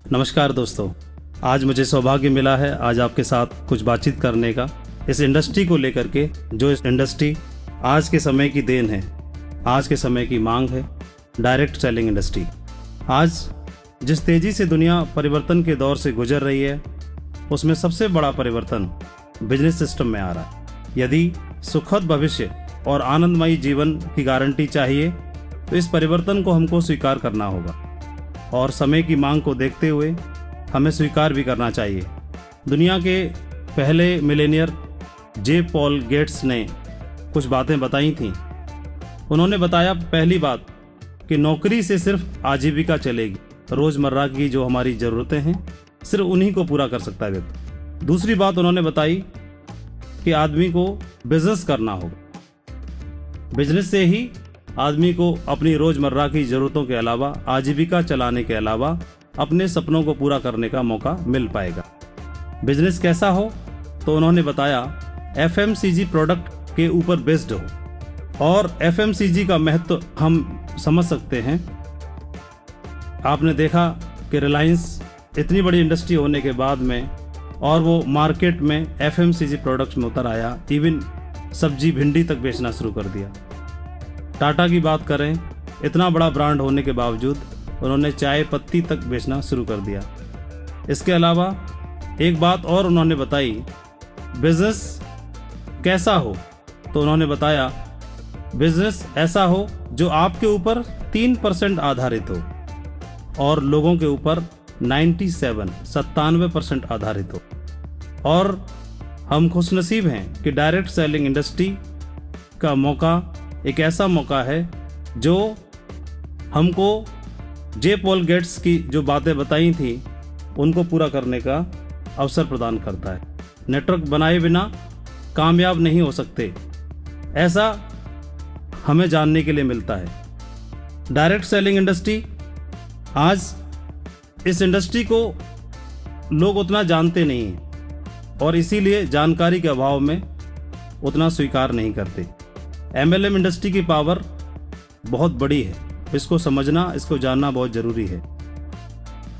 नमस्कार दोस्तों, आज मुझे सौभाग्य मिला है आज आपके साथ कुछ बातचीत करने का इस इंडस्ट्री को लेकर के, जो इस इंडस्ट्री आज के समय की देन है, आज के समय की मांग है, डायरेक्ट सेलिंग इंडस्ट्री। आज जिस तेज़ी से दुनिया परिवर्तन के दौर से गुजर रही है, उसमें सबसे बड़ा परिवर्तन बिजनेस सिस्टम में आ रहा है। यदि सुखद भविष्य और आनंदमयी जीवन की गारंटी चाहिए तो इस परिवर्तन को हमको स्वीकार करना होगा और समय की मांग को देखते हुए हमें स्वीकार भी करना चाहिए। दुनिया के पहले मिलेनियर जे पॉल गेट्स ने कुछ बातें बताई थीं। उन्होंने बताया, पहली बात कि नौकरी से सिर्फ आजीविका चलेगी, रोज़मर्रा की जो हमारी ज़रूरतें हैं सिर्फ उन्हीं को पूरा कर सकता है व्यक्ति। दूसरी बात उन्होंने बताई कि आदमी को बिजनेस करना होगा, बिजनेस से ही आदमी को अपनी रोज़मर्रा की ज़रूरतों के अलावा, आजीविका चलाने के अलावा अपने सपनों को पूरा करने का मौका मिल पाएगा। बिजनेस कैसा हो तो उन्होंने बताया एफएमसीजी प्रोडक्ट के ऊपर बेस्ड हो, और एफएमसीजी का महत्व हम समझ सकते हैं। आपने देखा कि रिलायंस इतनी बड़ी इंडस्ट्री होने के बाद में और वो मार्केट में एफएमसीजी प्रोडक्ट्स में उतर आया, इवन सब्जी भिंडी तक बेचना शुरू कर दिया। टाटा की बात करें, इतना बड़ा ब्रांड होने के बावजूद उन्होंने चाय पत्ती तक बेचना शुरू कर दिया। इसके अलावा एक बात और उन्होंने बताई, बिजनेस कैसा हो तो उन्होंने बताया बिजनेस ऐसा हो जो आपके ऊपर 3% आधारित हो और लोगों के ऊपर 97% आधारित हो। और हम खुशनसीब हैं कि डायरेक्ट सेलिंग इंडस्ट्री का मौका एक ऐसा मौका है जो हमको जे पॉल गेट्स की जो बातें बताई थी उनको पूरा करने का अवसर प्रदान करता है। नेटवर्क बनाए बिना कामयाब नहीं हो सकते, ऐसा हमें जानने के लिए मिलता है। डायरेक्ट सेलिंग इंडस्ट्री, आज इस इंडस्ट्री को लोग उतना जानते नहीं हैं और इसीलिए जानकारी के अभाव में उतना स्वीकार नहीं करते। एमएलएम इंडस्ट्री की पावर बहुत बड़ी है, इसको समझना, इसको जानना बहुत ज़रूरी है।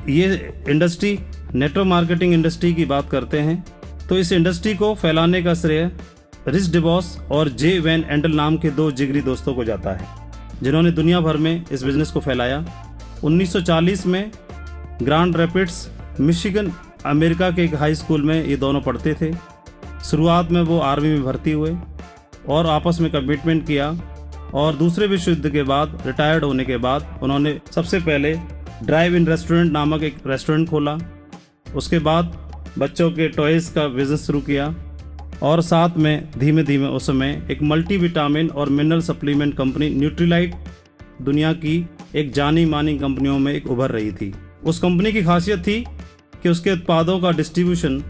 ये इंडस्ट्री नेटवर्क मार्केटिंग इंडस्ट्री की बात करते हैं तो इस इंडस्ट्री को फैलाने का श्रेय रिच डिबॉस और जे वैन एंडल नाम के दो जिगरी दोस्तों को जाता है, जिन्होंने दुनिया भर में इस बिज़नेस को फैलाया। 1940 में ग्रांड रैपिड्स मिशिगन अमेरिका के एक हाई स्कूल में ये दोनों पढ़ते थे। शुरुआत में वो आर्मी में भर्ती हुए और आपस में कमिटमेंट किया और दूसरे विश्व युद्ध के बाद रिटायर्ड होने के बाद उन्होंने सबसे पहले ड्राइव इन रेस्टोरेंट नामक एक रेस्टोरेंट खोला। उसके बाद बच्चों के टॉयज़ का बिज़नेस शुरू किया और साथ में धीमे धीमे उस समय एक मल्टीविटामिन और मिनरल सप्लीमेंट कंपनी न्यूट्रीलाइट दुनिया की एक जानी मानी कंपनियों में एक उभर रही थी। उस कंपनी की खासियत थी कि उसके उत्पादों का डिस्ट्रीब्यूशन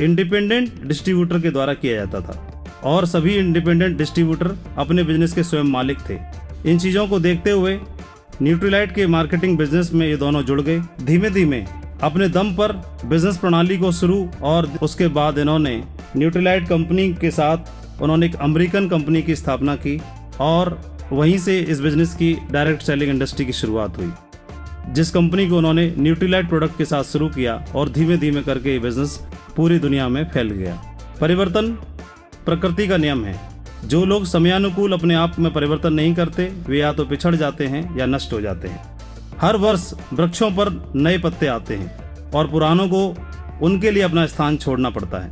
इंडिपेंडेंट डिस्ट्रीब्यूटर के द्वारा किया जाता था और सभी इंडिपेंडेंट डिस्ट्रीब्यूटर अपने बिजनेस के स्वयं मालिक थे। इन चीज़ों को देखते हुए न्यूट्रीलाइट के मार्केटिंग बिजनेस में ये दोनों जुड़ गए। धीमे धीमे अपने दम पर बिजनेस प्रणाली को शुरू, और उसके बाद इन्होंने न्यूट्रीलाइट कंपनी के साथ उन्होंने एक अमेरिकन कंपनी की स्थापना की और वहीं से इस बिजनेस की डायरेक्ट सेलिंग इंडस्ट्री की शुरुआत हुई, जिस कंपनी को उन्होंने न्यूट्रीलाइट प्रोडक्ट के साथ शुरू किया और धीमे धीमे करके ये बिजनेस पूरी दुनिया में फैल गया। परिवर्तन प्रकृति का नियम है। जो लोग समयानुकूल अपने आप में परिवर्तन नहीं करते वे या तो पिछड़ जाते हैं या नष्ट हो जाते हैं। हर वर्ष वृक्षों पर नए पत्ते आते हैं और पुरानों को उनके लिए अपना स्थान छोड़ना पड़ता है।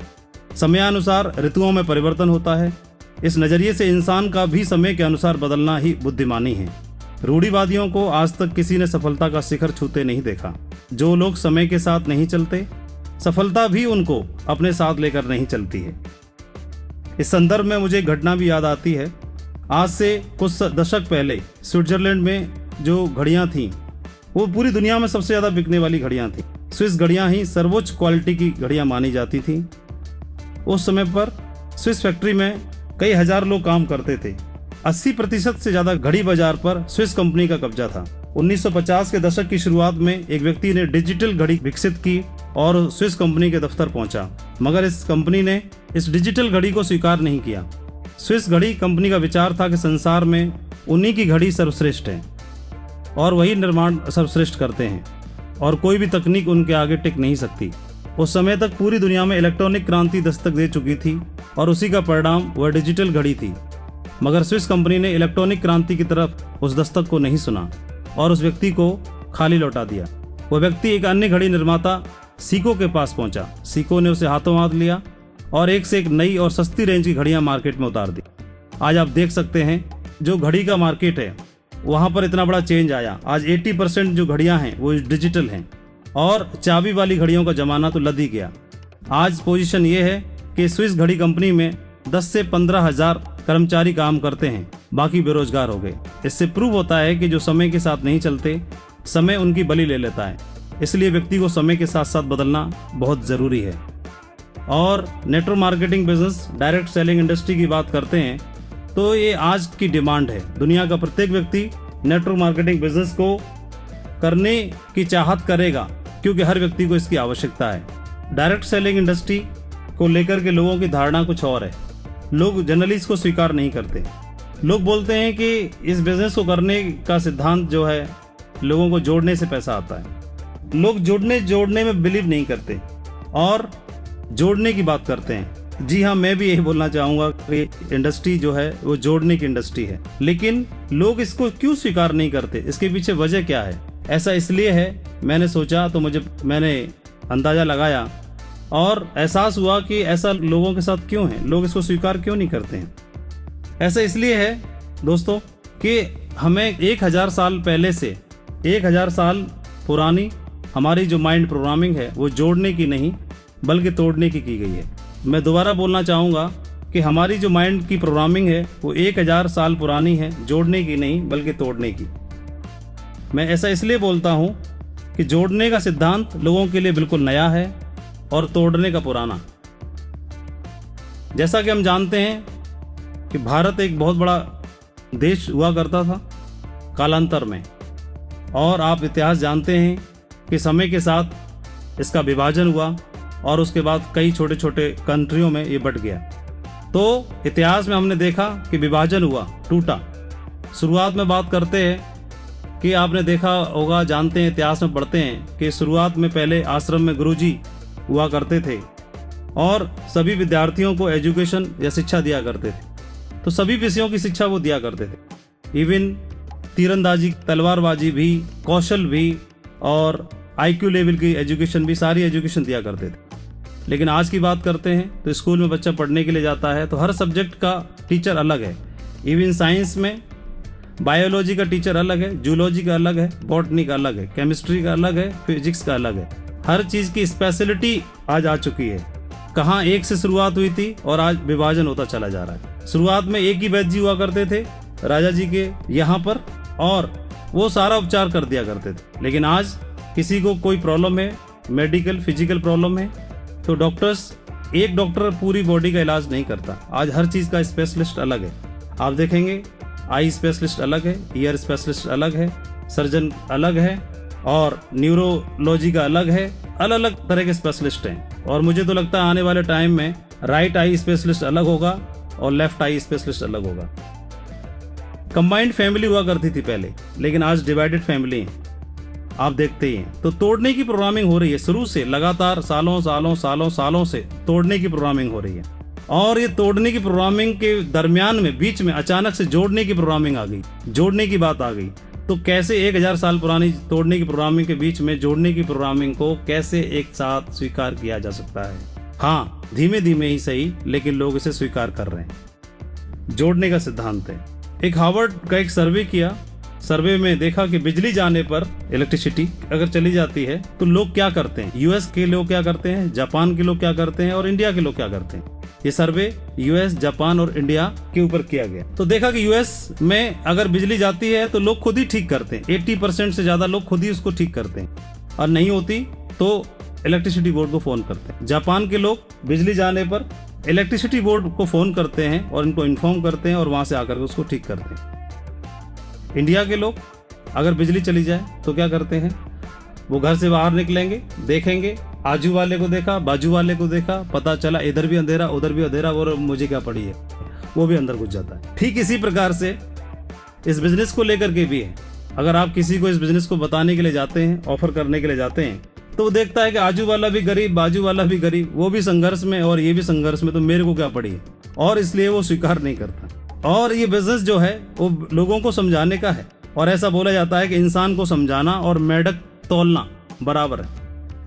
समयानुसार ऋतुओं में परिवर्तन होता है। इस नज़रिए से इंसान का भी समय के अनुसार बदलना ही बुद्धिमानी है। रूढ़िवादियों को आज तक किसी ने सफलता का शिखर छूते नहीं देखा। जो लोग समय के साथ नहीं चलते, सफलता भी उनको अपने साथ लेकर नहीं चलती है। इस संदर्भ में मुझे एक घटना भी याद आती है। आज से कुछ दशक पहले स्विट्जरलैंड में जो घड़ियां थीं वो पूरी दुनिया में सबसे ज़्यादा बिकने वाली घड़ियां थीं। स्विस घड़ियां ही सर्वोच्च क्वालिटी की घड़ियां मानी जाती थीं। उस समय पर स्विस फैक्ट्री में कई हजार लोग काम करते थे। 80% से ज़्यादा घड़ी बाजार पर स्विस कंपनी का कब्जा था। 1950 के दशक की शुरुआत में एक व्यक्ति ने डिजिटल घड़ी विकसित की और स्विस कंपनी के दफ्तर पहुंचा, मगर इस कंपनी ने इस डिजिटल घड़ी को स्वीकार नहीं किया। स्विस घड़ी कंपनी का विचार था कि संसार में उन्हीं की घड़ी सर्वश्रेष्ठ है और वही निर्माण सर्वश्रेष्ठ करते हैं। और कोई भी तकनीक उनके आगे टिक नहीं सकती। उस समय तक पूरी दुनिया में इलेक्ट्रॉनिक क्रांति दस्तक दे चुकी थी और उसी का परिणाम वह डिजिटल घड़ी थी। मगर स्विस कंपनी ने इलेक्ट्रॉनिक क्रांति की तरफ उस दस्तक को नहीं सुना और उस व्यक्ति को खाली लौटा दिया। वह व्यक्ति एक अन्य घड़ी निर्माता सीको के पास पहुंचा। सीको ने उसे हाथों हाथ लिया और एक से एक नई और सस्ती रेंज की घड़ियां मार्केट में उतार दी। आज आप देख सकते हैं जो घड़ी का मार्केट है वहां पर इतना बड़ा चेंज आया। आज 80% जो घड़ियां हैं वो डिजिटल हैं और चाबी वाली घड़ियों का जमाना तो लद ही गया। आज पोजीशन ये है कि स्विस घड़ी कंपनी में 10 से 15 हजार कर्मचारी काम करते हैं, बाकी बेरोजगार हो गए। इससे प्रूव होता है कि जो समय के साथ नहीं चलते, समय उनकी बलि ले लेता है। इसलिए व्यक्ति को समय के साथ साथ बदलना बहुत जरूरी है। और network marketing business, direct selling industry की बात करते हैं तो ये आज की डिमांड है। दुनिया का प्रत्येक व्यक्ति नेटवर्क मार्केटिंग बिजनेस को करने की चाहत करेगा क्योंकि हर व्यक्ति को इसकी आवश्यकता है। डायरेक्ट सेलिंग इंडस्ट्री को लेकर के लोगों की धारणा कुछ और है। लोग जनरली इसको स्वीकार नहीं करते। लोग बोलते हैं कि इस बिजनेस को करने का सिद्धांत जो है लोगों को जोड़ने से पैसा आता है। लोग जोड़ने में बिलीव नहीं करते और जोड़ने की बात करते हैं। जी हाँ, मैं भी यही बोलना चाहूँगा कि इंडस्ट्री जो है वो जोड़ने की इंडस्ट्री है, लेकिन लोग इसको क्यों स्वीकार नहीं करते? इसके पीछे वजह क्या है? ऐसा इसलिए है, मैंने सोचा तो मैंने अंदाज़ा लगाया और एहसास हुआ कि ऐसा लोगों के साथ क्यों है, लोग इसको स्वीकार क्यों नहीं करते हैं। ऐसा इसलिए है दोस्तों कि हमें 1000 साल पहले से 1000 साल पुरानी हमारी जो माइंड प्रोग्रामिंग है वो जोड़ने की नहीं बल्कि तोड़ने की गई है। मैं दोबारा बोलना चाहूँगा कि हमारी जो माइंड की प्रोग्रामिंग है वो 1000 साल पुरानी है, जोड़ने की नहीं बल्कि तोड़ने की। मैं ऐसा इसलिए बोलता हूँ कि जोड़ने का सिद्धांत लोगों के लिए बिल्कुल नया है और तोड़ने का पुराना। जैसा कि हम जानते हैं कि भारत एक बहुत बड़ा देश हुआ करता था कालांतर में, और आप इतिहास जानते हैं कि समय के साथ इसका विभाजन हुआ और उसके बाद कई छोटे छोटे कंट्रियों में ये बट गया। तो इतिहास में हमने देखा कि विभाजन हुआ, टूटा। शुरुआत में बात करते हैं कि आपने देखा होगा, जानते हैं, इतिहास में पढ़ते हैं कि शुरुआत में पहले आश्रम में गुरुजी हुआ करते थे और सभी विद्यार्थियों को एजुकेशन या शिक्षा दिया करते थे। तो सभी विषयों की शिक्षा वो दिया करते थे, इवन तीरंदाजी, तलवारबाजी भी, कौशल भी और IQ लेवल की एजुकेशन भी, सारी एजुकेशन दिया करते थे। लेकिन आज की बात करते हैं तो स्कूल में बच्चा पढ़ने के लिए जाता है तो हर सब्जेक्ट का टीचर अलग है। इवन साइंस में बायोलॉजी का टीचर अलग है, जूलॉजी का अलग है, बॉटनी का अलग है, केमिस्ट्री का अलग है, फिजिक्स का अलग है। हर चीज़ की स्पेशलिटी आज आ चुकी है। कहाँ एक से शुरुआत हुई थी और आज विभाजन होता चला जा रहा है। शुरुआत में एक ही वैद्य जी हुआ करते थे राजा जी के यहाँ पर और वो सारा उपचार कर दिया करते थे। लेकिन आज किसी को कोई प्रॉब्लम है, मेडिकल फिजिकल प्रॉब्लम है, तो एक डॉक्टर पूरी बॉडी का इलाज नहीं करता। आज हर चीज़ का स्पेशलिस्ट अलग है। आप देखेंगे आई स्पेशलिस्ट अलग है, ईयर स्पेशलिस्ट अलग है, सर्जन अलग है और न्यूरोलॉजी का अलग है। अलग अलग तरह के स्पेशलिस्ट हैं और मुझे तो लगता है आने वाले टाइम में राइट आई स्पेशलिस्ट अलग होगा और लेफ्ट आई स्पेशलिस्ट अलग होगा। कंबाइंड फैमिली हुआ करती थी पहले, लेकिन आज डिवाइडेड फैमिली है, आप देखते ही हैं। तो तोड़ने की प्रोग्रामिंग हो रही है शुरू से, लगातार सालों से तोड़ने की प्रोग्रामिंग हो रही है। और ये तोड़ने की प्रोग्रामिंग के दरमियान में बीच में अचानक से जोड़ने की प्रोग्रामिंग आ गई, जोड़ने की बात आ गई। तो कैसे 1000 साल पुरानी तोड़ने की प्रोग्रामिंग के बीच में जोड़ने की प्रोग्रामिंग को कैसे एक साथ स्वीकार किया जा सकता है? हाँ, धीमे धीमे ही सही, लेकिन लोग इसे स्वीकार कर रहे हैं। जोड़ने का सिद्धांत है। एक हार्वर्ड का एक सर्वे किया, सर्वे में देखा कि बिजली जाने पर, इलेक्ट्रिसिटी अगर चली जाती है तो लोग क्या करते हैं। यूएस के लोग क्या करते हैं, जापान के लोग क्या करते हैं और इंडिया के लोग क्या करते हैं। ये सर्वे यूएस, जापान और इंडिया के ऊपर किया गया। तो देखा कि यूएस में अगर बिजली जाती है तो लोग खुद ही ठीक करते हैं। 80% से ज्यादा लोग खुद ही उसको ठीक करते हैं, और नहीं होती तो इलेक्ट्रिसिटी बोर्ड को फोन करते हैं। जापान के लोग बिजली जाने पर इलेक्ट्रिसिटी बोर्ड को फोन करते हैं और इनको इन्फॉर्म करते हैं और वहां से आकर उसको ठीक करते हैं। इंडिया के लोग अगर बिजली चली जाए तो क्या करते हैं, वो घर से बाहर निकलेंगे, देखेंगे, आजू वाले को देखा, बाजू वाले को देखा, पता चला इधर भी अंधेरा उधर भी अंधेरा, और मुझे क्या पड़ी है, वो भी अंदर घुस जाता है। ठीक इसी प्रकार से इस बिजनेस को लेकर के भी है। अगर आप किसी को इस बिजनेस को बताने के लिए जाते हैं, ऑफर करने के लिए जाते हैं, तो वो देखता है कि आजू वाला भी गरीब, बाजू वाला भी गरीब, वो भी संघर्ष में और ये भी संघर्ष में, तो मेरे को क्या पड़ी है, और इसलिए वो स्वीकार नहीं करता। और ये बिजनेस जो है वो लोगों को समझाने का है, और ऐसा बोला जाता है कि इंसान को समझाना और मेढक तौलना बराबर है।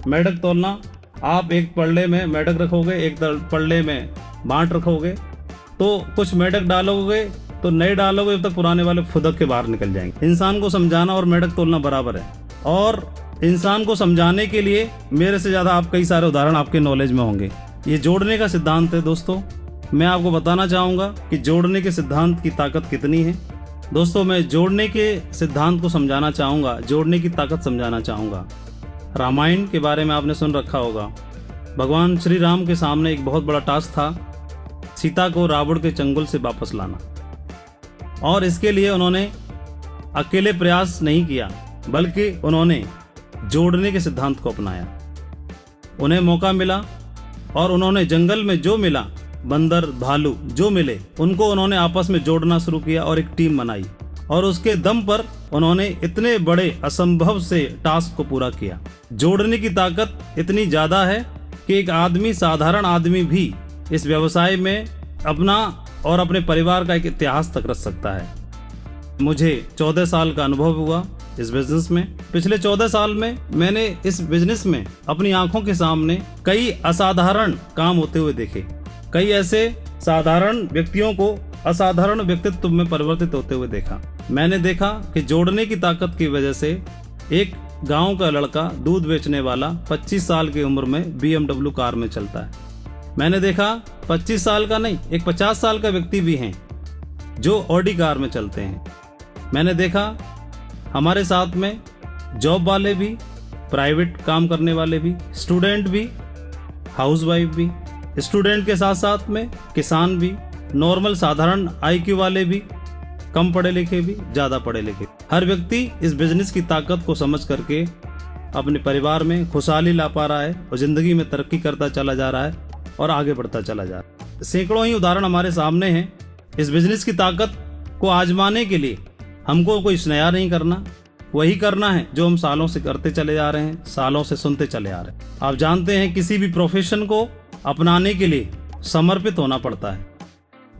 मेढक तौलना, आप एक पल्ले में मेढक रखोगे, एक पल्ले में बांट रखोगे, तो कुछ मेढक डालोगे तो नए डालोगे, जब तक पुराने वाले फुदक के बाहर निकल जाएंगे। इंसान को समझाना और मेढक तोलना बराबर है। और इंसान को समझाने के लिए मेरे से ज्यादा आप कई सारे उदाहरण आपके नॉलेज में होंगे। ये जोड़ने का सिद्धांत है दोस्तों। मैं आपको बताना चाहूंगा कि जोड़ने के सिद्धांत की ताकत कितनी है। दोस्तों, मैं जोड़ने के सिद्धांत को समझाना चाहूंगा, जोड़ने की ताकत समझाना चाहूंगा। रामायण के बारे में आपने सुन रखा होगा। भगवान श्री राम के सामने एक बहुत बड़ा टास्क था, सीता को रावण के चंगुल से वापस लाना। और इसके लिए उन्होंने अकेले प्रयास नहीं किया, बल्कि उन्होंने जोड़ने के सिद्धांत को अपनाया। उन्हें मौका मिला और उन्होंने जंगल में जो मिला, बंदर, भालू जो मिले, उनको उन्होंने आपस में जोड़ना शुरू किया और एक टीम बनाई। और उसके दम पर उन्होंने इतने बड़े असंभव से टास्क को पूरा किया। जोड़ने की ताकत इतनी ज्यादा है कि एक आदमी, साधारण आदमी भी इस व्यवसाय में अपना और अपने परिवार का एक इतिहास तक रच सकता है। मुझे 14 साल का अनुभव हुआ इस बिजनेस में। पिछले 14 साल में मैंने इस बिजनेस में अपनी आंखों के सामने कई असाधारण काम होते हुए देखे। कई ऐसे साधारण व्यक्तियों को असाधारण व्यक्तित्व में परिवर्तित होते हुए देखा। मैंने देखा कि जोड़ने की ताकत की वजह से एक गांव का लड़का, दूध बेचने वाला, 25 साल की उम्र में BMW कार में चलता है। मैंने देखा 25 साल का नहीं, एक 50 साल का व्यक्ति भी हैं जो ऑडी कार में चलते हैं। मैंने देखा हमारे साथ में जॉब वाले भी, प्राइवेट काम करने वाले भी, स्टूडेंट भी, हाउसवाइफ भी, स्टूडेंट के साथ साथ में किसान भी, नॉर्मल साधारण IQ वाले भी, कम पढ़े लिखे भी, ज्यादा पढ़े लिखे। हर व्यक्ति इस बिजनेस की ताकत को समझ करके अपने परिवार में खुशहाली ला पा रहा है और जिंदगी में तरक्की करता चला जा रहा है और आगे बढ़ता चला जा रहा है। सैकड़ों ही उदाहरण हमारे सामने हैं। इस बिजनेस की ताकत को आजमाने के लिए हमको कोई नया नहीं करना, वही करना है जो हम सालों से करते चले जा रहे हैं, सालों से सुनते चले आ रहे हैं। आप जानते हैं किसी भी प्रोफेशन को अपनाने के लिए समर्पित होना पड़ता है,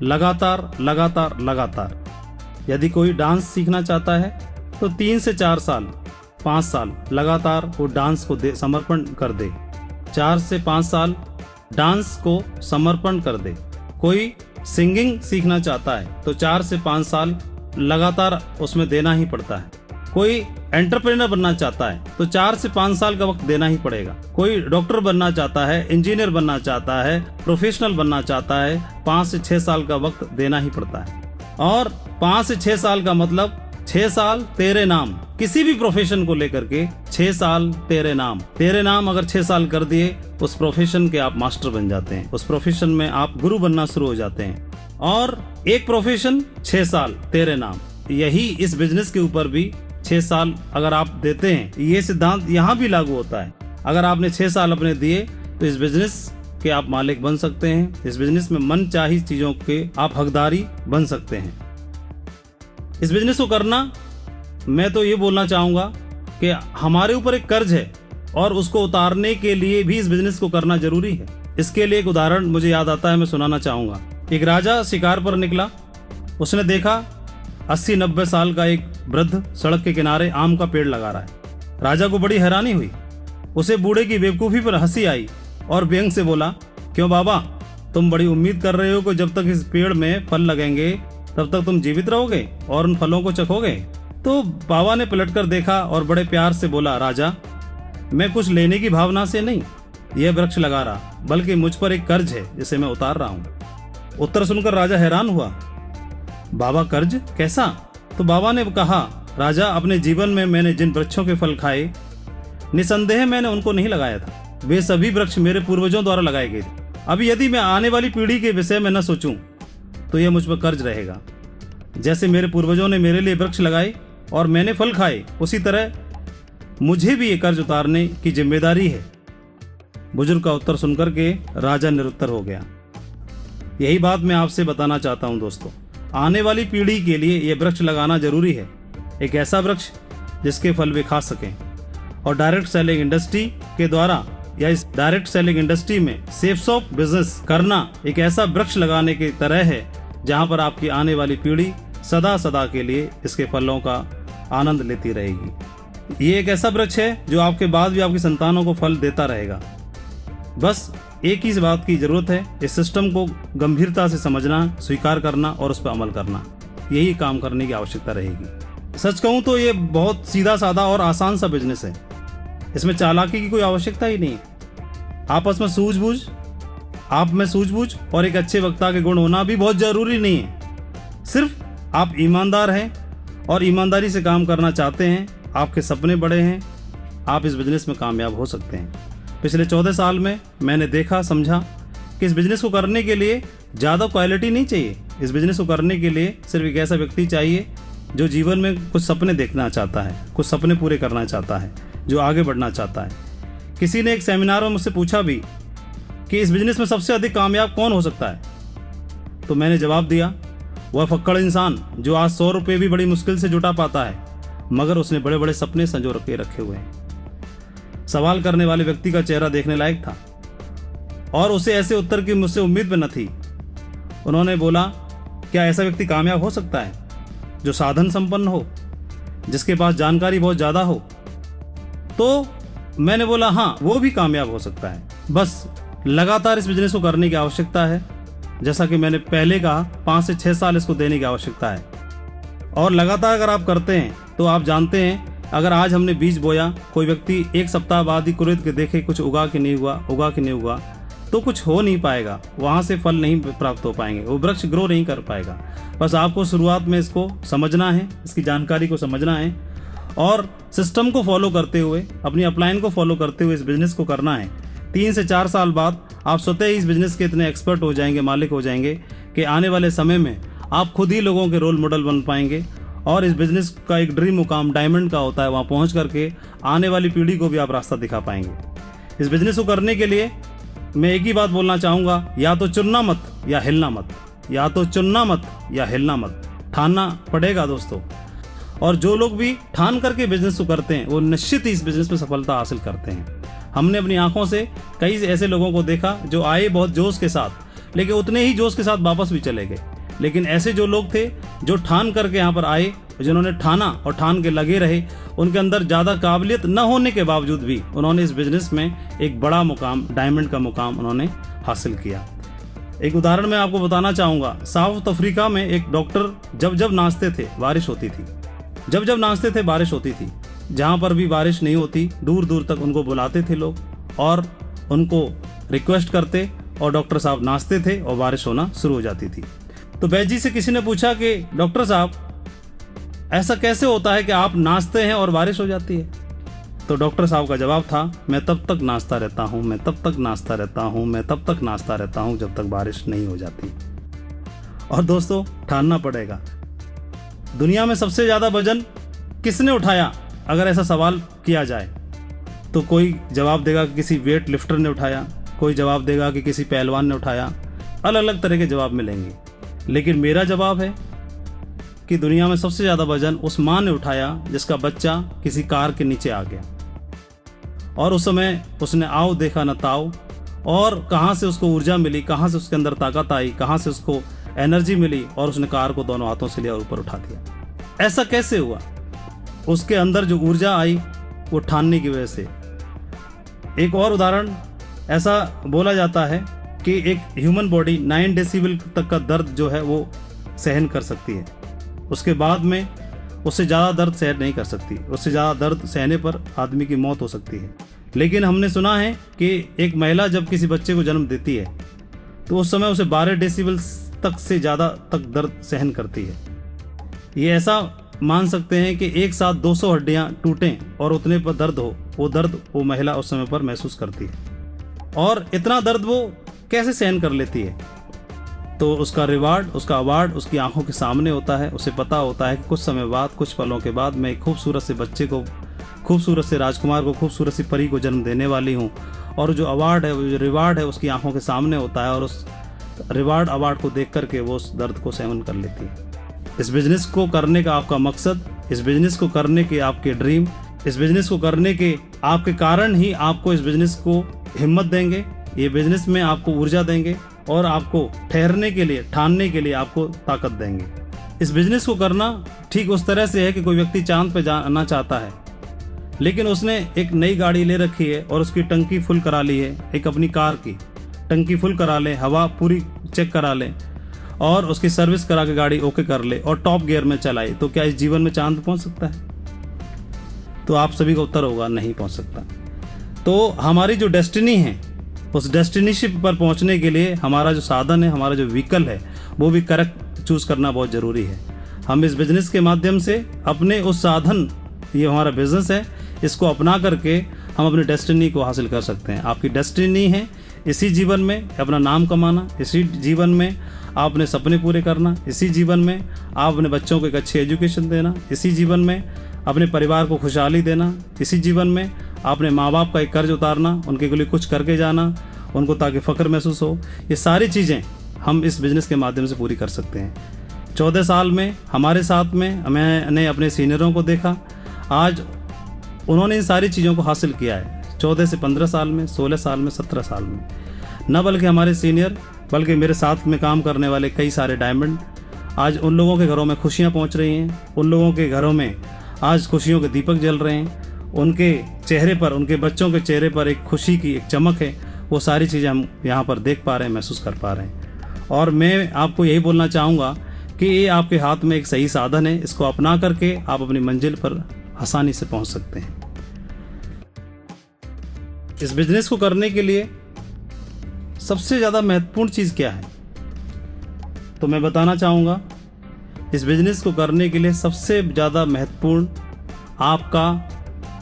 लगातार लगातार लगातार। यदि कोई डांस सीखना चाहता है तो 3 से 4 साल, 5 साल लगातार वो डांस को समर्पण कर दे। 4 से 5 साल डांस को समर्पण कर दे। कोई सिंगिंग सीखना चाहता है तो 4 से 5 साल लगातार उसमें देना ही पड़ता है। कोई एंटरप्रेन्योर बनना चाहता है तो 4 से 5 साल का वक्त देना ही पड़ेगा। कोई डॉक्टर बनना चाहता है, इंजीनियर बनना चाहता है, प्रोफेशनल बनना चाहता है, 5 से 6 साल का वक्त देना ही पड़ता है। और 5 से 6 साल का मतलब 6 साल तेरे नाम। किसी भी प्रोफेशन को लेकर के 6 साल तेरे नाम। तेरे नाम अगर 6 साल कर दिए, उस प्रोफेशन के आप मास्टर बन जाते हैं, उस प्रोफेशन में आप गुरु बनना शुरू हो जाते हैं। और एक प्रोफेशन 6 साल तेरे नाम, यही इस बिजनेस के ऊपर भी 6 साल अगर आप देते हैं, ये सिद्धांत यहाँ भी लागू होता है। अगर आपने 6 साल अपने दिए तो इस बिजनेस के आप मालिक बन सकते हैं। इस बिजनेस में मन चाही चीजों के आप हकदारी बन सकते हैं। इस बिजनेस को करना, मैं तो ये बोलना चाहूंगा कि हमारे ऊपर एक कर्ज है और उसको उतारने के लिए भी इस बिजनेस को करना जरूरी है। इसके लिए एक उदाहरण मुझे याद आता है, मैं सुनाना चाहूंगा। एक राजा शिकार पर निकला। उसने देखा 80-90 साल का एक वृद्ध सड़क के किनारे आम का पेड़ लगा रहा है। राजा को बड़ी हैरानी हुई। उसे बूढ़े की बेवकूफी पर हंसी आई और व्यंग से बोला, क्यों बाबा, तुम बड़ी उम्मीद कर रहे हो कि जब तक इस पेड़ में फल लगेंगे तब तक तुम जीवित रहोगे और उन फलों को चखोगे? तो बाबा ने पलटकर देखा और बड़े प्यार से बोला, राजा, मैं कुछ लेने की भावना से नहीं यह वृक्ष लगा रहा, बल्कि मुझ पर एक कर्ज है जिसे मैं उतार रहा हूँ। उत्तर सुनकर राजा हैरान हुआ। बाबा, कर्ज कैसा? तो बाबा ने कहा, राजा, अपने जीवन में मैंने जिन वृक्षों के फल खाए, निसंदेह मैंने उनको नहीं लगाया था। वे सभी वृक्ष मेरे पूर्वजों द्वारा लगाए गए थे। अभी यदि मैं आने वाली पीढ़ी के विषय में न सोचूं तो यह मुझ पर कर्ज रहेगा। जैसे मेरे पूर्वजों ने मेरे लिए वृक्ष लगाए और मैंने फल खाए, उसी तरह मुझे भी ये कर्ज उतारने की जिम्मेदारी है। बुजुर्ग का उत्तर सुनकर के राजा निरुत्तर हो गया। यही बात मैं आपसे बताना चाहता हूं दोस्तों, आने वाली पीढ़ी के लिए यह वृक्ष लगाना जरूरी है। एक ऐसा वृक्ष जिसके फल वे खा सकें। और डायरेक्ट सेलिंग इंडस्ट्री के द्वारा या इस डायरेक्ट सेलिंग इंडस्ट्री में सेफ्स ऑफ बिजनेस करना एक ऐसा वृक्ष लगाने की तरह है जहां पर आपकी आने वाली पीढ़ी सदा सदा के लिए इसके फलों का आनंद लेती रहेगी। ये एक ऐसा वृक्ष है जो आपके बाद भी आपकी संतानों को फल देता रहेगा। बस एक ही बात की जरूरत है, इस सिस्टम को गंभीरता से समझना, स्वीकार करना और उस पर अमल करना। यही काम करने की आवश्यकता रहेगी। सच कहूं तो ये बहुत सीधा साधा और आसान सा बिजनेस है। इसमें चालाकी की कोई आवश्यकता ही नहीं। आपस में सूझबूझ, आप में सूझबूझ और एक अच्छे वक्ता के गुण होना भी बहुत जरूरी नहीं है। सिर्फ आप ईमानदार हैं और ईमानदारी से काम करना चाहते हैं, आपके सपने बड़े हैं, आप इस बिजनेस में कामयाब हो सकते हैं। पिछले 14 साल में मैंने देखा, समझा कि इस बिजनेस को करने के लिए ज़्यादा क्वालिटी नहीं चाहिए। इस बिजनेस को करने के लिए सिर्फ एक ऐसा व्यक्ति चाहिए जो जीवन में कुछ सपने देखना चाहता है, कुछ सपने पूरे करना चाहता है, जो आगे बढ़ना चाहता है। किसी ने एक सेमिनार में मुझसे पूछा भी कि इस बिजनेस में सबसे अधिक कामयाब कौन हो सकता है, तो मैंने जवाब दिया, वह फक्कड़ इंसान जो आज 100 रुपये भी बड़ी मुश्किल से जुटा पाता है, मगर उसने बड़े बड़े सपने संजो के रखे हुए हैं। सवाल करने वाले व्यक्ति का चेहरा देखने लायक था और उसे ऐसे उत्तर की मुझसे उम्मीद भी न थी। उन्होंने बोला, क्या ऐसा व्यक्ति कामयाब हो सकता है जो साधन संपन्न हो, जिसके पास जानकारी बहुत ज़्यादा हो? तो मैंने बोला, हाँ, वो भी कामयाब हो सकता है। बस लगातार इस बिजनेस को करने की आवश्यकता है। जैसा कि मैंने पहले कहा, 5 से 6 साल इसको देने की आवश्यकता है। और लगातार अगर आप करते हैं तो आप जानते हैं, अगर आज हमने बीज बोया, कोई व्यक्ति 1 सप्ताह बाद ही कुरेद के देखे कुछ उगा कि नहीं हुआ, तो कुछ हो नहीं पाएगा, वहाँ से फल नहीं प्राप्त हो पाएंगे, वो वृक्ष ग्रो नहीं कर पाएगा। बस आपको शुरुआत में इसको समझना है, इसकी जानकारी को समझना है और सिस्टम को फॉलो करते हुए, अपनी अपलाइन को फॉलो करते हुए इस बिजनेस को करना है। 3 से 4 साल बाद आप स्वतः ही इस बिजनेस के इतने एक्सपर्ट हो जाएंगे, मालिक हो जाएंगे कि आने वाले समय में आप खुद ही लोगों के रोल मॉडल बन पाएंगे। और इस बिजनेस का एक ड्रीम मुकाम डायमंड का होता है, वहाँ पहुँच करके आने वाली पीढ़ी को भी आप रास्ता दिखा पाएंगे। इस बिजनेस को करने के लिए मैं एक ही बात बोलना चाहूँगा, या तो चुनना मत या हिलना मत, या तो चुनना मत या हिलना मत, ठानना पड़ेगा दोस्तों। और जो लोग भी ठान करके बिजनेस को करते हैं वो निश्चित ही इस बिजनेस में सफलता हासिल करते हैं। हमने अपनी आंखों से कई ऐसे लोगों को देखा जो आए बहुत जोश के साथ, लेकिन उतने ही जोश के साथ वापस भी चले गए। लेकिन ऐसे जो लोग थे जो ठान करके यहाँ पर आए, जिन्होंने ठाना और ठान के लगे रहे, उनके अंदर ज़्यादा काबिलियत न होने के बावजूद भी उन्होंने इस बिजनेस में एक बड़ा मुकाम, डायमंड का मुकाम उन्होंने हासिल किया। एक उदाहरण मैं आपको बताना चाहूँगा। साउथ अफ्रीका में एक डॉक्टर जब नाचते थे बारिश होती थी, जब नाचते थे बारिश होती थी। जहाँ पर भी बारिश नहीं होती, दूर दूर तक उनको बुलाते थे लोग और उनको रिक्वेस्ट करते और डॉक्टर साहब नाचते थे और बारिश होना शुरू हो जाती थी। तो वैद्य जी से किसी ने पूछा कि डॉक्टर साहब, ऐसा कैसे होता है कि आप नाचते हैं और बारिश हो जाती है? तो डॉक्टर साहब का जवाब था, मैं तब तक नाचता रहता हूँ, मैं तब तक नाचता रहता हूँ, मैं तब तक नाचता रहता हूँ जब तक बारिश नहीं हो जाती। और दोस्तों, ठानना पड़ेगा, दुनिया में सबसे ज़्यादा वजन किसने उठाया? अगर ऐसा सवाल किया जाए तो कोई जवाब देगा कि किसी वेट लिफ्टर ने उठाया, कोई जवाब देगा कि किसी पहलवान ने उठाया, अलग अलग तरह के जवाब मिलेंगे। लेकिन मेरा जवाब है कि दुनिया में सबसे ज़्यादा वजन उस माँ ने उठाया जिसका बच्चा किसी कार के नीचे आ गया और उस समय उसने आओ देखा न ताओ, और कहाँ से उसको ऊर्जा मिली, कहाँ से उसके अंदर ताकत आई, कहाँ से उसको एनर्जी मिली और उसने कार को दोनों हाथों से लिया और ऊपर उठा दिया। ऐसा कैसे हुआ? उसके अंदर जो ऊर्जा आई वो ठानने की वजह से। एक और उदाहरण, ऐसा बोला जाता है कि एक ह्यूमन बॉडी 9 डेसिबल तक का दर्द जो है वो सहन कर सकती है, उसके बाद में उससे ज़्यादा दर्द सहन नहीं कर सकती, उससे ज़्यादा दर्द सहने पर आदमी की मौत हो सकती है। लेकिन हमने सुना है कि एक महिला जब किसी बच्चे को जन्म देती है तो उस समय उसे 12 डेसिबल तक से ज़्यादा तक दर्द सहन करती है। ये ऐसा मान सकते हैं कि एक साथ 200 हड्डियाँ टूटें और उतने पर दर्द हो, वो दर्द वो महिला उस समय पर महसूस करती है। और इतना दर्द वो कैसे सहन कर लेती है? तो उसका रिवार्ड, उसका अवार्ड उसकी आंखों के सामने होता है। उसे पता होता है कि कुछ समय बाद, कुछ पलों के बाद मैं एक खूबसूरत से बच्चे को, खूबसूरत से राजकुमार को, खूबसूरत सी परी को जन्म देने वाली हूँ। और जो अवार्ड है, वो जो रिवार्ड है उसकी आंखों के सामने होता है और उस रिवार्ड अवार्ड को देख करके वो उस दर्द को सहन कर लेती है। इस बिजनेस को करने का आपका मकसद इस बिजनेस को करने के आपके ड्रीम, इस बिजनेस को करने के आपके कारण ही आपको इस बिजनेस को हिम्मत देंगे, ये बिजनेस में आपको ऊर्जा देंगे और आपको ठहरने के लिए, ठानने के लिए आपको ताकत देंगे। इस बिजनेस को करना ठीक उस तरह से है कि कोई व्यक्ति चांद पे जाना चाहता है, लेकिन उसने एक नई गाड़ी ले रखी है और उसकी टंकी फुल करा ली है, एक अपनी कार की टंकी फुल करा ले, हवा पूरी चेक करा ले और उसकी सर्विस करा के गाड़ी ओके कर ले और टॉप गियर में चलाई, तो क्या इस जीवन में चांद पहुंच सकता है? तो आप सभी का उत्तर होगा नहीं पहुंच सकता। तो हमारी जो डेस्टिनी है, उस डेस्टिनेशन पर पहुंचने के लिए हमारा जो साधन है, हमारा जो व्हीकल है, वो भी करेक्ट चूज करना बहुत जरूरी है। हम इस बिजनेस के माध्यम से अपने उस साधन, ये हमारा बिजनेस है, इसको अपना करके हम अपनी डेस्टिनी को हासिल कर सकते हैं। आपकी डेस्टिनी है इसी जीवन में अपना नाम कमाना, इसी जीवन में आप अपने सपने पूरे करना, इसी जीवन में आप अपने बच्चों को एक अच्छी एजुकेशन देना, इसी जीवन में अपने परिवार को खुशहाली देना, इसी जीवन में अपने माँ बाप का एक कर्ज उतारना, उनके लिए कुछ करके जाना, उनको ताकि फ़ख्र महसूस हो। ये सारी चीज़ें हम इस बिज़नेस के माध्यम से पूरी कर सकते हैं। 14 साल में हमारे साथ में मैंने अपने सीनियरों को देखा, आज उन्होंने इन सारी चीज़ों को हासिल किया है 14 से 15 साल में, 16 साल में, 17 साल में। न बल्कि हमारे सीनियर, बल्कि मेरे साथ में काम करने वाले कई सारे डायमंड, आज उन लोगों के घरों में खुशियां पहुंच रही हैं, उन लोगों के घरों में आज खुशियों के दीपक जल रहे हैं, उनके चेहरे पर, उनके बच्चों के चेहरे पर एक खुशी की एक चमक है। वो सारी चीज़ें हम यहाँ पर देख पा रहे हैं, महसूस कर पा रहे हैं। और मैं आपको यही बोलना चाहूँगा कि ये आपके हाथ में एक सही साधन है, इसको अपना करके आप अपनी मंजिल पर आसानी से पहुँच सकते हैं। इस बिजनेस को करने के लिए सबसे ज़्यादा महत्वपूर्ण चीज़ क्या है, तो मैं बताना चाहूँगा, इस बिजनेस को करने के लिए सबसे ज़्यादा महत्वपूर्ण आपका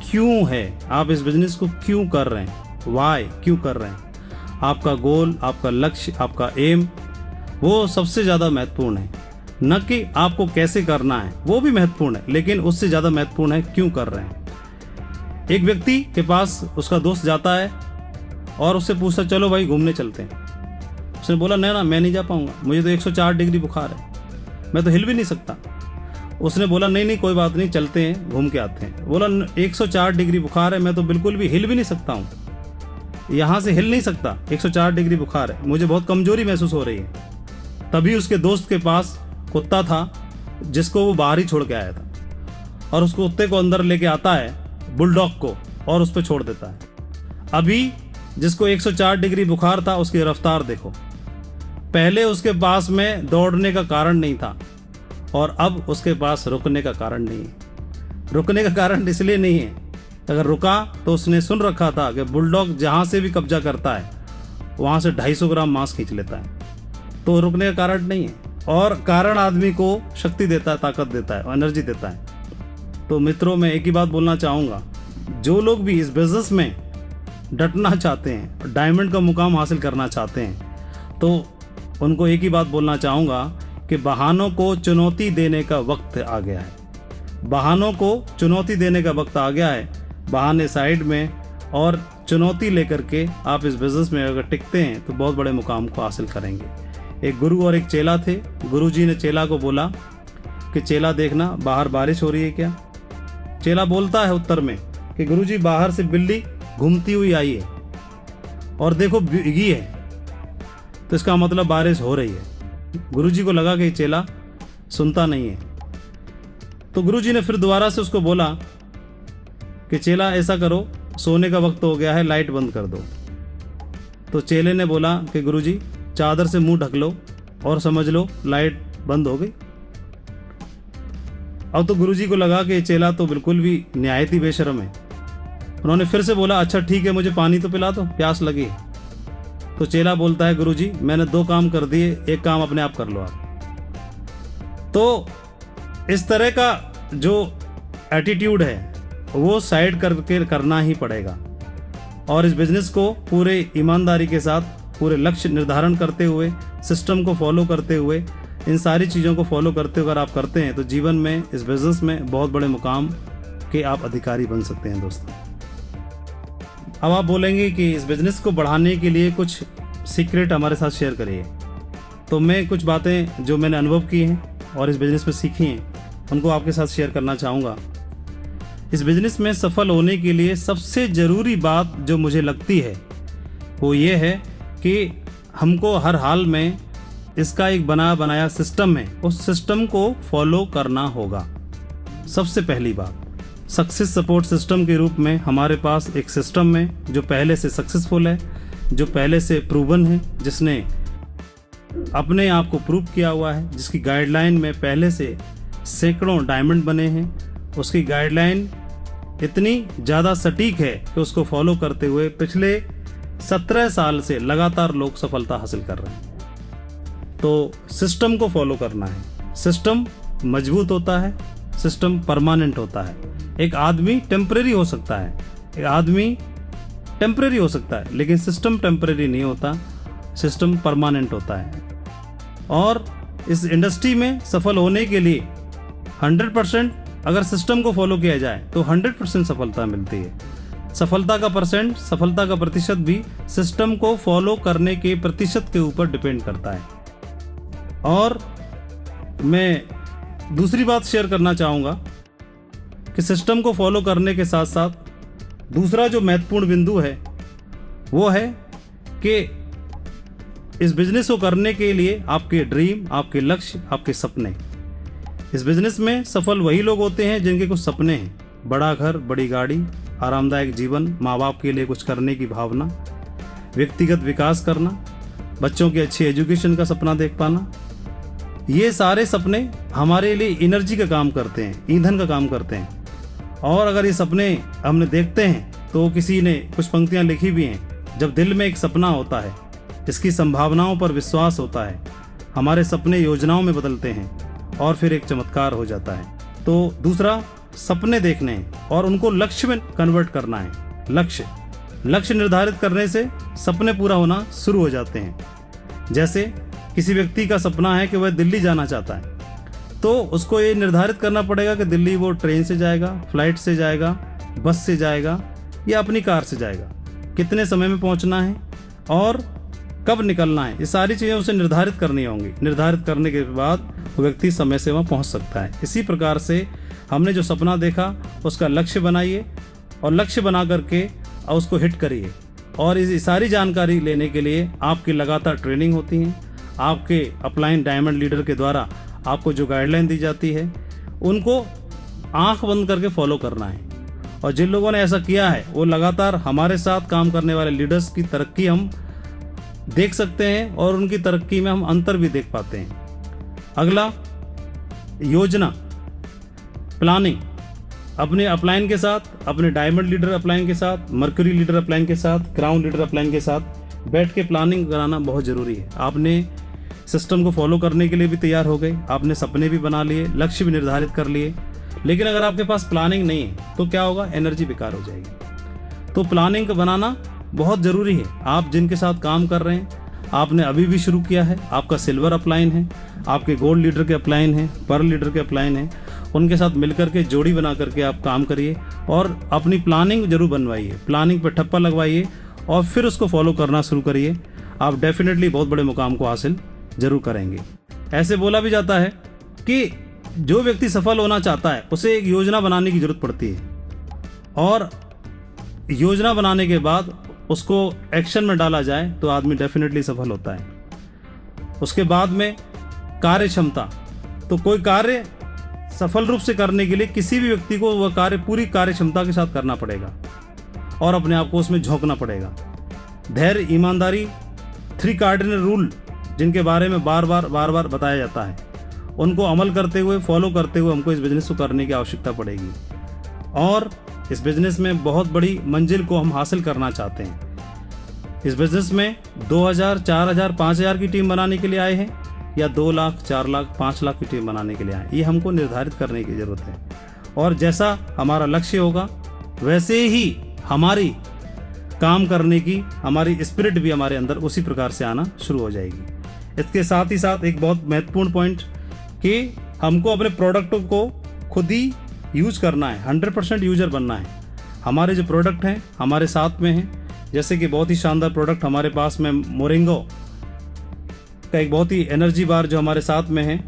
क्यों है। आप इस बिजनेस को क्यों कर रहे हैं, वाई, क्यों कर रहे हैं, आपका गोल, आपका लक्ष्य, आपका एम, वो सबसे ज़्यादा महत्वपूर्ण है। न कि आपको कैसे करना है, वो भी महत्वपूर्ण है, लेकिन उससे ज़्यादा महत्वपूर्ण है क्यों कर रहे हैं। एक व्यक्ति के पास उसका दोस्त जाता है और उससे पूछता, चलो भाई घूमने चलते हैं। उसने बोला, नहीं ना, मैं नहीं जा पाऊंगा, मुझे तो 104 डिग्री बुखार है, मैं तो हिल भी नहीं सकता। उसने बोला, नहीं कोई बात नहीं, चलते हैं, घूम के आते हैं। बोला, 104 डिग्री बुखार है, मैं तो बिल्कुल भी हिल भी नहीं सकता हूँ, यहाँ से हिल नहीं सकता, 104 डिग्री बुखार है, मुझे बहुत कमजोरी महसूस हो रही है। तभी उसके दोस्त के पास कुत्ता था जिसको वो बाहर ही छोड़ के आया था, और उस कुत्ते को अंदर लेके आता है, बुलडॉग को, और उस पर छोड़ देता है। अभी जिसको 104 डिग्री बुखार था, उसकी रफ्तार देखो, पहले उसके पास में दौड़ने का कारण नहीं था और अब उसके पास रुकने का कारण नहीं है। रुकने का कारण इसलिए नहीं है, अगर रुका तो उसने सुन रखा था कि बुलडॉग जहाँ से भी कब्जा करता है वहाँ से 250 ग्राम मांस खींच लेता है, तो रुकने का कारण नहीं है। और कारण आदमी को शक्ति देता है, ताकत देता है, एनर्जी देता है। तो मित्रों, मैं एक ही बात बोलना चाहूँगा, जो लोग भी इस बिजनेस में डटना चाहते हैं, डायमंड का मुकाम हासिल करना चाहते हैं, तो उनको एक ही बात बोलना चाहूँगा कि बहानों को चुनौती देने का वक्त आ गया है। बहानों को चुनौती देने का वक्त आ गया है। बहाने साइड में, और चुनौती लेकर के आप इस बिजनेस में अगर टिकते हैं तो बहुत बड़े मुकाम को हासिल करेंगे। एक गुरु और एक चेला थे। गुरुजी ने चेला को बोला कि चेला देखना, बाहर बारिश हो रही है क्या। चेला बोलता है उत्तर में कि गुरुजी, बाहर से बिल्ली घूमती हुई आई है और देखो भीगी है, तो इसका मतलब बारिश हो रही है। गुरुजी को लगा कि चेला सुनता नहीं है, तो गुरुजी ने फिर दोबारा से उसको बोला कि चेला, ऐसा करो, सोने का वक्त हो गया है, लाइट बंद कर दो। तो चेले ने बोला कि गुरुजी, चादर से मुंह ढक लो और समझ लो लाइट बंद हो गई। अब तो गुरुजी को लगा कि चेला तो बिल्कुल भी निहायत ही बेशर्म है। उन्होंने फिर से बोला, अच्छा ठीक है, मुझे पानी तो पिला दो, प्यास लगी। तो चेला बोलता है, गुरुजी, मैंने 2 काम कर दिए, एक काम अपने आप कर लो आप। तो इस तरह का जो एटीट्यूड है वो साइड करके करना ही पड़ेगा, और इस बिजनेस को पूरे ईमानदारी के साथ, पूरे लक्ष्य निर्धारण करते हुए, सिस्टम को फॉलो करते हुए, इन सारी चीज़ों को फॉलो करते हुए अगर आप करते हैं तो जीवन में, इस बिजनेस में बहुत बड़े मुकाम के आप अधिकारी बन सकते हैं दोस्तों। अब आप बोलेंगे कि इस बिजनेस को बढ़ाने के लिए कुछ सीक्रेट हमारे साथ शेयर करिए। तो मैं कुछ बातें जो मैंने अनुभव की हैं और इस बिजनेस में सीखी हैं उनको आपके साथ शेयर करना चाहूँगा। इस बिजनेस में सफल होने के लिए सबसे ज़रूरी बात जो मुझे लगती है वो ये है कि हमको हर हाल में इसका एक बना बनाया सिस्टम है, उस सिस्टम को फॉलो करना होगा। सबसे पहली बात, सक्सेस सपोर्ट सिस्टम के रूप में हमारे पास एक सिस्टम है जो पहले से सक्सेसफुल है, जो पहले से प्रूवन है, जिसने अपने आप को प्रूव किया हुआ है, जिसकी गाइडलाइन में पहले से सैकड़ों डायमंड बने हैं। उसकी गाइडलाइन इतनी ज़्यादा सटीक है कि उसको फॉलो करते हुए पिछले 17 साल से लगातार लोग सफलता हासिल कर रहे हैं। तो सिस्टम को फॉलो करना है। सिस्टम मजबूत होता है, सिस्टम परमानेंट होता है। एक आदमी टेम्परेरी हो सकता है, एक आदमी टेम्परेरी हो सकता है, लेकिन सिस्टम टेम्परेरी नहीं होता, सिस्टम परमानेंट होता है। और इस इंडस्ट्री में सफल होने के लिए 100% अगर सिस्टम को फॉलो किया जाए तो 100% सफलता मिलती है। सफलता का प्रतिशत भी सिस्टम को फॉलो करने के प्रतिशत के ऊपर डिपेंड करता है। और मैं दूसरी बात शेयर करना चाहूँगा कि सिस्टम को फॉलो करने के साथ साथ दूसरा जो महत्वपूर्ण बिंदु है वो है कि इस बिजनेस को करने के लिए आपके ड्रीम, आपके लक्ष्य, आपके सपने। इस बिजनेस में सफल वही लोग होते हैं जिनके कुछ सपने हैं, बड़ा घर, बड़ी गाड़ी, आरामदायक जीवन, माँ बाप के लिए कुछ करने की भावना, व्यक्तिगत विकास करना, बच्चों की अच्छी एजुकेशन का सपना देख पाना। ये सारे सपने हमारे लिए एनर्जी का काम करते हैं, ईंधन का काम करते हैं। और अगर ये सपने हमने देखते हैं तो किसी ने कुछ पंक्तियाँ लिखी भी हैं, जब दिल में एक सपना होता है, इसकी संभावनाओं पर विश्वास होता है, हमारे सपने योजनाओं में बदलते हैं और फिर एक चमत्कार हो जाता है। तो दूसरा, सपने देखने हैं और उनको लक्ष्य में कन्वर्ट करना है। लक्ष्य निर्धारित करने से सपने पूरा होना शुरू हो जाते हैं। जैसे किसी व्यक्ति का सपना है कि वह दिल्ली जाना चाहता है, तो उसको ये निर्धारित करना पड़ेगा कि दिल्ली वो ट्रेन से जाएगा, फ्लाइट से जाएगा, बस से जाएगा या अपनी कार से जाएगा, कितने समय में पहुंचना है और कब निकलना है। ये सारी चीज़ें उसे निर्धारित करनी होंगी। निर्धारित करने के बाद वो व्यक्ति समय से वहाँ पहुँच सकता है। इसी प्रकार से हमने जो सपना देखा उसका लक्ष्य बनाइए और लक्ष्य बना करके उसको हिट करिए। और इस सारी जानकारी लेने के लिए आपकी लगातार ट्रेनिंग होती है। आपके अपलाइन डायमंड लीडर के द्वारा आपको जो गाइडलाइन दी जाती है उनको आंख बंद करके फॉलो करना है। और जिन लोगों ने ऐसा किया है वो लगातार हमारे साथ काम करने वाले लीडर्स की तरक्की हम देख सकते हैं और उनकी तरक्की में हम अंतर भी देख पाते हैं। अगला, योजना, प्लानिंग। अपने अपलाइन के साथ, अपने डायमंड लीडर अपलाइन के साथ, मर्क्यूरी लीडर अपलाइन के साथ, क्राउन लीडर अपलाइन के साथ बैठ के प्लानिंग कराना बहुत ज़रूरी है। आपने सिस्टम को फॉलो करने के लिए भी तैयार हो गए, आपने सपने भी बना लिए, लक्ष्य भी निर्धारित कर लिए, लेकिन अगर आपके पास प्लानिंग नहीं है तो क्या होगा, एनर्जी बेकार हो जाएगी। तो प्लानिंग बनाना बहुत ज़रूरी है। आप जिनके साथ काम कर रहे हैं, आपने अभी भी शुरू किया है, आपका सिल्वर अपलाइन है, आपके गोल्ड लीडर के अपलाइन है, पर्ल लीडर के अपलाइन है, उनके साथ मिलकर के जोड़ी बना करके आप काम करिए और अपनी प्लानिंग जरूर बनवाइए, प्लानिंग पर ठप्पा लगवाइए और फिर उसको फॉलो करना शुरू करिए। आप डेफिनेटली बहुत बड़े मुकाम को हासिल जरूर करेंगे। ऐसे बोला भी जाता है कि जो व्यक्ति सफल होना चाहता है उसे एक योजना बनाने की जरूरत पड़ती है और योजना बनाने के बाद उसको एक्शन में डाला जाए तो आदमी डेफिनेटली सफल होता है। उसके बाद में कार्य क्षमता। तो कोई कार्य सफल रूप से करने के लिए किसी भी व्यक्ति को वह कार्य पूरी कार्य क्षमता के साथ करना पड़ेगा और अपने आप को उसमें झोंकना पड़ेगा। धैर्य, ईमानदारी, 3 कार्डिनल रूल जिनके बारे में बार बार बताया जाता है, उनको अमल करते हुए, फॉलो करते हुए हमको इस बिजनेस को करने की आवश्यकता पड़ेगी। और इस बिजनेस में बहुत बड़ी मंजिल को हम हासिल करना चाहते हैं। इस बिजनेस में 2000, 4000, 5000 की टीम बनाने के लिए आए हैं या 2 लाख, 4 लाख, 5 लाख की टीम बनाने के लिए आए, ये हमको निर्धारित करने की जरूरत है। और जैसा हमारा लक्ष्य होगा वैसे ही हमारी काम करने की हमारी स्पिरिट भी हमारे अंदर उसी प्रकार से आना शुरू हो जाएगी। इसके साथ ही साथ एक बहुत महत्वपूर्ण पॉइंट कि हमको अपने प्रोडक्टों को खुद ही यूज करना है, 100% यूजर बनना है। हमारे जो प्रोडक्ट हैं हमारे साथ में हैं, जैसे कि बहुत ही शानदार प्रोडक्ट हमारे पास में मोरिंगो का एक बहुत ही एनर्जी बार जो हमारे साथ में है,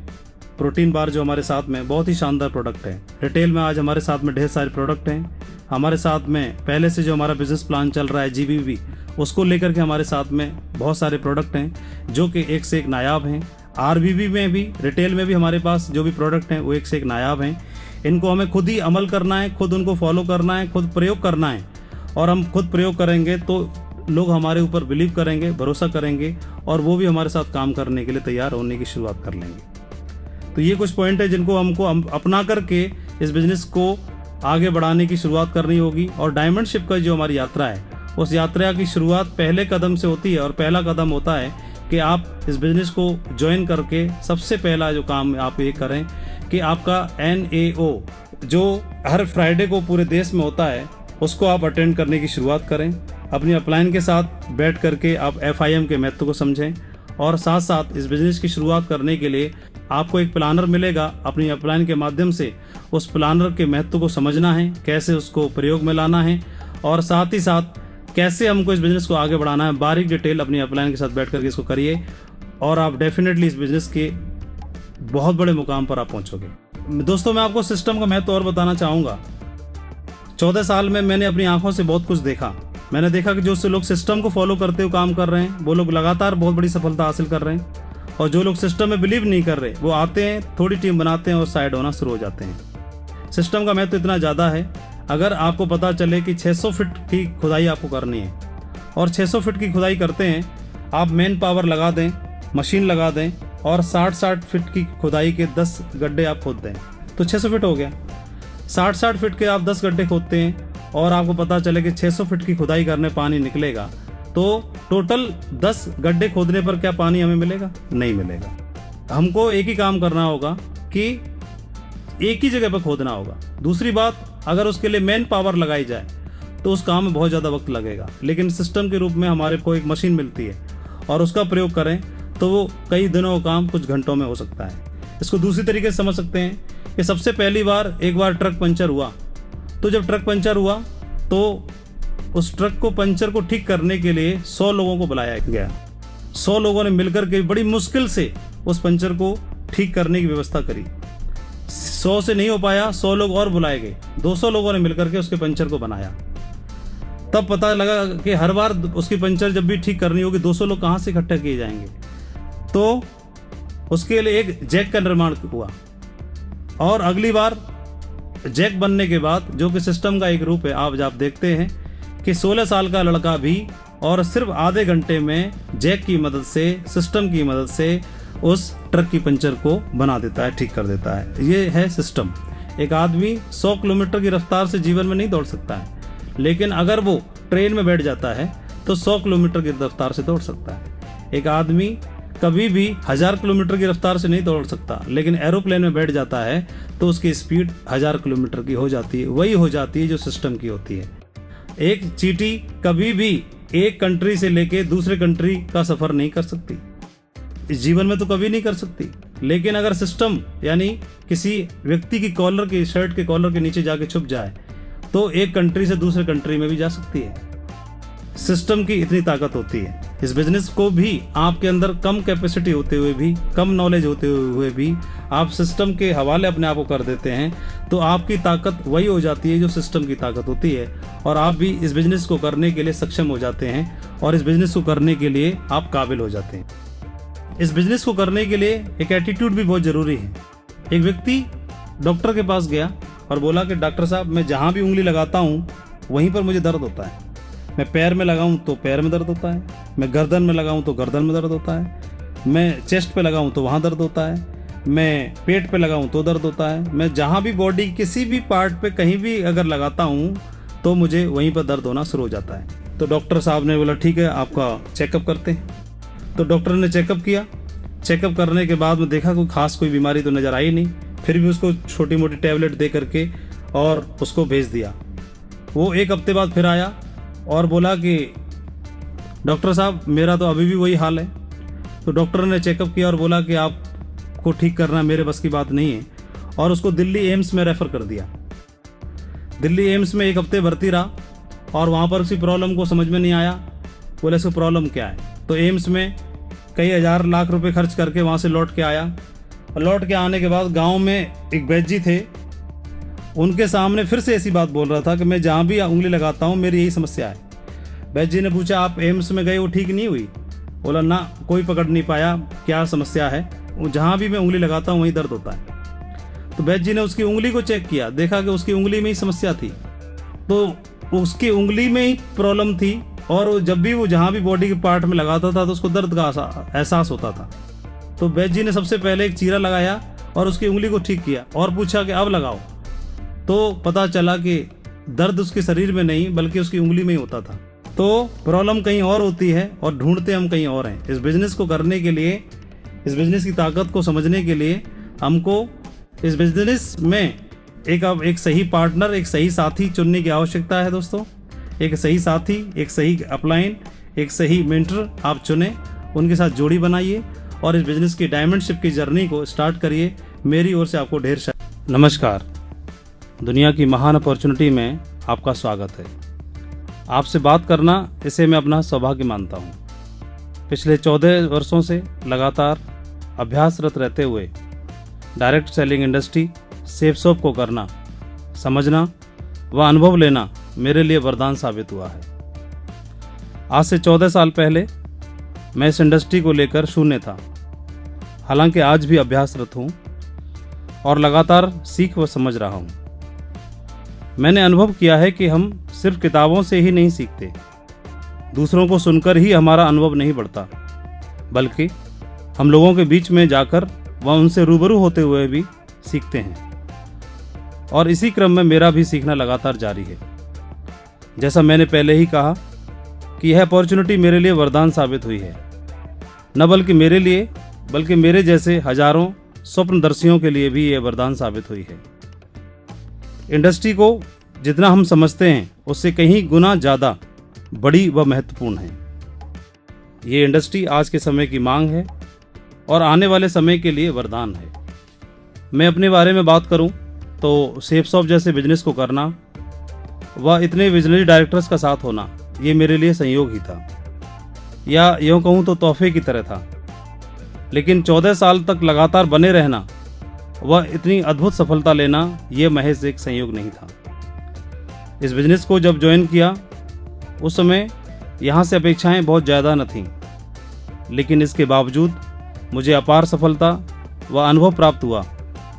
प्रोटीन बार जो हमारे साथ में बहुत ही शानदार प्रोडक्ट है। रिटेल में आज हमारे साथ में ढेर सारे प्रोडक्ट हैं। हमारे साथ में पहले से जो हमारा बिजनेस प्लान चल रहा है GBV, उसको लेकर के हमारे साथ में बहुत सारे प्रोडक्ट हैं जो कि एक से एक नायाब हैं। RBB में भी, रिटेल में भी हमारे पास जो भी प्रोडक्ट हैं वो एक से एक नायाब हैं। इनको हमें खुद ही अमल करना है, खुद उनको फॉलो करना है, खुद प्रयोग करना है। और हम खुद प्रयोग करेंगे तो लोग हमारे ऊपर बिलीव करेंगे, भरोसा करेंगे और वो भी हमारे साथ काम करने के लिए तैयार होने की शुरुआत कर लेंगे। तो ये कुछ पॉइंट है जिनको हमको अपना करके इस बिजनेस को आगे बढ़ाने की शुरुआत करनी होगी। और डायमंडशिप का जो हमारी यात्रा है, उस यात्रा की शुरुआत पहले कदम से होती है। और पहला कदम होता है कि आप इस बिजनेस को ज्वाइन करके सबसे पहला जो काम आप ये करें कि आपका NAO जो हर फ्राइडे को पूरे देश में होता है, उसको आप अटेंड करने की शुरुआत करें। अपनी अपलाइन के साथ बैठ करके आप FIM के महत्व को समझें और साथ साथ इस बिजनेस की शुरुआत करने के लिए आपको एक प्लानर मिलेगा। अपनी अपलाइन के माध्यम से उस प्लानर के महत्व को समझना है, कैसे उसको प्रयोग में लाना है और साथ ही साथ कैसे हमको इस बिजनेस को आगे बढ़ाना है। बारीक डिटेल अपनी अपलाइन के साथ बैठ करके इसको करिए और आप डेफिनेटली इस बिजनेस के बहुत बड़े मुकाम पर आप पहुंचोगे। दोस्तों, मैं आपको सिस्टम का महत्व और बताना चाहूँगा। 14 साल में मैंने अपनी आंखों से बहुत कुछ देखा। मैंने देखा कि जो से लोग सिस्टम को फॉलो करते हुए काम कर रहे हैं, वो लोग लगातार बहुत बड़ी सफलता हासिल कर रहे हैं। और जो लोग सिस्टम में बिलीव नहीं कर रहे, वो आते हैं, थोड़ी टीम बनाते हैं और साइड होना शुरू हो जाते हैं। सिस्टम का महत्व इतना ज़्यादा है, अगर आपको पता चले कि 600 फीट की खुदाई आपको करनी है और 600 फीट की खुदाई करते हैं, आप मैन पावर लगा दें, मशीन लगा दें और 60-60 फीट की खुदाई के 10 गड्ढे आप खोद दें तो 600 फीट हो गया। 60-60 फीट के आप 10 गड्ढे खोदते हैं और आपको पता चले कि 600 फीट की खुदाई करने पानी निकलेगा, तो टोटल 10 गड्ढे खोदने पर क्या पानी हमें मिलेगा? नहीं मिलेगा। हमको एक ही काम करना होगा कि एक ही जगह पर खोदना होगा। दूसरी बात, अगर उसके लिए मैन पावर लगाई जाए तो उस काम में बहुत ज़्यादा वक्त लगेगा, लेकिन सिस्टम के रूप में हमारे को एक मशीन मिलती है और उसका प्रयोग करें तो वो कई दिनों का काम कुछ घंटों में हो सकता है। इसको दूसरी तरीके से समझ सकते हैं कि सबसे पहली बार एक बार ट्रक पंचर हुआ, तो जब ट्रक पंचर हुआ तो उस ट्रक को पंचर को ठीक करने के लिए 100 लोगों को बुलाया गया। 100 लोगों ने मिलकर के बड़ी मुश्किल से उस पंचर को ठीक करने की व्यवस्था करी। 100 से नहीं हो पाया, 100 लोग और बुलाए गए, 200 लोगों ने मिलकर के उसके पंचर को बनाया। तब पता लगा कि हर बार उसकी पंचर जब भी ठीक करनी होगी 200 लोग कहाँ से इकट्ठा किए जाएंगे। तो उसके लिए एक जैक का निर्माण हुआ और अगली बार जैक बनने के बाद, जो कि सिस्टम का एक रूप है, आप देखते हैं कि 16 साल का लड़का भी और सिर्फ आधे घंटे में जैक की मदद से, सिस्टम की मदद से उस ट्रक की पंचर को बना देता है, ठीक कर देता है। ये है सिस्टम। एक आदमी 100 किलोमीटर की रफ्तार से जीवन में नहीं दौड़ सकता है, लेकिन अगर वो ट्रेन में बैठ जाता है तो 100 किलोमीटर की रफ्तार से दौड़ सकता है। एक आदमी कभी भी 1000 किलोमीटर की रफ्तार से नहीं दौड़ सकता, लेकिन एरोप्लेन में बैठ जाता है तो उसकी स्पीड 1000 किलोमीटर की हो जाती है। वही हो जाती है जो सिस्टम की होती है। एक चींटी कभी भी एक कंट्री से लेके दूसरे कंट्री का सफर नहीं कर सकती, इस जीवन में तो कभी नहीं कर सकती। लेकिन अगर सिस्टम यानी किसी व्यक्ति की कॉलर की, शर्ट के कॉलर के नीचे जाके छुप जाए तो एक कंट्री से दूसरे कंट्री में भी जा सकती है। सिस्टम की इतनी ताकत होती है। इस बिजनेस को भी आपके अंदर कम कैपेसिटी होते हुए भी, कम नॉलेज होते हुए भी आप सिस्टम के हवाले अपने आप को कर देते हैं तो आपकी ताकत वही हो जाती है जो सिस्टम की ताकत होती है और आप भी इस बिजनेस को करने के लिए सक्षम हो जाते हैं और इस बिजनेस को करने के लिए आप काबिल हो जाते हैं। इस बिजनेस को करने के लिए एक एटीट्यूड भी बहुत जरूरी है। एक व्यक्ति डॉक्टर के पास गया और बोला कि डॉक्टर साहब, मैं जहाँ भी उंगली लगाता हूँ वहीं पर मुझे दर्द होता है। मैं पैर में लगाऊं तो पैर में दर्द होता है, मैं गर्दन में लगाऊं तो गर्दन में दर्द होता है, मैं चेस्ट पे लगाऊं तो वहाँ दर्द होता है, मैं पेट पे लगाऊं तो दर्द होता है। मैं जहाँ भी बॉडी किसी भी पार्ट पे कहीं भी अगर लगाता हूँ तो मुझे वहीं पर दर्द होना शुरू हो जाता है। तो डॉक्टर साहब ने बोला ठीक है, आपका चेकअप करते हैं। तो डॉक्टर ने चेकअप किया। चेकअप करने के बाद में देखा कोई बीमारी तो नज़र आई नहीं, फिर भी उसको छोटी मोटी टैबलेट दे करके और उसको भेज दिया। वो 1 हफ्ते बाद फिर आया और बोला कि डॉक्टर साहब, मेरा तो अभी भी वही हाल है। तो डॉक्टर ने चेकअप किया और बोला कि आपको ठीक करना मेरे बस की बात नहीं है और उसको दिल्ली एम्स में रेफ़र कर दिया। दिल्ली एम्स में 1 हफ्ते भर्ती रहा और वहाँ पर किसी प्रॉब्लम को समझ में नहीं आया। बोले इसको प्रॉब्लम क्या है। तो एम्स में कई हज़ार लाख रुपए खर्च करके वहाँ से लौट के आया लौट के आने के बाद गांव में एक वैद्य जी थे, उनके सामने फिर से ऐसी बात बोल रहा था कि मैं जहाँ भी उंगली लगाता हूँ मेरी यही समस्या है। वैद्य जी ने पूछा, आप एम्स में गए, वो ठीक नहीं हुई? बोला, ना, कोई पकड़ नहीं पाया, क्या समस्या है? वो जहाँ भी मैं उंगली लगाता हूँ वहीं दर्द होता है। तो वैद्य जी ने उसकी उंगली को चेक किया, देखा कि उसकी उंगली में ही समस्या थी। तो उसकी उंगली में ही प्रॉब्लम थी, और जब भी वो जहाँ भी बॉडी के पार्ट में लगाता था तो उसको दर्द का एहसास होता था। तो वैद्य जी ने सबसे पहले एक चीरा लगाया और उसकी उंगली को ठीक किया और पूछा कि अब लगाओ। तो पता चला कि दर्द उसके शरीर में नहीं बल्कि उसकी उंगली में ही होता था। तो प्रॉब्लम कहीं और होती है और ढूंढते हम कहीं और हैं। इस बिजनेस को करने के लिए, इस बिजनेस की ताकत को समझने के लिए हमको इस बिजनेस में एक सही पार्टनर, एक सही साथी चुनने की आवश्यकता है दोस्तों। एक सही साथी, एक सही अपलाइन, एक सही मेंटर आप चुने, उनके साथ जोड़ी बनाइए और इस बिजनेस की डायमंडशिप की जर्नी को स्टार्ट करिए। मेरी ओर से आपको ढेर सारा नमस्कार। दुनिया की महान अपॉर्चुनिटी में आपका स्वागत है। आपसे बात करना, इसे मैं अपना सौभाग्य मानता हूँ। पिछले 14 वर्षों से लगातार अभ्यासरत रहते हुए direct selling industry, safe shop को करना, समझना व अनुभव लेना मेरे लिए वरदान साबित हुआ है। आज से 14 साल पहले मैं इस इंडस्ट्री को लेकर शून्य था। हालांकि आज भी अभ्यासरत हूँ और लगातार सीख व समझ रहा हूँ। मैंने अनुभव किया है कि हम सिर्फ किताबों से ही नहीं सीखते, दूसरों को सुनकर ही हमारा अनुभव नहीं बढ़ता, बल्कि हम लोगों के बीच में जाकर व उनसे रूबरू होते हुए भी सीखते हैं। और इसी क्रम में मेरा भी सीखना लगातार जारी है। जैसा मैंने पहले ही कहा कि यह अपॉर्चुनिटी मेरे लिए वरदान साबित हुई है, न बल्कि मेरे लिए बल्कि मेरे जैसे हजारों स्वप्नदर्शियों के लिए भी यह वरदान साबित हुई है। इंडस्ट्री को जितना हम समझते हैं उससे कहीं गुना ज़्यादा बड़ी व महत्वपूर्ण है। ये इंडस्ट्री आज के समय की मांग है और आने वाले समय के लिए वरदान है। मैं अपने बारे में बात करूं तो सेफ शॉप जैसे बिजनेस को करना व इतने विजनरी डायरेक्टर्स का साथ होना, ये मेरे लिए संयोग ही था, या यूँ कहूँ तो तोहफे की तरह था। लेकिन 14 साल तक लगातार बने रहना व इतनी अद्भुत सफलता लेना, ये महज एक संयोग नहीं था। इस बिजनेस को जब ज्वाइन किया उस समय यहाँ से अपेक्षाएं बहुत ज़्यादा न थीं, लेकिन इसके बावजूद मुझे अपार सफलता व अनुभव प्राप्त हुआ।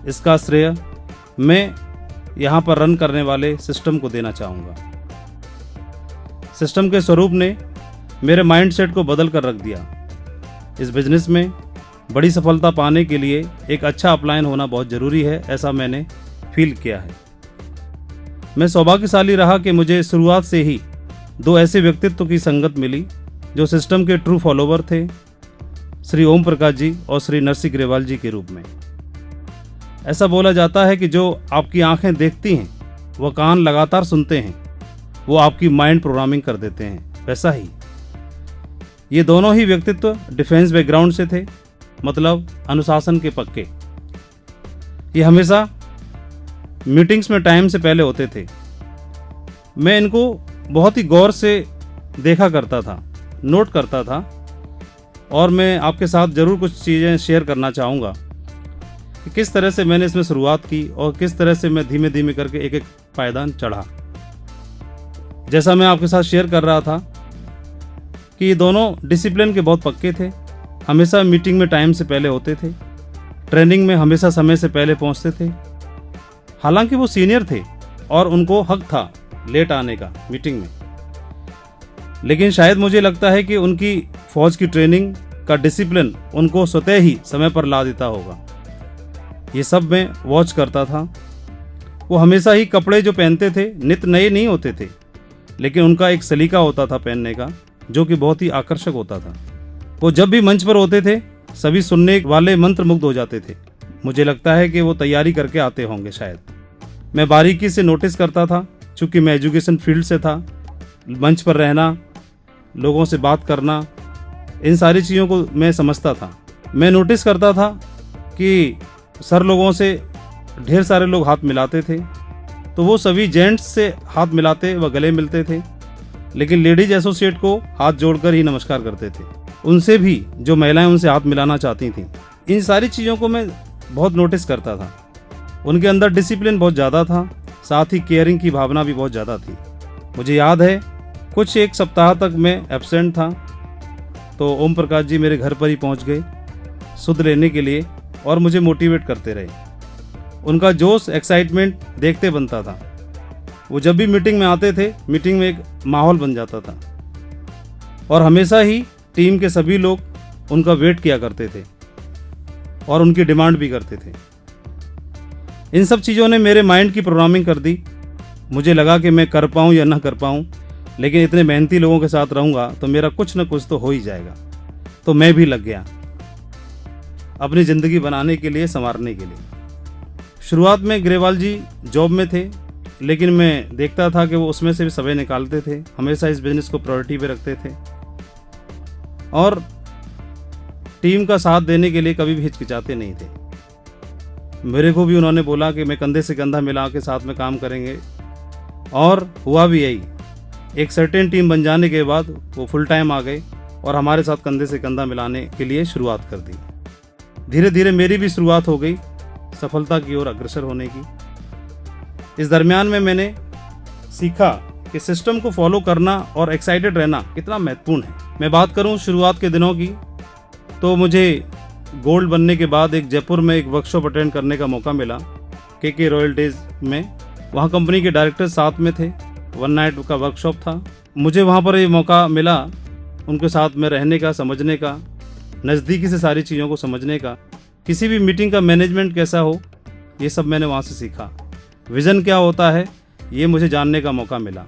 इसका श्रेय मैं यहाँ पर रन करने वाले सिस्टम को देना चाहूँगा। सिस्टम के स्वरूप ने मेरे माइंडसेट को बदल कर रख दिया। इस बिजनेस में बड़ी सफलता पाने के लिए एक अच्छा अपलाइन होना बहुत ज़रूरी है, ऐसा मैंने फील किया है। मैं सौभाग्यशाली रहा कि मुझे शुरुआत से ही 2 ऐसे व्यक्तित्व की संगत मिली जो सिस्टम के ट्रू फॉलोवर थे, श्री ओम प्रकाश जी और श्री नरसिंह ग्रेवाल जी के रूप में। ऐसा बोला जाता है कि जो आपकी आंखें देखती हैं वह कान लगातार सुनते हैं, वो आपकी माइंड प्रोग्रामिंग कर देते हैं। वैसा ही ये दोनों ही व्यक्तित्व डिफेंस बैकग्राउंड से थे, मतलब अनुशासन के पक्के। ये हमेशा मीटिंग्स में टाइम से पहले होते थे। मैं इनको बहुत ही गौर से देखा करता था, नोट करता था, और मैं आपके साथ ज़रूर कुछ चीज़ें शेयर करना चाहूँगा कि किस तरह से मैंने इसमें शुरुआत की और किस तरह से मैं धीमे धीमे करके एक एक पायदान चढ़ा। जैसा मैं आपके साथ शेयर कर रहा था कि ये दोनों डिसिप्लिन के बहुत पक्के थे, हमेशा मीटिंग में टाइम से पहले होते थे, ट्रेनिंग में हमेशा समय से पहले पहुंचते थे। हालांकि वो सीनियर थे और उनको हक था लेट आने का मीटिंग में, लेकिन शायद मुझे लगता है कि उनकी फौज की ट्रेनिंग का डिसिप्लिन उनको स्वतः ही समय पर ला देता होगा। ये सब मैं वॉच करता था। वो हमेशा ही कपड़े जो पहनते थे नित नए नहीं होते थे, लेकिन उनका एक सलीका होता था पहनने का जो कि बहुत ही आकर्षक होता था। वो जब भी मंच पर होते थे सभी सुनने वाले मंत्रमुग्ध हो जाते थे। मुझे लगता है कि वो तैयारी करके आते होंगे शायद। मैं बारीकी से नोटिस करता था, चूँकि मैं एजुकेशन फील्ड से था। मंच पर रहना, लोगों से बात करना, इन सारी चीज़ों को मैं समझता था। मैं नोटिस करता था कि सर लोगों से ढेर सारे लोग हाथ मिलाते थे, तो वो सभी जेंट्स से हाथ मिलाते व गले मिलते थे, लेकिन लेडीज एसोसिएट को हाथ जोड़कर ही नमस्कार करते थे। उनसे भी जो महिलाएं उनसे हाथ मिलाना चाहती थीं। इन सारी चीज़ों को मैं बहुत नोटिस करता था। उनके अंदर डिसिप्लिन बहुत ज़्यादा था, साथ ही केयरिंग की भावना भी बहुत ज़्यादा थी। मुझे याद है कुछ एक सप्ताह तक मैं एब्सेंट था तो ओम प्रकाश जी मेरे घर पर ही पहुंच गए सुध लेने के लिए और मुझे मोटिवेट करते रहे। उनका जोश, एक्साइटमेंट देखते बनता था। वो जब भी मीटिंग में आते थे, मीटिंग में एक माहौल बन जाता था और हमेशा ही टीम के सभी लोग उनका वेट किया करते थे और उनकी डिमांड भी करते थे। इन सब चीज़ों ने मेरे माइंड की प्रोग्रामिंग कर दी। मुझे लगा कि मैं कर पाऊँ या ना कर पाऊँ, लेकिन इतने मेहनती लोगों के साथ रहूँगा तो मेरा कुछ ना कुछ तो हो ही जाएगा। तो मैं भी लग गया अपनी ज़िंदगी बनाने के लिए, संवारने के लिए। शुरुआत में ग्रेवाल जी जॉब में थे, लेकिन मैं देखता था कि वो उसमें से भी समय निकालते थे, हमेशा इस बिजनेस को प्रायोरिटी पे रखते थे और टीम का साथ देने के लिए कभी भी हिचकिचाते नहीं थे। मेरे को भी उन्होंने बोला कि मैं कंधे से कंधा मिला के साथ में काम करेंगे और हुआ भी यही। एक सर्टेन टीम बन जाने के बाद वो फुल टाइम आ गए और हमारे साथ कंधे से कंधा मिलाने के लिए शुरुआत कर दी। धीरे धीरे मेरी भी शुरुआत हो गई सफलता की ओर अग्रसर होने की। इस दरमियान में मैंने सीखा कि सिस्टम को फॉलो करना और एक्साइटेड रहना कितना महत्वपूर्ण है। मैं बात करूं शुरुआत के दिनों की, तो मुझे गोल्ड बनने के बाद एक जयपुर में एक वर्कशॉप अटेंड करने का मौका मिला के रॉयल डेज में। वहाँ कंपनी के डायरेक्टर साथ में थे, 1 नाइट का वर्कशॉप था। मुझे वहाँ पर ये मौका मिला उनके साथ में रहने का, समझने का, नज़दीकी से सारी चीज़ों को समझने का, किसी भी मीटिंग का मैनेजमेंट कैसा हो, ये सब मैंने वहाँ से सीखा। विज़न क्या होता है ये मुझे जानने का मौका मिला।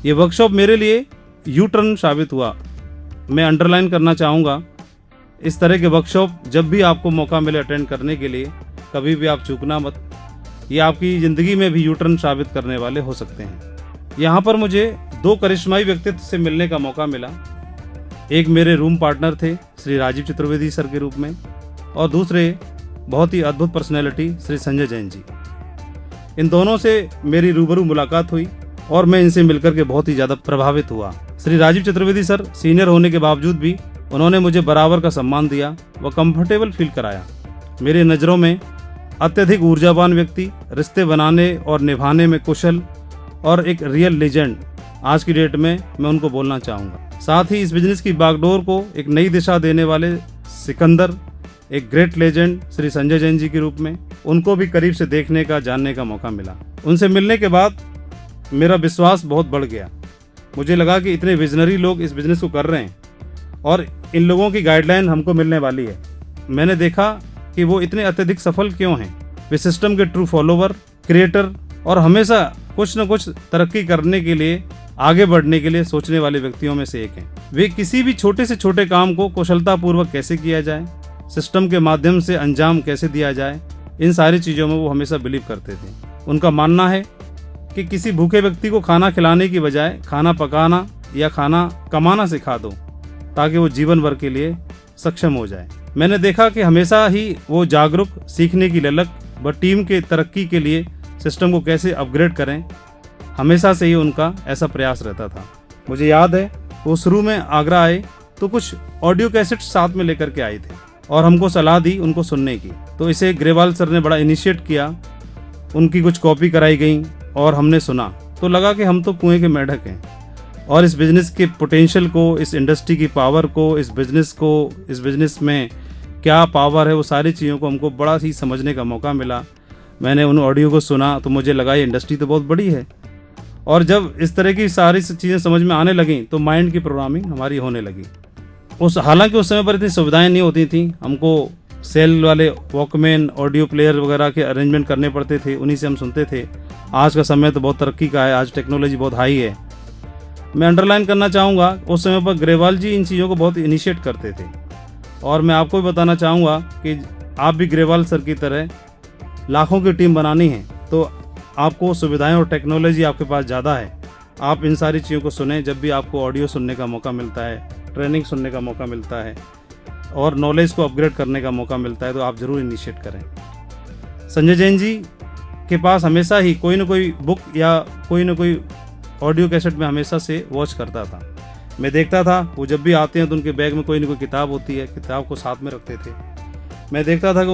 ये वर्कशॉप मेरे लिए यू टर्न साबित हुआ। मैं अंडरलाइन करना चाहूँगा, इस तरह के वर्कशॉप जब भी आपको मौका मिले अटेंड करने के लिए, कभी भी आप चूकना मत। ये आपकी ज़िंदगी में भी यू टर्न साबित करने वाले हो सकते हैं। यहाँ पर मुझे 2 करिश्माई व्यक्तित्व से मिलने का मौका मिला। एक मेरे रूम पार्टनर थे श्री राजीव चतुर्वेदी सर के रूप में और दूसरे बहुत ही अद्भुत पर्सनैलिटी श्री संजय जैन जी। इन दोनों से मेरी रूबरू मुलाकात हुई और मैं इनसे मिलकर के बहुत ही ज़्यादा प्रभावित हुआ। श्री राजीव चतुर्वेदी सर सीनियर होने के बावजूद भी उन्होंने मुझे बराबर का सम्मान दिया व कंफर्टेबल फील कराया। मेरी नज़रों में अत्यधिक ऊर्जावान व्यक्ति, रिश्ते बनाने और निभाने में कुशल और एक रियल लेजेंड आज की डेट में मैं उनको बोलना चाहूँगा। साथ ही इस बिजनेस की बागडोर को एक नई दिशा देने वाले सिकंदर, एक ग्रेट लेजेंड श्री संजय जैन जी के रूप में, उनको भी करीब से देखने का, जानने का मौका मिला। उनसे मिलने के बाद मेरा विश्वास बहुत बढ़ गया। मुझे लगा कि इतने विजनरी लोग इस बिजनेस को कर रहे हैं और इन लोगों की गाइडलाइन हमको मिलने वाली है। मैंने देखा कि वो इतने अत्यधिक सफल क्यों हैं। वे सिस्टम के ट्रू फॉलोवर, क्रिएटर और हमेशा कुछ न कुछ तरक्की करने के लिए, आगे बढ़ने के लिए सोचने वाले व्यक्तियों में से एक हैं। वे किसी भी छोटे से छोटे काम को कुशलतापूर्वक कैसे किया जाए, सिस्टम के माध्यम से अंजाम कैसे दिया जाए, इन सारी चीज़ों में वो हमेशा बिलीव करते थे। उनका मानना है कि किसी भूखे व्यक्ति को खाना खिलाने की बजाय खाना पकाना या खाना कमाना सिखा दो ताकि वो जीवन भर के लिए सक्षम हो जाए। मैंने देखा कि हमेशा ही वो जागरूक, सीखने की ललक व टीम के तरक्की के लिए सिस्टम को कैसे अपग्रेड करें, हमेशा से ही उनका ऐसा प्रयास रहता था। मुझे याद है वो शुरू में आगरा आए तो कुछ ऑडियो कैसेट साथ में लेकर के आए थे और हमको सलाह दी उनको सुनने की। तो इसे ग्रेवाल सर ने बड़ा इनिशिएट किया, उनकी कुछ कॉपी कराई गई और हमने सुना तो लगा कि हम तो कुएं के मेढक हैं और इस बिज़नेस के पोटेंशियल को, इस इंडस्ट्री की पावर को, इस बिज़नेस में क्या पावर है, वो सारी चीज़ों को हमको बड़ा ही समझने का मौका मिला। मैंने उन ऑडियो को सुना तो मुझे लगा ये इंडस्ट्री तो बहुत बड़ी है और जब इस तरह की सारी चीज़ें समझ में आने लगीं तो माइंड की प्रोग्रामिंग हमारी होने लगी। हालांकि उस समय पर इतनी सुविधाएं नहीं होती थी, हमको सेल वाले वॉकमैन, ऑडियो प्लेयर वगैरह के अरेंजमेंट करने पड़ते थे, उन्हीं से हम सुनते थे। आज का समय तो बहुत तरक्की का है, आज टेक्नोलॉजी बहुत हाई है। मैं अंडरलाइन करना चाहूँगा उस समय पर ग्रेवाल जी इन चीज़ों को बहुत इनिशिएट करते थे और मैं आपको भी बताना चाहूँगा कि आप भी ग्रेवाल सर की तरह लाखों की टीम बनानी है तो आपको सुविधाएं और टेक्नोलॉजी आपके पास ज़्यादा है। आप इन सारी चीज़ों को सुनें। जब भी आपको ऑडियो सुनने का मौका मिलता है, ट्रेनिंग सुनने का मौका मिलता है और नॉलेज को अपग्रेड करने का मौका मिलता है तो आप ज़रूर इनिशिएट करें। संजय जैन जी के पास हमेशा ही कोई ना कोई बुक या कोई ना कोई ऑडियो कैसेट में हमेशा से वॉच करता था। मैं देखता था वो जब भी आते हैं तो उनके बैग में कोई ना कोई किताब होती है, किताब को साथ में रखते थे। मैं देखता था कि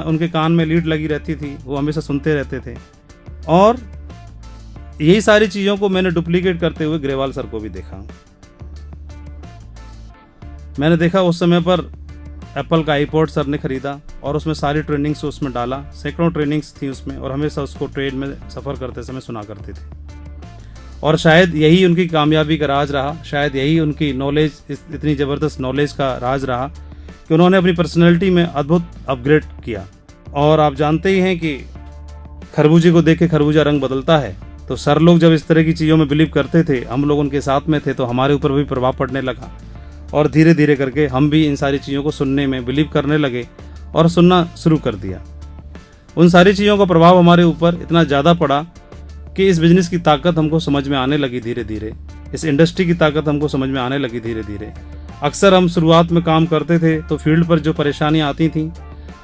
उनके कान में लीड लगी रहती थी, वो हमेशा सुनते रहते थे। और यही सारी चीज़ों को मैंने डुप्लीकेट करते हुए ग्रेवाल सर को भी देखा। मैंने देखा उस समय पर एप्पल का आईपॉड सर ने खरीदा और उसमें सारी ट्रेनिंग्स उसमें डाला, सैकड़ों ट्रेनिंग्स थी उसमें, और हमेशा उसको ट्रेन में सफ़र करते समय सुना करते थे। और शायद यही उनकी कामयाबी का राज रहा, शायद यही उनकी नॉलेज, इतनी ज़बरदस्त नॉलेज का राज रहा कि उन्होंने अपनी पर्सनैलिटी में अद्भुत अपग्रेड किया। और आप जानते ही हैं कि खरबूजे को देख के खरबूजा रंग बदलता है। तो सर लोग जब इस तरह की चीज़ों में बिलीव करते थे, हम लोग उनके साथ में थे, तो हमारे ऊपर भी प्रभाव पड़ने लगा और धीरे धीरे करके हम भी इन सारी चीज़ों को सुनने में बिलीव करने लगे और सुनना शुरू कर दिया। उन सारी चीज़ों का प्रभाव हमारे ऊपर इतना ज़्यादा पड़ा कि इस बिजनेस की ताकत हमको समझ में आने लगी धीरे धीरे, इस इंडस्ट्री की ताकत हमको समझ में आने लगी धीरे धीरे। अक्सर हम शुरुआत में काम करते थे तो फील्ड पर जो परेशानियाँ आती थीं,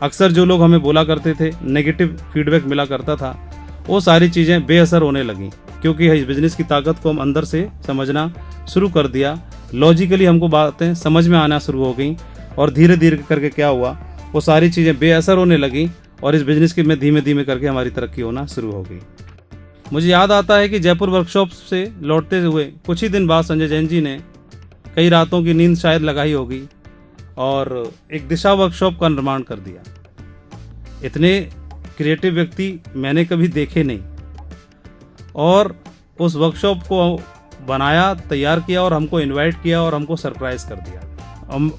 अक्सर जो लोग हमें बोला करते थे, नेगेटिव फीडबैक मिला करता था, वो सारी चीज़ें बेअसर होने लगीं, क्योंकि इस बिजनेस की ताकत को हम अंदर से समझना शुरू कर दिया। लॉजिकली हमको बातें समझ में आना शुरू हो गई और धीरे धीरे करके क्या हुआ, वो सारी चीज़ें बेअसर होने लगी और इस बिजनेस के में धीमे धीमे करके हमारी तरक्की होना शुरू हो गई। मुझे याद आता है कि जयपुर वर्कशॉप से लौटते हुए कुछ ही दिन बाद संजय जैन जी ने कई रातों की नींद शायद लगाई होगी और एक दिशा वर्कशॉप का निर्माण कर दिया। इतने क्रिएटिव व्यक्ति मैंने कभी देखे नहीं, और उस वर्कशॉप को बनाया, तैयार किया और हमको इनवाइट किया और हमको सरप्राइज कर दिया। हम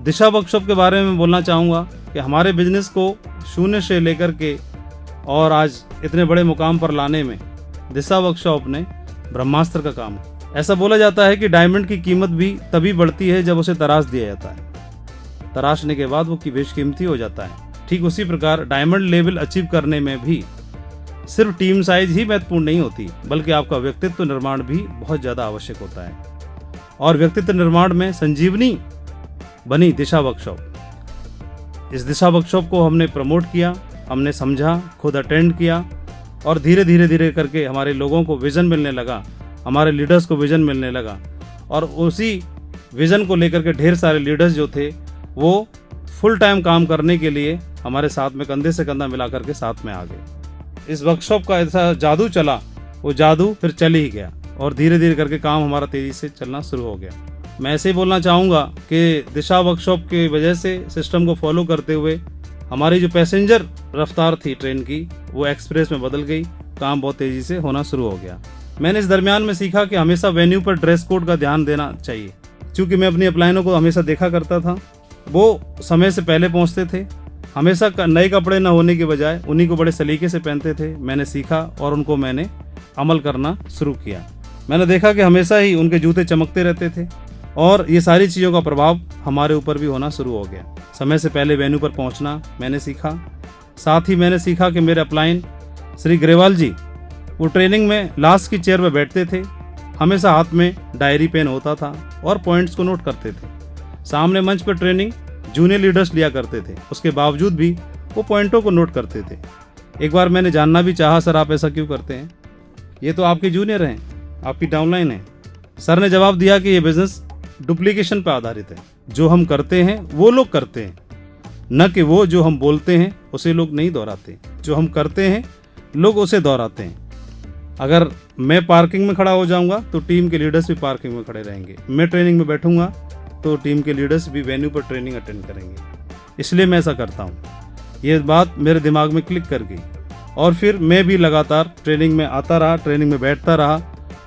दिशा वर्कशॉप के बारे में बोलना चाहूँगा कि हमारे बिजनेस को शून्य से लेकर के और आज इतने बड़े मुकाम पर लाने में दिशा वर्कशॉप ने ब्रह्मास्त्र का काम किया। ऐसा बोला जाता है कि डायमंड की कीमत भी तभी बढ़ती है जब उसे तराश दिया जाता है, तराशने के बाद वो बेशकीमती हो जाता है। ठीक उसी प्रकार डायमंड लेवल अचीव करने में भी सिर्फ टीम साइज ही महत्वपूर्ण नहीं होती, बल्कि आपका व्यक्तित्व निर्माण भी बहुत ज़्यादा आवश्यक होता है। और व्यक्तित्व निर्माण में संजीवनी बनी दिशा वर्कशॉप। इस दिशा वर्कशॉप को हमने प्रमोट किया, हमने समझा, खुद अटेंड किया और धीरे धीरे धीरे करके हमारे लोगों को विज़न मिलने लगा, हमारे लीडर्स को विज़न मिलने लगा और उसी विज़न को लेकर के ढेर सारे लीडर्स जो थे वो फुल टाइम काम करने के लिए हमारे साथ में कंधे से कंधा मिला करके साथ में आ गए। इस वर्कशॉप का ऐसा जादू चला, वो जादू फिर चल ही गया और धीरे धीरे करके काम हमारा तेजी से चलना शुरू हो गया। मैं ऐसे ही बोलना चाहूँगा कि दिशा वर्कशॉप की वजह से सिस्टम को फॉलो करते हुए हमारी जो पैसेंजर रफ्तार थी ट्रेन की वो एक्सप्रेस में बदल गई, काम बहुत तेजी से होना शुरू हो गया। मैंने इस दरमियान में सीखा कि हमेशा वेन्यू पर ड्रेस कोड का ध्यान देना चाहिए। चूँकि मैं अपनी अपलाइनों को हमेशा देखा करता था, वो समय से पहले पहुँचते थे, हमेशा नए कपड़े न होने के बजाय उन्हीं को बड़े सलीके से पहनते थे। मैंने सीखा और उनको मैंने अमल करना शुरू किया। मैंने देखा कि हमेशा ही उनके जूते चमकते रहते थे और ये सारी चीज़ों का प्रभाव हमारे ऊपर भी होना शुरू हो गया। समय से पहले वेन्यू पर पहुंचना मैंने सीखा। साथ ही मैंने सीखा कि मेरे अपलाइन श्री ग्रेवाल जी वो ट्रेनिंग में लास्ट की चेयर पर बैठते थे, हमेशा हाथ में डायरी पेन होता था और पॉइंट्स को नोट करते थे। सामने मंच पर ट्रेनिंग जूनियर लीडर्स लिया करते थे, उसके बावजूद भी वो पॉइंटों को नोट करते थे। एक बार मैंने जानना भी चाहा, सर आप ऐसा क्यों करते हैं, ये तो आपके जूनियर हैं, आपकी डाउनलाइन है। सर ने जवाब दिया कि ये बिजनेस डुप्लीकेशन पर आधारित है, जो हम करते हैं वो लोग करते हैं, न कि वो जो हम बोलते हैं उसे लोग नहीं दोहराते। जो हम करते हैं लोग उसे दोहराते हैं। अगर मैं पार्किंग में खड़ा हो जाऊंगा तो टीम के लीडर्स भी पार्किंग में खड़े रहेंगे, मैं ट्रेनिंग में बैठूंगा तो टीम के लीडर्स भी वेन्यू पर ट्रेनिंग अटेंड करेंगे, इसलिए मैं ऐसा करता हूँ। ये बात मेरे दिमाग में क्लिक कर गई और फिर मैं भी लगातार ट्रेनिंग में आता रहा, ट्रेनिंग में बैठता रहा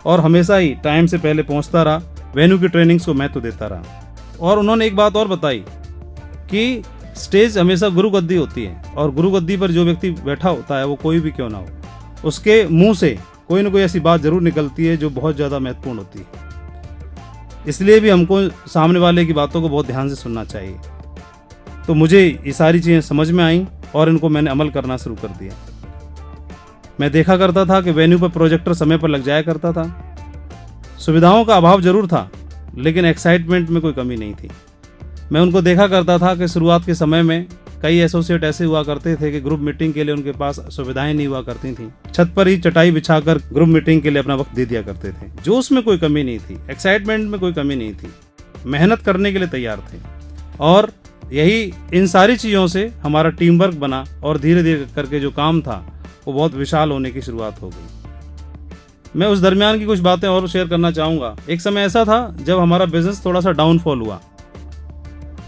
और हमेशा ही टाइम से पहले पहुँचता रहा, वेन्यू की ट्रेनिंग्स को महत्व देता रहा। और उन्होंने एक बात और बताई कि स्टेज हमेशा गुरु गद्दी होती है और गुरु गद्दी पर जो व्यक्ति बैठा होता है वो कोई भी क्यों ना हो, उसके मुंह से कोई ना कोई ऐसी बात जरूर निकलती है जो बहुत ज़्यादा महत्वपूर्ण होती है। इसलिए भी हमको सामने वाले की बातों को बहुत ध्यान से सुनना चाहिए। तो मुझे ये सारी चीज़ें समझ में आई और इनको मैंने अमल करना शुरू कर दिया। मैं देखा करता था कि वेन्यू पर प्रोजेक्टर समय पर लग जाया करता था। सुविधाओं का अभाव जरूर था लेकिन एक्साइटमेंट में कोई कमी नहीं थी। मैं उनको देखा करता था कि शुरुआत के समय में कई एसोसिएट ऐसे हुआ करते थे कि ग्रुप मीटिंग के लिए उनके पास सुविधाएं नहीं हुआ करती थी, छत पर ही चटाई बिछाकर ग्रुप मीटिंग के लिए अपना वक्त दे दिया करते थे। जो उसमें कोई कमी नहीं थी, एक्साइटमेंट में कोई कमी नहीं थी, मेहनत करने के लिए तैयार थे और यही इन सारी चीज़ों से हमारा टीम वर्क बना और धीरे धीरे करके जो काम था वो बहुत विशाल होने की शुरुआत हो गई। मैं उस दरमियान की कुछ बातें और शेयर करना चाहूँगा। एक समय ऐसा था जब हमारा बिजनेस थोड़ा सा डाउनफॉल हुआ।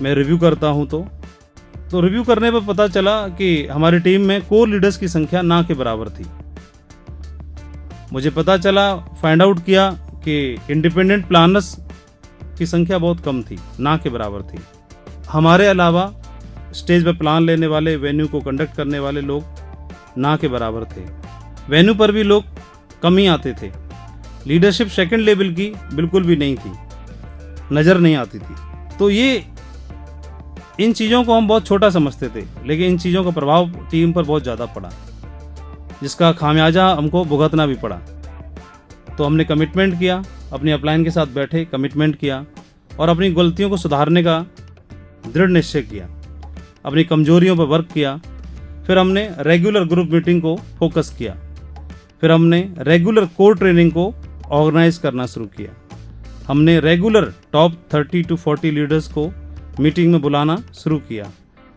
मैं रिव्यू करता हूँ तो रिव्यू करने पर पता चला कि हमारी टीम में कोर लीडर्स की संख्या ना के बराबर थी। मुझे पता चला, फाइंड आउट किया कि इंडिपेंडेंट प्लानर्स की संख्या बहुत कम थी, ना के बराबर थी। हमारे अलावा स्टेज पर प्लान लेने वाले, वेन्यू को कंडक्ट करने वाले लोग ना के बराबर थे। वेन्यू पर भी लोग कम ही आते थे। लीडरशिप सेकंड लेवल की बिल्कुल भी नहीं थी, नज़र नहीं आती थी। तो ये इन चीज़ों को हम बहुत छोटा समझते थे, लेकिन इन चीज़ों का प्रभाव टीम पर बहुत ज़्यादा पड़ा, जिसका खामियाजा हमको भुगतना भी पड़ा। तो हमने कमिटमेंट किया, अपनी अपलाइन के साथ बैठे, कमिटमेंट किया और अपनी गलतियों को सुधारने का दृढ़ निश्चय किया, अपनी कमजोरियों पर वर्क किया। फिर हमने रेगुलर ग्रुप मीटिंग को फोकस किया। फिर हमने रेगुलर कोर ट्रेनिंग को ऑर्गेनाइज करना शुरू किया। हमने रेगुलर टॉप 30 to 40 लीडर्स को मीटिंग में बुलाना शुरू किया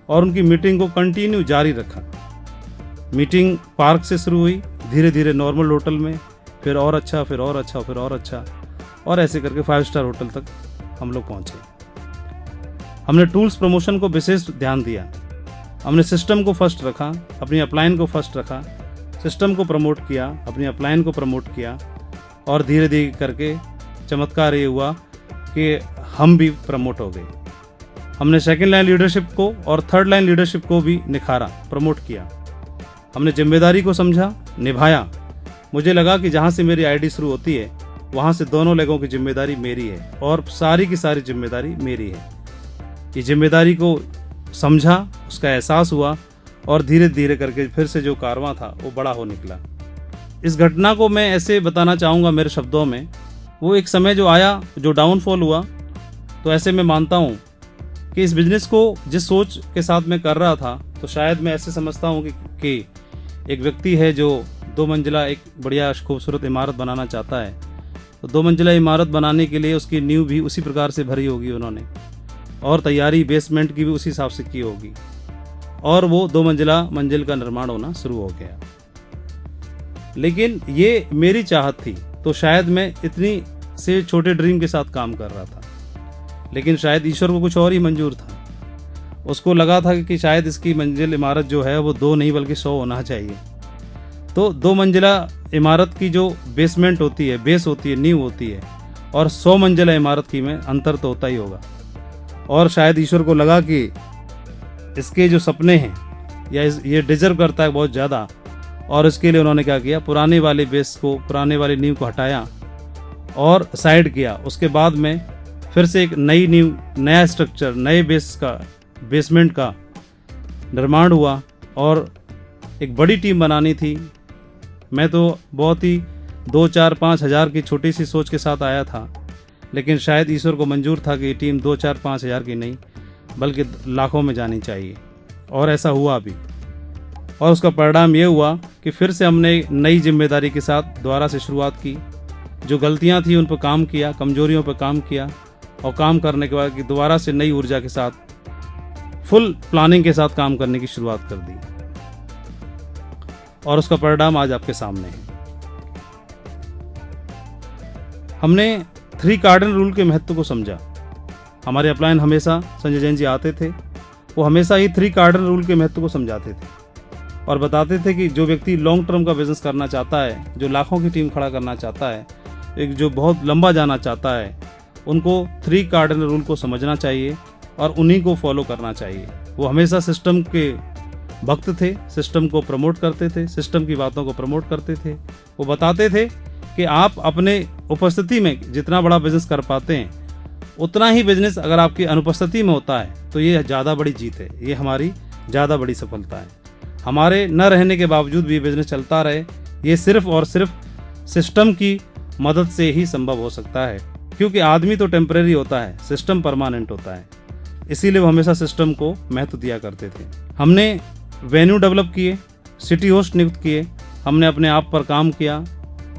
और उनकी मीटिंग को कंटिन्यू जारी रखा। मीटिंग पार्क से शुरू हुई, धीरे धीरे नॉर्मल होटल में, फिर और अच्छा, फिर और अच्छा, फिर और अच्छा, और ऐसे करके 5 स्टार होटल तक हम लोग पहुंचे। हमने टूल्स प्रमोशन को विशेष ध्यान दिया। हमने सिस्टम को फर्स्ट रखा, अपनी अपलाइन को फर्स्ट रखा, सिस्टम को प्रमोट किया, अपनी अपलाइन को प्रमोट किया और धीरे धीरे करके चमत्कार ये हुआ कि हम भी प्रमोट हो गए। हमने सेकंड लाइन लीडरशिप को और थर्ड लाइन लीडरशिप को भी निखारा, प्रमोट किया। हमने जिम्मेदारी को समझा, निभाया। मुझे लगा कि जहाँ से मेरी आईडी शुरू होती है वहाँ से दोनों लोगों की जिम्मेदारी मेरी है और सारी की सारी जिम्मेदारी मेरी है। ये जिम्मेदारी को समझा, उसका एहसास हुआ और धीरे धीरे करके फिर से जो कारवां था वो बड़ा हो निकला। इस घटना को मैं ऐसे बताना चाहूँगा मेरे शब्दों में, वो एक समय जो आया, जो डाउनफॉल हुआ, तो ऐसे मैं मानता हूँ कि इस बिजनेस को जिस सोच के साथ मैं कर रहा था, तो शायद मैं ऐसे समझता हूँ कि एक व्यक्ति है जो 2 मंजिला एक बढ़िया खूबसूरत इमारत बनाना चाहता है, तो 2 मंजिला इमारत बनाने के लिए उसकी नींव भी उसी प्रकार से भरी होगी उन्होंने, और तैयारी बेसमेंट की भी उसी हिसाब से की होगी, और वो 2 मंजिल का निर्माण होना शुरू हो गया। लेकिन ये मेरी चाहत थी, तो शायद मैं इतनी से छोटे ड्रीम के साथ काम कर रहा था, लेकिन शायद ईश्वर को कुछ और ही मंजूर था। उसको लगा था कि शायद इसकी मंजिल इमारत जो है वो 2 नहीं बल्कि 100 होना चाहिए। तो 2 मंजिला इमारत की जो बेसमेंट होती है, बेस होती है, नींव होती है, और 100 मंजिला इमारत की में अंतर तो होता ही होगा। और शायद ईश्वर को लगा कि इसके जो सपने हैं या ये डिजर्व करता है बहुत ज़्यादा, और इसके लिए उन्होंने क्या किया, पुराने वाले बेस को, पुराने वाली नींव को हटाया और साइड किया। उसके बाद में फिर से एक नई नींव, नया स्ट्रक्चर, नए बेसमेंट का निर्माण हुआ और एक बड़ी टीम बनानी थी। मैं तो बहुत ही 2, 4, 5 हज़ार की छोटी सी सोच के साथ आया था, लेकिन शायद ईश्वर को मंजूर था कि ये टीम 2, 4, 5 हज़ार की नहीं बल्कि लाखों में जानी चाहिए, और ऐसा हुआ भी। और उसका परिणाम ये हुआ कि फिर से हमने नई जिम्मेदारी के साथ दोबारा से शुरुआत की। जो गलतियां थी उन पर काम किया, कमजोरियों पर काम किया, और काम करने के बाद दोबारा से नई ऊर्जा के साथ, फुल प्लानिंग के साथ काम करने की शुरुआत कर दी, और उसका परिणाम आज आपके सामने है। हमने 3 कार्डिनल रूल के महत्व को समझा। हमारे अपलाइन हमेशा, संजय जैन जी आते थे, वो हमेशा ही 3 कार्डिनल रूल के महत्व को समझाते थे और बताते थे कि जो व्यक्ति लॉन्ग टर्म का बिजनेस करना चाहता है, जो लाखों की टीम खड़ा करना चाहता है, एक जो बहुत लंबा जाना चाहता है, उनको 3 कार्डिनल रूल को समझना चाहिए और उन्हीं को फॉलो करना चाहिए। वो हमेशा सिस्टम के भक्त थे, सिस्टम को प्रमोट करते थे, सिस्टम की बातों को प्रमोट करते थे। वो बताते थे कि आप अपने उपस्थिति में जितना बड़ा बिजनेस कर पाते हैं, उतना ही बिजनेस अगर आपकी अनुपस्थिति में होता है तो ये ज़्यादा बड़ी जीत है, ये हमारी ज़्यादा बड़ी सफलता है। हमारे न रहने के बावजूद भी बिजनेस चलता रहे, ये सिर्फ और सिर्फ सिस्टम की मदद से ही संभव हो सकता है, क्योंकि आदमी तो टेम्परेरी होता है, सिस्टम परमानेंट होता है। इसीलिए वो हमेशा सिस्टम को महत्व दिया करते थे। हमने वेन्यू डेवलप किए, सिटी होस्ट नियुक्त किए, हमने अपने आप पर काम किया,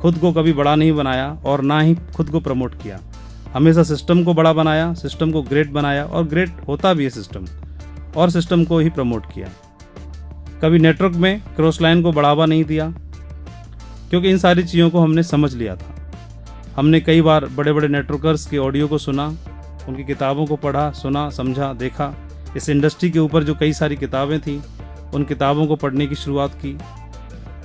खुद को कभी बड़ा नहीं बनाया और ना ही खुद को प्रमोट किया। हमेशा सिस्टम को बड़ा बनाया, सिस्टम को ग्रेट बनाया, और ग्रेट होता भी है सिस्टम। और सिस्टम को ही प्रमोट किया। कभी नेटवर्क में क्रॉस लाइन को बढ़ावा नहीं दिया, क्योंकि इन सारी चीज़ों को हमने समझ लिया था। हमने कई बार बड़े बड़े नेटवर्कर्स के ऑडियो को सुना, उनकी किताबों को पढ़ा, सुना, समझा, देखा। इस इंडस्ट्री के ऊपर जो कई सारी किताबें थी, उन किताबों को पढ़ने की शुरुआत की,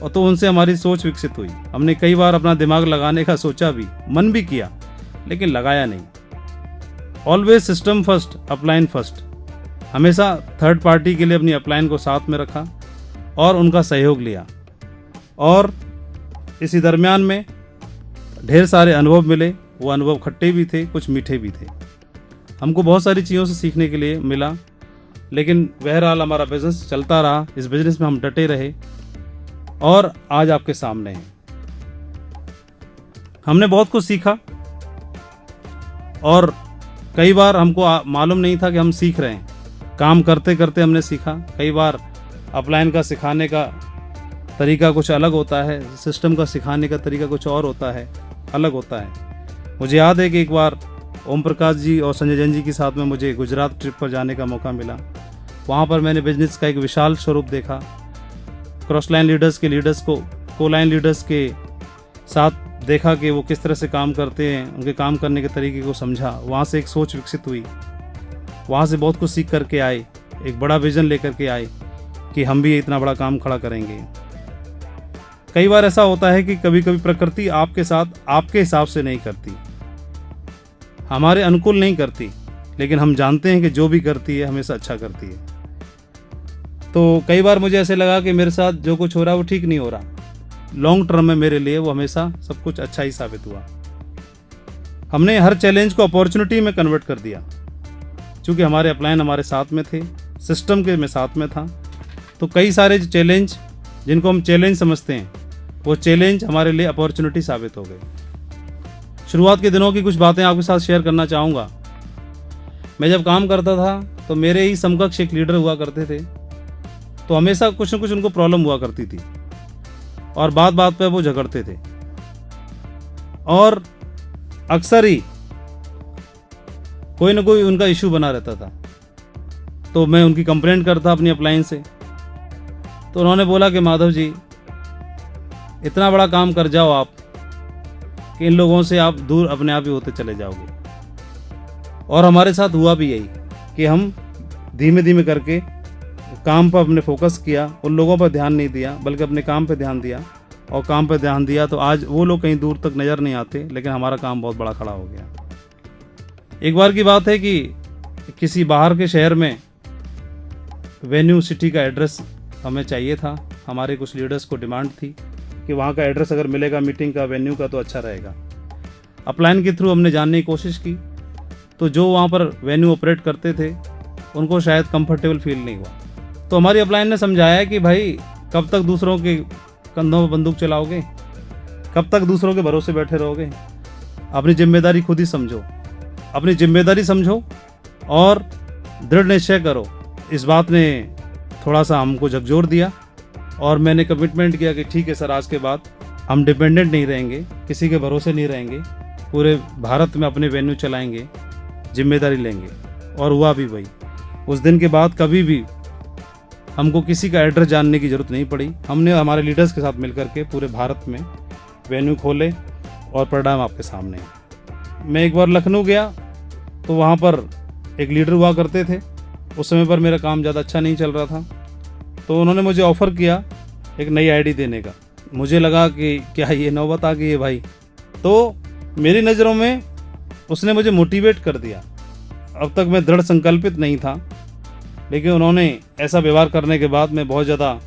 और तो उनसे हमारी सोच विकसित हुई। हमने कई बार अपना दिमाग लगाने का सोचा भी, मन भी किया, लेकिन लगाया नहीं। Always system first, upline first. हमेशा थर्ड पार्टी के लिए अपनी अपलाइन को साथ में रखा और उनका सहयोग लिया। और इसी दरमियान में ढेर सारे अनुभव मिले। वो अनुभव खट्टे भी थे, कुछ मीठे भी थे। हमको बहुत सारी चीज़ों से सीखने के लिए मिला, लेकिन बहरहाल हमारा बिजनेस चलता रहा। इस बिजनेस में हम डटे रहे और आज आपके सामने हैं। हमने बहुत कुछ सीखा और कई बार हमको मालूम नहीं था कि हम सीख रहे हैं। काम करते करते हमने सीखा। कई बार अपलाइन का सिखाने का तरीका कुछ अलग होता है, सिस्टम का सिखाने का तरीका कुछ और होता है, अलग होता है। मुझे याद है कि एक बार ओम प्रकाश जी और संजय जैन जी के साथ में मुझे गुजरात ट्रिप पर जाने का मौका मिला। वहाँ पर मैंने बिजनेस का एक विशाल स्वरूप देखा। क्रॉस लाइन लीडर्स को को लाइन लीडर्स के साथ देखा कि वो किस तरह से काम करते हैं, उनके काम करने के तरीके को समझा। वहाँ से एक सोच विकसित हुई। वहाँ से बहुत कुछ सीख करके आए, एक बड़ा विजन लेकर के आए कि हम भी इतना बड़ा काम खड़ा करेंगे। कई बार ऐसा होता है कि कभी कभी प्रकृति आपके साथ आपके हिसाब से नहीं करती, हमारे अनुकूल नहीं करती, लेकिन हम जानते हैं कि जो भी करती है हमेशा अच्छा करती है। तो कई बार मुझे ऐसे लगा कि मेरे साथ जो कुछ हो रहा है वो ठीक नहीं हो रहा। लॉन्ग टर्म में मेरे लिए वो हमेशा सब कुछ अच्छा ही साबित हुआ। हमने हर चैलेंज को अपॉर्चुनिटी में कन्वर्ट कर दिया। चूंकि हमारे अपलाइन हमारे साथ में थे, सिस्टम के में साथ में था, तो कई सारे चैलेंज जिनको हम चैलेंज समझते हैं, वो चैलेंज हमारे लिए अपॉर्चुनिटी साबित हो गए। शुरुआत के दिनों की कुछ बातें आपके साथ शेयर करना चाहूँगा। मैं जब काम करता था तो मेरे ही समकक्ष एक लीडर हुआ करते थे। तो हमेशा कुछ न कुछ उनको प्रॉब्लम हुआ करती थी और बात बात पे वो झगड़ते थे और अक्सर ही कोई ना कोई उनका इशू बना रहता था। तो मैं उनकी कंप्लेंट करता अपनी अपलाइन से। तो उन्होंने बोला कि माधव जी, इतना बड़ा काम कर जाओ आप कि इन लोगों से आप दूर अपने आप ही होते चले जाओगे। और हमारे साथ हुआ भी यही कि हम धीमे धीमे करके काम पर अपने फोकस किया, उन लोगों पर ध्यान नहीं दिया बल्कि अपने काम पर ध्यान दिया। और काम पर ध्यान दिया तो आज वो लोग कहीं दूर तक नज़र नहीं आते, लेकिन हमारा काम बहुत बड़ा खड़ा हो गया। एक बार की बात है कि किसी बाहर के शहर में वेन्यू सिटी का एड्रेस हमें चाहिए था। हमारे कुछ लीडर्स को डिमांड थी कि वहाँ का एड्रेस अगर मिलेगा मीटिंग का, वेन्यू का, तो अच्छा रहेगा। अपलाइन के थ्रू हमने जानने की कोशिश की, तो जो वहाँ पर वेन्यू ऑपरेट करते थे उनको शायद कंफर्टेबल फील नहीं हुआ। तो हमारी अपलाइन ने समझाया कि भाई, कब तक दूसरों के कंधों में बंदूक चलाओगे, कब तक दूसरों के भरोसे बैठे रहोगे। अपनी जिम्मेदारी खुद ही समझो, अपनी जिम्मेदारी समझो और दृढ़ निश्चय करो। इस बात ने थोड़ा सा हमको झकझोर दिया और मैंने कमिटमेंट किया कि ठीक है सर, आज के बाद हम डिपेंडेंट नहीं रहेंगे, किसी के भरोसे नहीं रहेंगे, पूरे भारत में अपने वेन्यू चलाएंगे, जिम्मेदारी लेंगे। और हुआ भी वही। उस दिन के बाद कभी भी हमको किसी का एड्रेस जानने की ज़रूरत नहीं पड़ी। हमने हमारे लीडर्स के साथ मिलकर के पूरे भारत में वेन्यू खोले और परिणाम आपके सामने है। मैं एक बार लखनऊ गया तो वहाँ पर एक लीडर हुआ करते थे। उस समय पर मेरा काम ज़्यादा अच्छा नहीं चल रहा था, तो उन्होंने मुझे ऑफ़र किया एक नई आईडी देने का। मुझे लगा कि क्या ये नौबत आ गई है भाई। तो मेरी नज़रों में उसने मुझे मोटिवेट कर दिया। अब तक मैं दृढ़ संकल्पित नहीं था, लेकिन उन्होंने ऐसा व्यवहार करने के बाद मैं बहुत ज़्यादा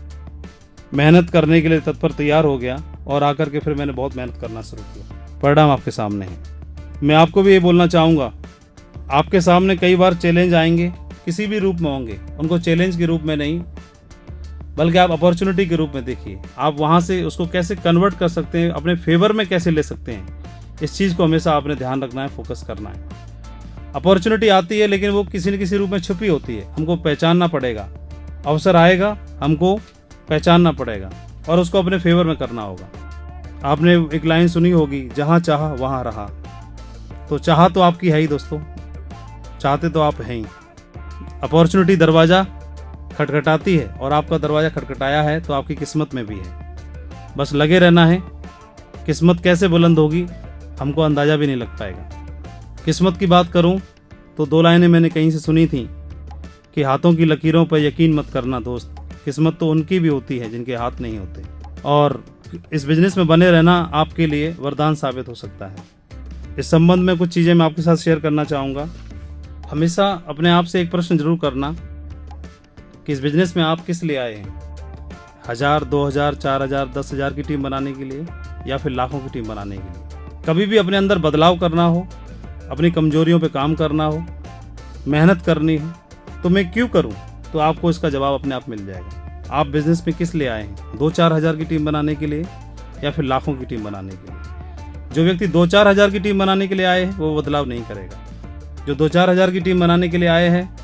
मेहनत करने के लिए तत्पर तैयार हो गया और आकर के फिर मैंने बहुत मेहनत करना शुरू किया। परिणाम आपके सामने है। मैं आपको भी ये बोलना चाहूँगा, आपके सामने कई बार चैलेंज आएंगे, किसी भी रूप में होंगे। उनको चैलेंज के रूप में नहीं, बल्कि आप अपॉर्चुनिटी के रूप में देखिए। आप वहाँ से उसको कैसे कन्वर्ट कर सकते हैं, अपने फेवर में कैसे ले सकते हैं, इस चीज़ को हमेशा आपने ध्यान रखना है, फोकस करना है। अपॉर्चुनिटी आती है लेकिन वो किसी न किसी रूप में छुपी होती है, हमको पहचानना पड़ेगा। अवसर आएगा, हमको पहचानना पड़ेगा और उसको अपने फेवर में करना होगा। आपने एक लाइन सुनी होगी, जहाँ चाहा वहाँ रहा। तो चाह तो आपकी है ही दोस्तों, चाहते तो आप हैं ही। अपॉर्चुनिटी दरवाज़ा खटखटाती है और आपका दरवाज़ा खटखटाया है तो आपकी किस्मत में भी है। बस लगे रहना है। किस्मत कैसे बुलंद होगी हमको अंदाज़ा भी नहीं लग पाएगा। किस्मत की बात करूं तो 2 लाइनें मैंने कहीं से सुनी थी कि हाथों की लकीरों पर यकीन मत करना दोस्त, किस्मत तो उनकी भी होती है जिनके हाथ नहीं होते। और इस बिजनेस में बने रहना आपके लिए वरदान साबित हो सकता है। इस संबंध में कुछ चीज़ें मैं आपके साथ शेयर करना चाहूँगा। हमेशा अपने आप से एक प्रश्न जरूर करना कि इस बिजनेस में आप किस लिए आए हैं। 1000, 2000, 4000, 10,000 की टीम बनाने के लिए या फिर लाखों की टीम बनाने के लिए। कभी भी अपने अंदर बदलाव करना हो, अपनी कमजोरियों पे काम करना हो, मेहनत करनी हो, तो मैं क्यों करूं, तो आपको इसका जवाब अपने आप मिल जाएगा। आप बिजनेस में किस लिए आए हैं? 2-4 हज़ार की टीम बनाने के लिए या फिर लाखों की टीम बनाने के लिए। जो व्यक्ति 2-4 हज़ार की टीम बनाने के लिए आए हैं वो बदलाव नहीं करेगा। जो 2-4 हज़ार की टीम बनाने के लिए आए हैं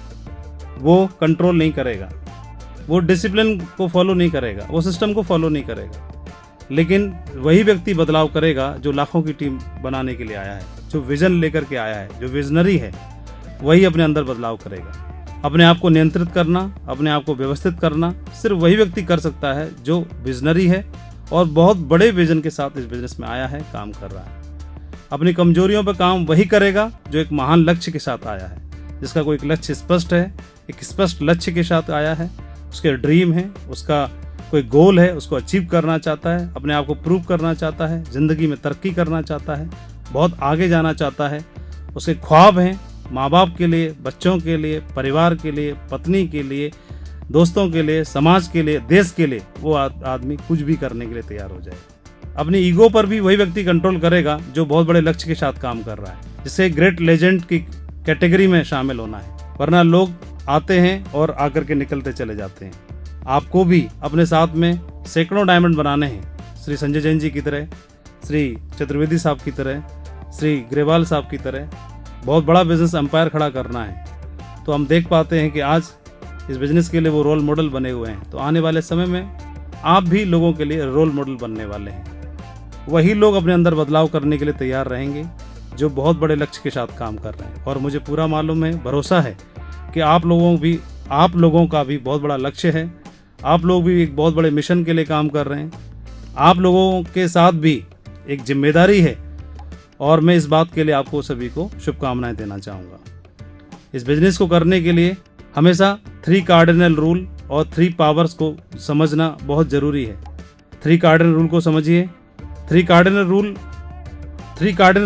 वो कंट्रोल नहीं करेगा, वो डिसिप्लिन को फॉलो नहीं करेगा, वो सिस्टम को फॉलो नहीं करेगा। लेकिन वही व्यक्ति बदलाव करेगा जो लाखों की टीम बनाने के लिए आया है, जो विजन लेकर के आया है, जो विजनरी है, वही अपने अंदर बदलाव करेगा। अपने आप को नियंत्रित करना, अपने आप को व्यवस्थित करना सिर्फ वही व्यक्ति कर सकता है जो विजनरी है और बहुत बड़े विजन के साथ इस बिजनेस में आया है, काम कर रहा है। अपनी कमजोरियों पर काम वही करेगा जो एक महान लक्ष्य के साथ आया है, जिसका कोई एक लक्ष्य स्पष्ट है, एक स्पष्ट लक्ष्य के साथ आया है, उसके ड्रीम है, उसका कोई गोल है, उसको अचीव करना चाहता है, अपने आप को प्रूव करना चाहता है, जिंदगी में तरक्की करना चाहता है, बहुत आगे जाना चाहता है। उसके ख्वाब हैं माँ बाप के लिए, बच्चों के लिए, परिवार के लिए, पत्नी के लिए, दोस्तों के लिए, समाज के लिए, देश के लिए। वो आदमी कुछ भी करने के लिए तैयार हो जाए। अपनी ईगो पर भी वही व्यक्ति कंट्रोल करेगा जो बहुत बड़े लक्ष्य के साथ काम कर रहा है, जिसे ग्रेट लेजेंड की कैटेगरी में शामिल होना है। वरना लोग आते हैं और आकर के निकलते चले जाते हैं। आपको भी अपने साथ में सैकड़ों डायमंड बनाने हैं, श्री संजय जैन जी की तरह, श्री चतुर्वेदी साहब की तरह, श्री ग्रेवाल साहब की तरह बहुत बड़ा बिजनेस एम्पायर खड़ा करना है। तो हम देख पाते हैं कि आज इस बिजनेस के लिए वो रोल मॉडल बने हुए हैं। तो आने वाले समय में आप भी लोगों के लिए रोल मॉडल बनने वाले हैं। वही लोग अपने अंदर बदलाव करने के लिए तैयार रहेंगे जो बहुत बड़े लक्ष्य के साथ काम कर रहे हैं। और मुझे पूरा मालूम है, भरोसा है कि आप लोगों का भी बहुत बड़ा लक्ष्य है। आप लोग भी एक बहुत बड़े मिशन के लिए काम कर रहे हैं। आप लोगों के साथ भी एक जिम्मेदारी है और मैं इस बात के लिए आपको सभी को शुभकामनाएं देना चाहूँगा। इस बिजनेस को करने के लिए हमेशा 3 कार्डिनल रूल और 3 पावर्स को समझना बहुत ज़रूरी है। 3 कार्डिनल रूल को समझिए। 3 कार्डिनल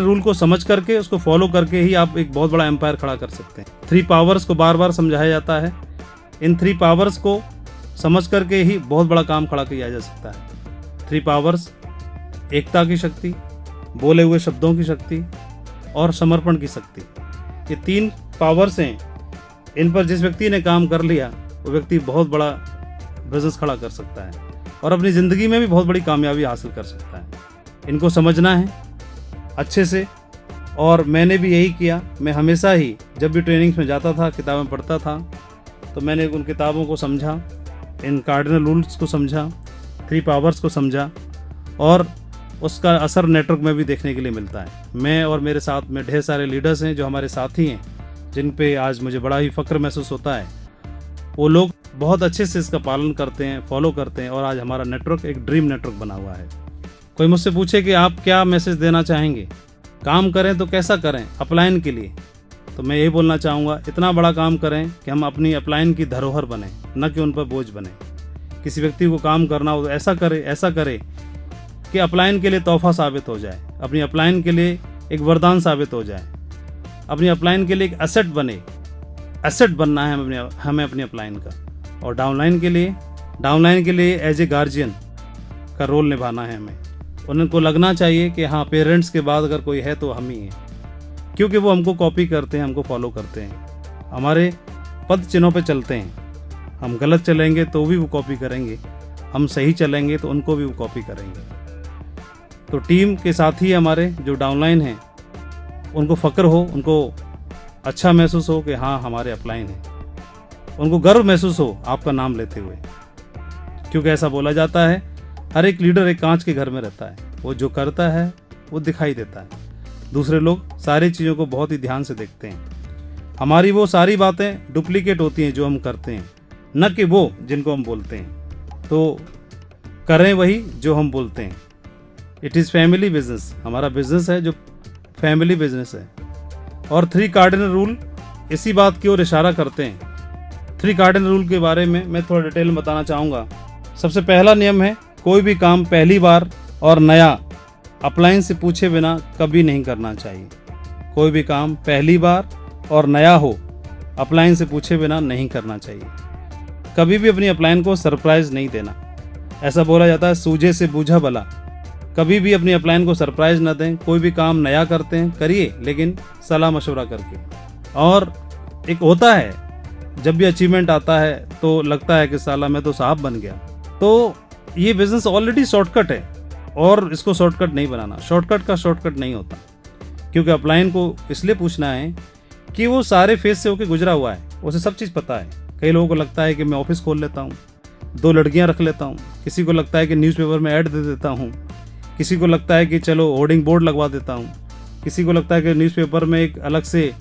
रूल को समझ करके उसको फॉलो करके ही आप एक बहुत बड़ा एम्पायर खड़ा कर सकते हैं। 3 पावर्स को बार बार समझाया जाता है। इन 3 पावर्स को समझ करके ही बहुत बड़ा काम खड़ा किया जा सकता है। 3 पावर्स: एकता की शक्ति, बोले हुए शब्दों की शक्ति और समर्पण की शक्ति। ये 3 पावर्स हैं। इन पर जिस व्यक्ति ने काम कर लिया वो व्यक्ति बहुत बड़ा बिजनेस खड़ा कर सकता है और अपनी ज़िंदगी में भी बहुत बड़ी कामयाबी हासिल कर सकता है। इनको समझना है अच्छे से। और मैंने भी यही किया। मैं हमेशा ही जब भी ट्रेनिंग्स में जाता था, किताबें पढ़ता था, तो मैंने उन किताबों को समझा, इन कार्डिनल रूल्स को समझा, 3 पावर्स को समझा और उसका असर नेटवर्क में भी देखने के लिए मिलता है। मैं और मेरे साथ में ढेर सारे लीडर्स हैं जो हमारे साथी हैं, जिन पे आज मुझे बड़ा ही फ़ख्र महसूस होता है। वो लोग बहुत अच्छे से इसका पालन करते हैं, फॉलो करते हैं और आज हमारा नेटवर्क एक ड्रीम नेटवर्क बना हुआ है। कोई मुझसे पूछे कि आप क्या मैसेज देना चाहेंगे, काम करें तो कैसा करें अपलाइन के लिए, तो मैं यही बोलना चाहूँगा, इतना बड़ा काम करें कि हम अपनी अपलाइन की धरोहर बने, न कि उन पर बोझ बने। किसी व्यक्ति को काम करना हो तो ऐसा करे कि अपलाइन के लिए तोहफा साबित हो जाए, अपनी अपलाइन के लिए एक वरदान साबित हो जाए, अपनी अपलाइन के लिए एक एसेट बने। एसेट बनना है हमें अपनी अपलाइन का। और डाउनलाइन के लिए एज ए गार्जियन का रोल निभाना है हमें। उनको लगना चाहिए कि हाँ, पेरेंट्स के बाद अगर कोई है तो हम ही हैं, क्योंकि वो हमको कॉपी करते हैं, हमको फॉलो करते हैं, हमारे पद चिन्हों पे चलते हैं। हम गलत चलेंगे तो भी वो कॉपी करेंगे, हम सही चलेंगे तो उनको भी वो कॉपी करेंगे। तो टीम के साथी हमारे जो डाउनलाइन हैं, उनको फ़ख्र हो, उनको अच्छा महसूस हो कि हाँ, हमारे अपलाइन हैं, उनको गर्व महसूस हो आपका नाम लेते हुए। क्योंकि ऐसा बोला जाता है, हर एक लीडर एक कांच के घर में रहता है। वो जो करता है वो दिखाई देता है, दूसरे लोग सारी चीज़ों को बहुत ही ध्यान से देखते हैं। हमारी वो सारी बातें डुप्लीकेट होती हैं जो हम करते हैं, न कि वो जिनको हम बोलते हैं। तो करें वही जो हम बोलते हैं। इट इज़ फैमिली बिजनेस, हमारा बिजनेस है जो फैमिली बिजनेस है। और 3 कार्डिनल रूल इसी बात की ओर इशारा करते हैं। 3 कार्डिनल रूल के बारे में मैं थोड़ा डिटेल में बताना चाहूँगा। सबसे पहला नियम है, कोई भी काम पहली बार और नया अप्लायंस से पूछे बिना कभी नहीं करना चाहिए। कोई भी काम पहली बार और नया हो, अप्लायंस से पूछे बिना नहीं करना चाहिए। कभी भी अपनी अप्लायंस को सरप्राइज नहीं देना। ऐसा बोला जाता है, सूझे से बूझा भला। कभी भी अपनी अप्लायंस को सरप्राइज न दें। कोई भी काम नया करते हैं करिए, लेकिन सलाह मशवरा करके। और एक होता है, जब भी अचीवमेंट आता है तो लगता है कि साला मैं तो साहब बन गया। तो ये बिजनेस ऑलरेडी शॉर्टकट है और इसको शॉर्टकट नहीं बनाना। शॉर्टकट का शॉर्टकट नहीं होता, क्योंकि अपलाइन को इसलिए पूछना है कि वो सारे फेज से होकर गुजरा हुआ है, उसे सब चीज़ पता है। कई लोगों को लगता है कि मैं ऑफिस खोल लेता हूँ, 2 लड़कियाँ रख लेता हूँ। किसी को लगता है कि न्यूज़पेपर में ऐड दे देता हूँ। किसी को लगता है कि चलो होर्डिंग बोर्ड लगवा देता हूँ। किसी को लगता है कि न्यूज़पेपर में एक अलग से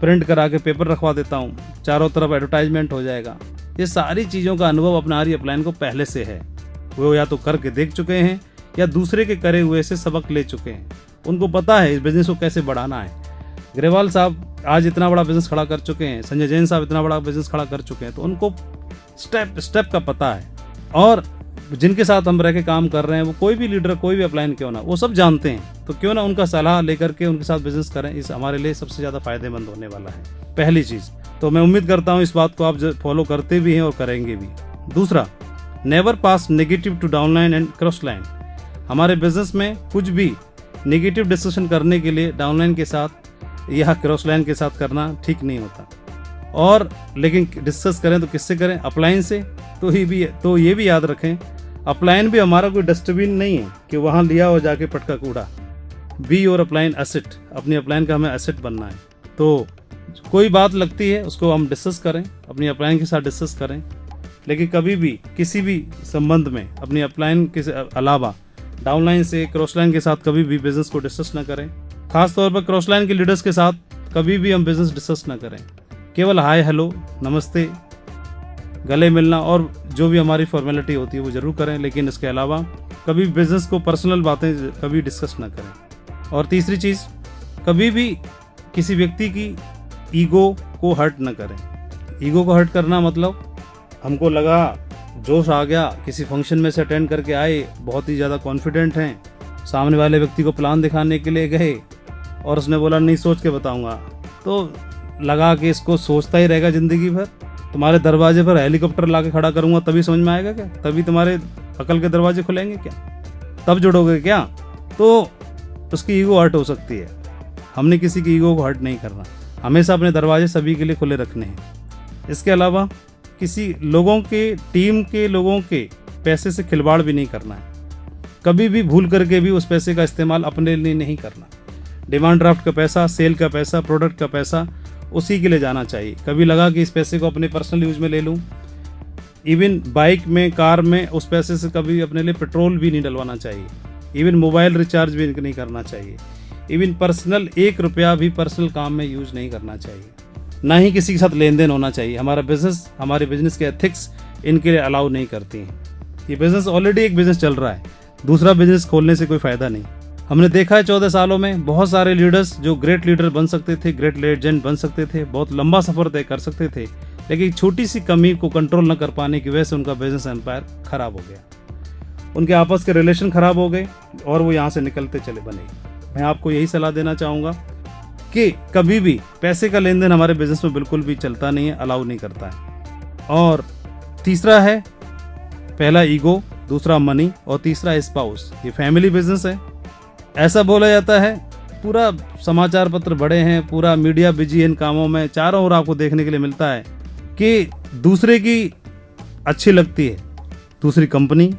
प्रिंट करा के पेपर रखवा देता हूँ, चारों तरफ एडवर्टाइजमेंट हो जाएगा। ये सारी चीज़ों का अनुभव अपना हरी अपलाइन को पहले से है। वो या तो करके देख चुके हैं या दूसरे के करे हुए से सबक ले चुके हैं। उनको पता है इस बिज़नेस को कैसे बढ़ाना है। ग्रेवाल साहब आज इतना बड़ा बिज़नेस खड़ा कर चुके हैं, संजय जैन साहब इतना बड़ा बिज़नेस खड़ा कर चुके हैं, तो उनको स्टेप स्टेप का पता है। और जिनके साथ हम रह के काम कर रहे हैं, वो कोई भी लीडर, कोई भी अपलाइन क्यों ना, वो सब जानते हैं। तो क्यों ना उनका सलाह लेकर के उनके साथ बिजनेस करें। इस हमारे लिए सबसे ज़्यादा फायदेमंद होने वाला है, पहली चीज़। तो मैं उम्मीद करता हूँ इस बात को आप फॉलो करते भी हैं और करेंगे भी। दूसरा, never pass negative to downline and cross line. हमारे बिजनेस में कुछ भी नेगेटिव डिस्कशन करने के लिए डाउनलाइन के साथ या क्रॉस लाइन के साथ करना ठीक नहीं होता। और लेकिन डिस्कस करें तो किससे करें? अपलाइन से। तो ये भी याद रखें, अपलाइन भी हमारा कोई डस्टबिन नहीं है कि वहाँ लिया हो जाके पटका कूड़ा। बी और अपलाइन एसेट, अपनी अपलाइन का हमें एसेट बनना है। तो कोई बात लगती है उसको हम डिस्कस करें, अपनी अपलाइन के साथ डिस्कस करें, लेकिन कभी भी किसी भी संबंध में अपनी अपलाइन के अलावा डाउनलाइन से, क्रॉस लाइन के साथ कभी भी बिजनेस को डिस्कस न करें। खास तौर पर क्रॉस लाइन के लीडर्स के साथ कभी भी हम बिजनेस डिस्कस न करें। केवल हाय, हेलो, नमस्ते, गले मिलना और जो भी हमारी फॉर्मेलिटी होती है वो जरूर करें, लेकिन इसके अलावा कभी बिजनेस को पर्सनल बातें कभी डिस्कस ना करें। और तीसरी चीज़, कभी भी किसी व्यक्ति की ईगो को हर्ट न करें। ईगो को हर्ट करना मतलब, हमको लगा, जोश आ गया, किसी फंक्शन में से अटेंड करके आए, बहुत ही ज़्यादा कॉन्फिडेंट हैं, सामने वाले व्यक्ति को प्लान दिखाने के लिए गए और उसने बोला नहीं सोच के बताऊंगा, तो लगा कि इसको सोचता ही रहेगा ज़िंदगी भर। तुम्हारे दरवाजे पर हेलीकॉप्टर ला के खड़ा करूंगा तभी समझ में आएगा क्या? तभी तुम्हारे अकल के दरवाजे खुलेंगे क्या? तब जुड़ोगे क्या? तो उसकी ईगो हर्ट हो सकती है। हमने किसी की ईगो को हर्ट नहीं करना, हमेशा अपने दरवाजे सभी के लिए खुले रखने हैं। इसके अलावा किसी लोगों के, टीम के लोगों के पैसे से खिलवाड़ भी नहीं करना है। कभी भी भूल करके भी उस पैसे का इस्तेमाल अपने लिए नहीं करना। डिमांड ड्राफ्ट का पैसा, सेल का पैसा, प्रोडक्ट का पैसा उसी के लिए जाना चाहिए। कभी लगा कि इस पैसे को अपने पर्सनल यूज में ले लूं, इवन बाइक में, कार में उस पैसे से कभी अपने लिए पेट्रोल भी नहीं डलवाना चाहिए। इवन मोबाइल रिचार्ज भी नहीं करना चाहिए। इवन पर्सनल 1 रुपया भी पर्सनल काम में यूज नहीं करना चाहिए। ना ही किसी के साथ लेन देन होना चाहिए। हमारे बिजनेस के एथिक्स इनके लिए अलाउ नहीं करती हैं। ये बिजनेस ऑलरेडी एक बिजनेस चल रहा है, दूसरा बिजनेस खोलने से कोई फायदा नहीं। हमने देखा है 14 सालों में बहुत सारे लीडर्स जो ग्रेट लीडर बन सकते थे, ग्रेट लेजेंड बन सकते थे, बहुत लंबा सफर तय कर सकते थे, लेकिन छोटी सी कमी को कंट्रोल न कर पाने की वजह से उनका बिजनेस एम्पायर खराब हो गया। उनके आपस के रिलेशन खराब हो गए और वो यहाँ से निकलते चले बने। मैं आपको यही सलाह देना चाहूँगा कि कभी भी पैसे का लेन देन हमारे बिजनेस में बिल्कुल भी चलता नहीं है, अलाउ नहीं करता है। और तीसरा है, पहला ईगो, दूसरा मनी और तीसरा स्पाउस। ये फैमिली बिजनेस है। ऐसा बोला जाता है, पूरा समाचार पत्र बड़े हैं, पूरा मीडिया बिजी इन कामों में, चारों ओर आपको देखने के लिए मिलता है कि दूसरे की अच्छी लगती है, दूसरी कंपनी,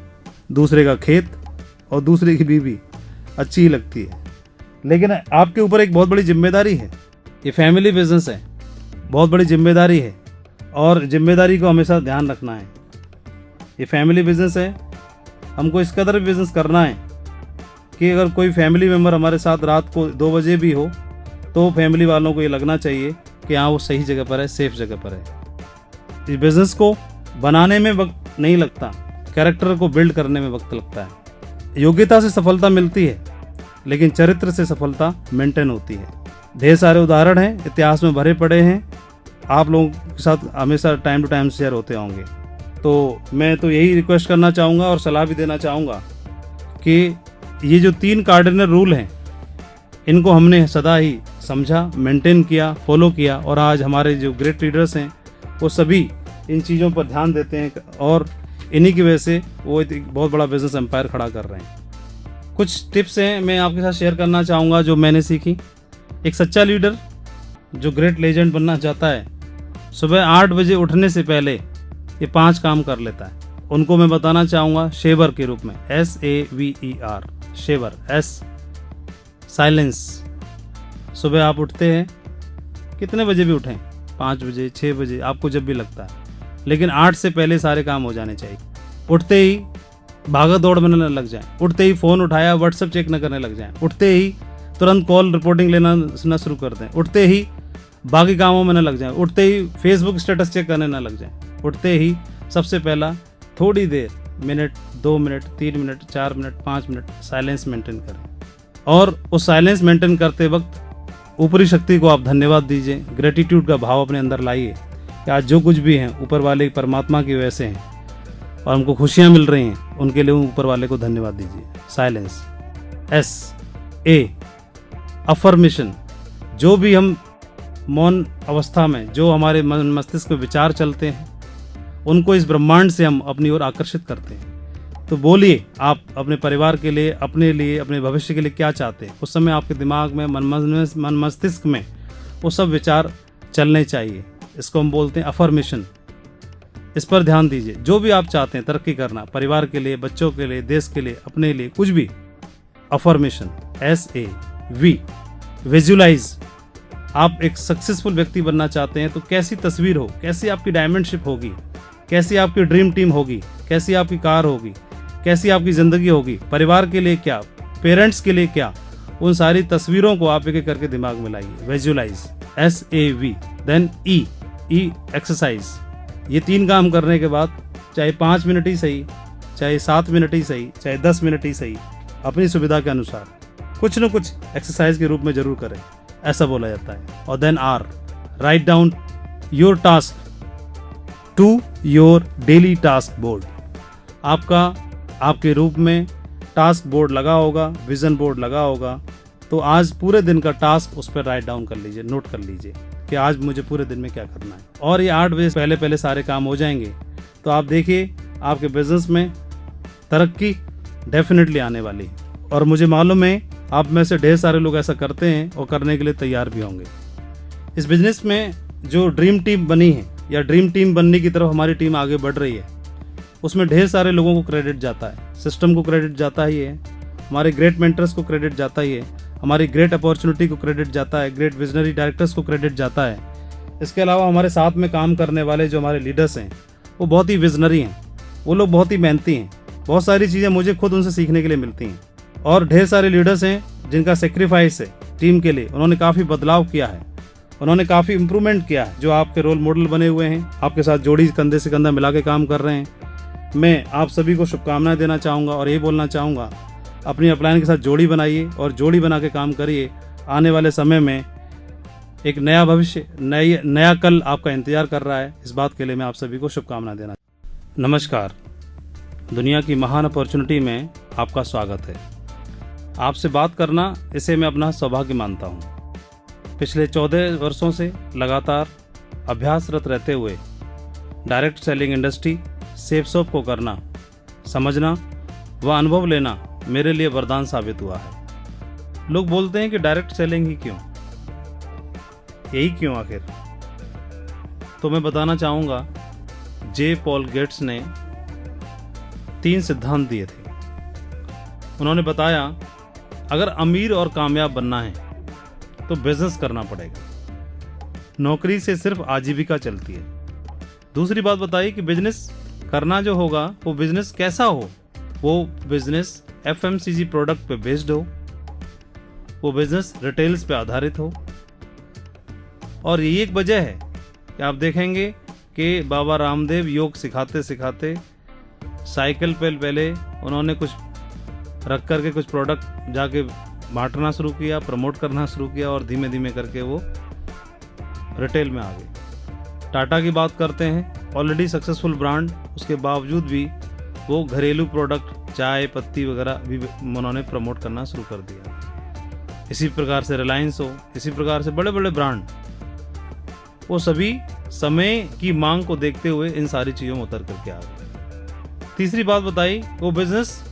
दूसरे का खेत और दूसरे की बीवी अच्छी ही लगती है। लेकिन आपके ऊपर एक बहुत बड़ी जिम्मेदारी है। ये फैमिली बिजनेस है, बहुत बड़ी जिम्मेदारी है और जिम्मेदारी को हमेशा ध्यान रखना है। ये फैमिली बिजनेस है, हमको इस कदर बिजनेस करना है कि अगर कोई फैमिली मेम्बर हमारे साथ रात को 2 बजे भी हो तो फैमिली वालों को ये लगना चाहिए कि हाँ वो सही जगह पर है, सेफ जगह पर है। इस बिजनेस को बनाने में वक्त नहीं लगता, कैरेक्टर को बिल्ड करने में वक्त लगता है। योग्यता से सफलता मिलती है, लेकिन चरित्र से सफलता मेंटेन होती है। ढेर सारे उदाहरण हैं, इतिहास में भरे पड़े हैं, आप लोगों के साथ हमेशा टाइम टू टाइम शेयर होते होंगे। तो मैं तो यही रिक्वेस्ट करना चाहूँगा और सलाह भी देना चाहूँगा कि ये जो 3 कार्डिनल रूल हैं, इनको हमने सदा ही समझा, मेंटेन किया, फॉलो किया, और आज हमारे जो ग्रेट लीडर्स हैं वो सभी इन चीज़ों पर ध्यान देते हैं और इन्हीं की वजह से वो एक बहुत बड़ा बिजनेस एम्पायर खड़ा कर रहे हैं। कुछ टिप्स हैं मैं आपके साथ शेयर करना चाहूँगा जो मैंने सीखी। एक सच्चा लीडर जो ग्रेट लेजेंड बनना चाहता है, सुबह 8 बजे उठने से पहले ये 5 काम कर लेता है। उनको मैं बताना चाहूँगा शेवर के रूप में, SAVER, शेवर, S साइलेंस। सुबह आप उठते हैं, कितने बजे भी उठें, 5 बजे, 6 बजे, आपको जब भी लगता है, लेकिन 8 से पहले सारे काम हो जाने चाहिए। उठते ही भागा दौड़ में न लग जाएं, उठते ही फ़ोन उठाया व्हाट्सएप चेक न करने लग जाएं, उठते ही तुरंत कॉल रिपोर्टिंग लेना शुरू कर दें, उठते ही बाकी कामों में न लग जाएं, उठते ही फेसबुक स्टेटस चेक करने न लग जाएं, उठते ही सबसे पहला थोड़ी देर, minute, 2 minute, 3 minute, 4 minute, 5 minute silence maintain करें। और उस साइलेंस मेंटेन करते वक्त ऊपरी शक्ति को आप धन्यवाद दीजिए, ग्रेटिट्यूड का भाव अपने अंदर लाइए कि आज जो कुछ भी हैं ऊपर वाले परमात्मा की वजह से हैं और हमको खुशियाँ मिल रही हैं, उनके लिए ऊपर वाले को धन्यवाद दीजिए। Silence, SA affirmation. जो भी हम मौन अवस्था में, जो हमारे मन मस्तिष्क में विचार चलते हैं, उनको इस ब्रह्मांड से हम अपनी ओर आकर्षित करते हैं। तो बोलिए आप अपने परिवार के लिए, अपने लिए, अपने भविष्य के लिए क्या चाहते हैं। उस समय आपके दिमाग में, मन मस्तिष्क में वो सब विचार चलने चाहिए। इसको हम बोलते हैं अफर्मेशन। इस पर ध्यान दीजिए। जो भी आप चाहते हैं तरक्की करना, परिवार के लिए, बच्चों के लिए, देश के लिए, अपने लिए, कुछ भी, अफर्मेशन, SAV। विजुलाइज। आप एक सक्सेसफुल व्यक्ति बनना चाहते हैं तो कैसी तस्वीर हो, कैसी आपकी डायमंडशिप होगी, कैसी आपकी ड्रीम टीम होगी, कैसी आपकी कार होगी, कैसी आपकी जिंदगी होगी, परिवार के लिए क्या, पेरेंट्स के लिए क्या, उन सारी तस्वीरों को आप एक एक करके दिमाग में लाइए। Visualise, SAV। Then E exercise. ये 3 काम करने के बाद चाहे 5 मिनट ही सही, चाहे 7 मिनट ही सही, चाहे 10 मिनट ही सही, अपनी सुविधा के अनुसार कुछ न कुछ एक्सरसाइज के रूप में जरूर करें, ऐसा बोला जाता है। और then R, write down your task to your daily task board. आपका आपके रूप में टास्क बोर्ड लगा होगा, विजन बोर्ड लगा होगा, तो आज पूरे दिन का टास्क उस पर राइट डाउन कर लीजिए, नोट कर लीजिए कि आज मुझे पूरे दिन में क्या करना है। और ये 8 बजे पहले पहले सारे काम हो जाएंगे तो आप देखिए आपके बिजनेस में तरक्की डेफिनेटली आने वाली है। और मुझे मालूम है आप में से ढेर सारे लोग ऐसा करते हैं और करने के लिए तैयार भी होंगे। इस बिजनेस में जो ड्रीम टीम बनी है या ड्रीम टीम बनने की तरफ हमारी टीम आगे बढ़ रही है, उसमें ढेर सारे लोगों को क्रेडिट जाता है। सिस्टम को क्रेडिट जाता ही है, हमारे ग्रेट मेंटर्स को क्रेडिट जाता ही है, हमारी ग्रेट अपॉर्चुनिटी को क्रेडिट जाता है, ग्रेट विजनरी डायरेक्टर्स को क्रेडिट जाता है। इसके अलावा हमारे साथ में काम करने वाले जो हमारे लीडर्स हैं वो बहुत ही विजनरी हैं, वो लोग बहुत ही मेहनती हैं। बहुत सारी चीज़ें मुझे खुद उनसे सीखने के लिए मिलती हैं। और ढेर सारे लीडर्स हैं जिनका सेक्रीफाइस है टीम के लिए, उन्होंने काफ़ी बदलाव किया है, उन्होंने काफ़ी इंप्रूवमेंट किया है, जो आपके रोल मॉडल बने हुए हैं, आपके साथ जोड़ी कंधे से कंधा मिला के काम कर रहे हैं। मैं आप सभी को शुभकामनाएं देना चाहूँगा और ये बोलना चाहूँगा अपनी अपलाइन के साथ जोड़ी बनाइए और जोड़ी बना के काम करिए। आने वाले समय में एक नया भविष्य, नया कल आपका इंतजार कर रहा है। इस बात के लिए मैं आप सभी को शुभकामनाएं देना। नमस्कार, दुनिया की महान अपॉर्चुनिटी में आपका स्वागत है। आपसे बात करना, इसे मैं अपना सौभाग्य मानता हूँ। पिछले 14 वर्षों से लगातार अभ्यासरत रहते हुए डायरेक्ट सेलिंग इंडस्ट्री सेल्सशॉप को करना, समझना व अनुभव लेना मेरे लिए वरदान साबित हुआ है। लोग बोलते हैं कि डायरेक्ट सेलिंग ही क्यों, यही क्यों आखिर? तो मैं बताना चाहूँगा, जे पॉल गेट्स ने 3 सिद्धांत दिए थे। उन्होंने बताया अगर अमीर और कामयाब बनना है तो बिजनेस करना पड़ेगा, नौकरी से सिर्फ आजीविका चलती है। दूसरी बात बताई कि बिजनेस करना जो होगा वो बिजनेस कैसा हो, वो बिजनेस FMCG प्रोडक्ट पे बेस्ड हो, वो बिजनेस रिटेल्स पे आधारित हो, और यही एक वजह है कि आप देखेंगे कि बाबा रामदेव योग सिखाते सिखाते साइकिल पे पहले उन्होंने कुछ रख करके कुछ प्रोडक्ट जाके बांटना शुरू किया, प्रमोट करना शुरू किया और धीमे धीमे करके वो रिटेल में आ गए। टाटा की बात करते हैं, ऑलरेडी सक्सेसफुल ब्रांड, उसके बावजूद भी वो घरेलू प्रोडक्ट चाय पत्ती वगैरह भी उन्होंने प्रमोट करना शुरू कर दिया। इसी प्रकार से रिलायंस हो, इसी प्रकार से बड़े बड़े ब्रांड, वो सभी समय की मांग को देखते हुए इन सारी चीज़ों में उतर करके आ गए। तीसरी बात बताई, वो बिजनेस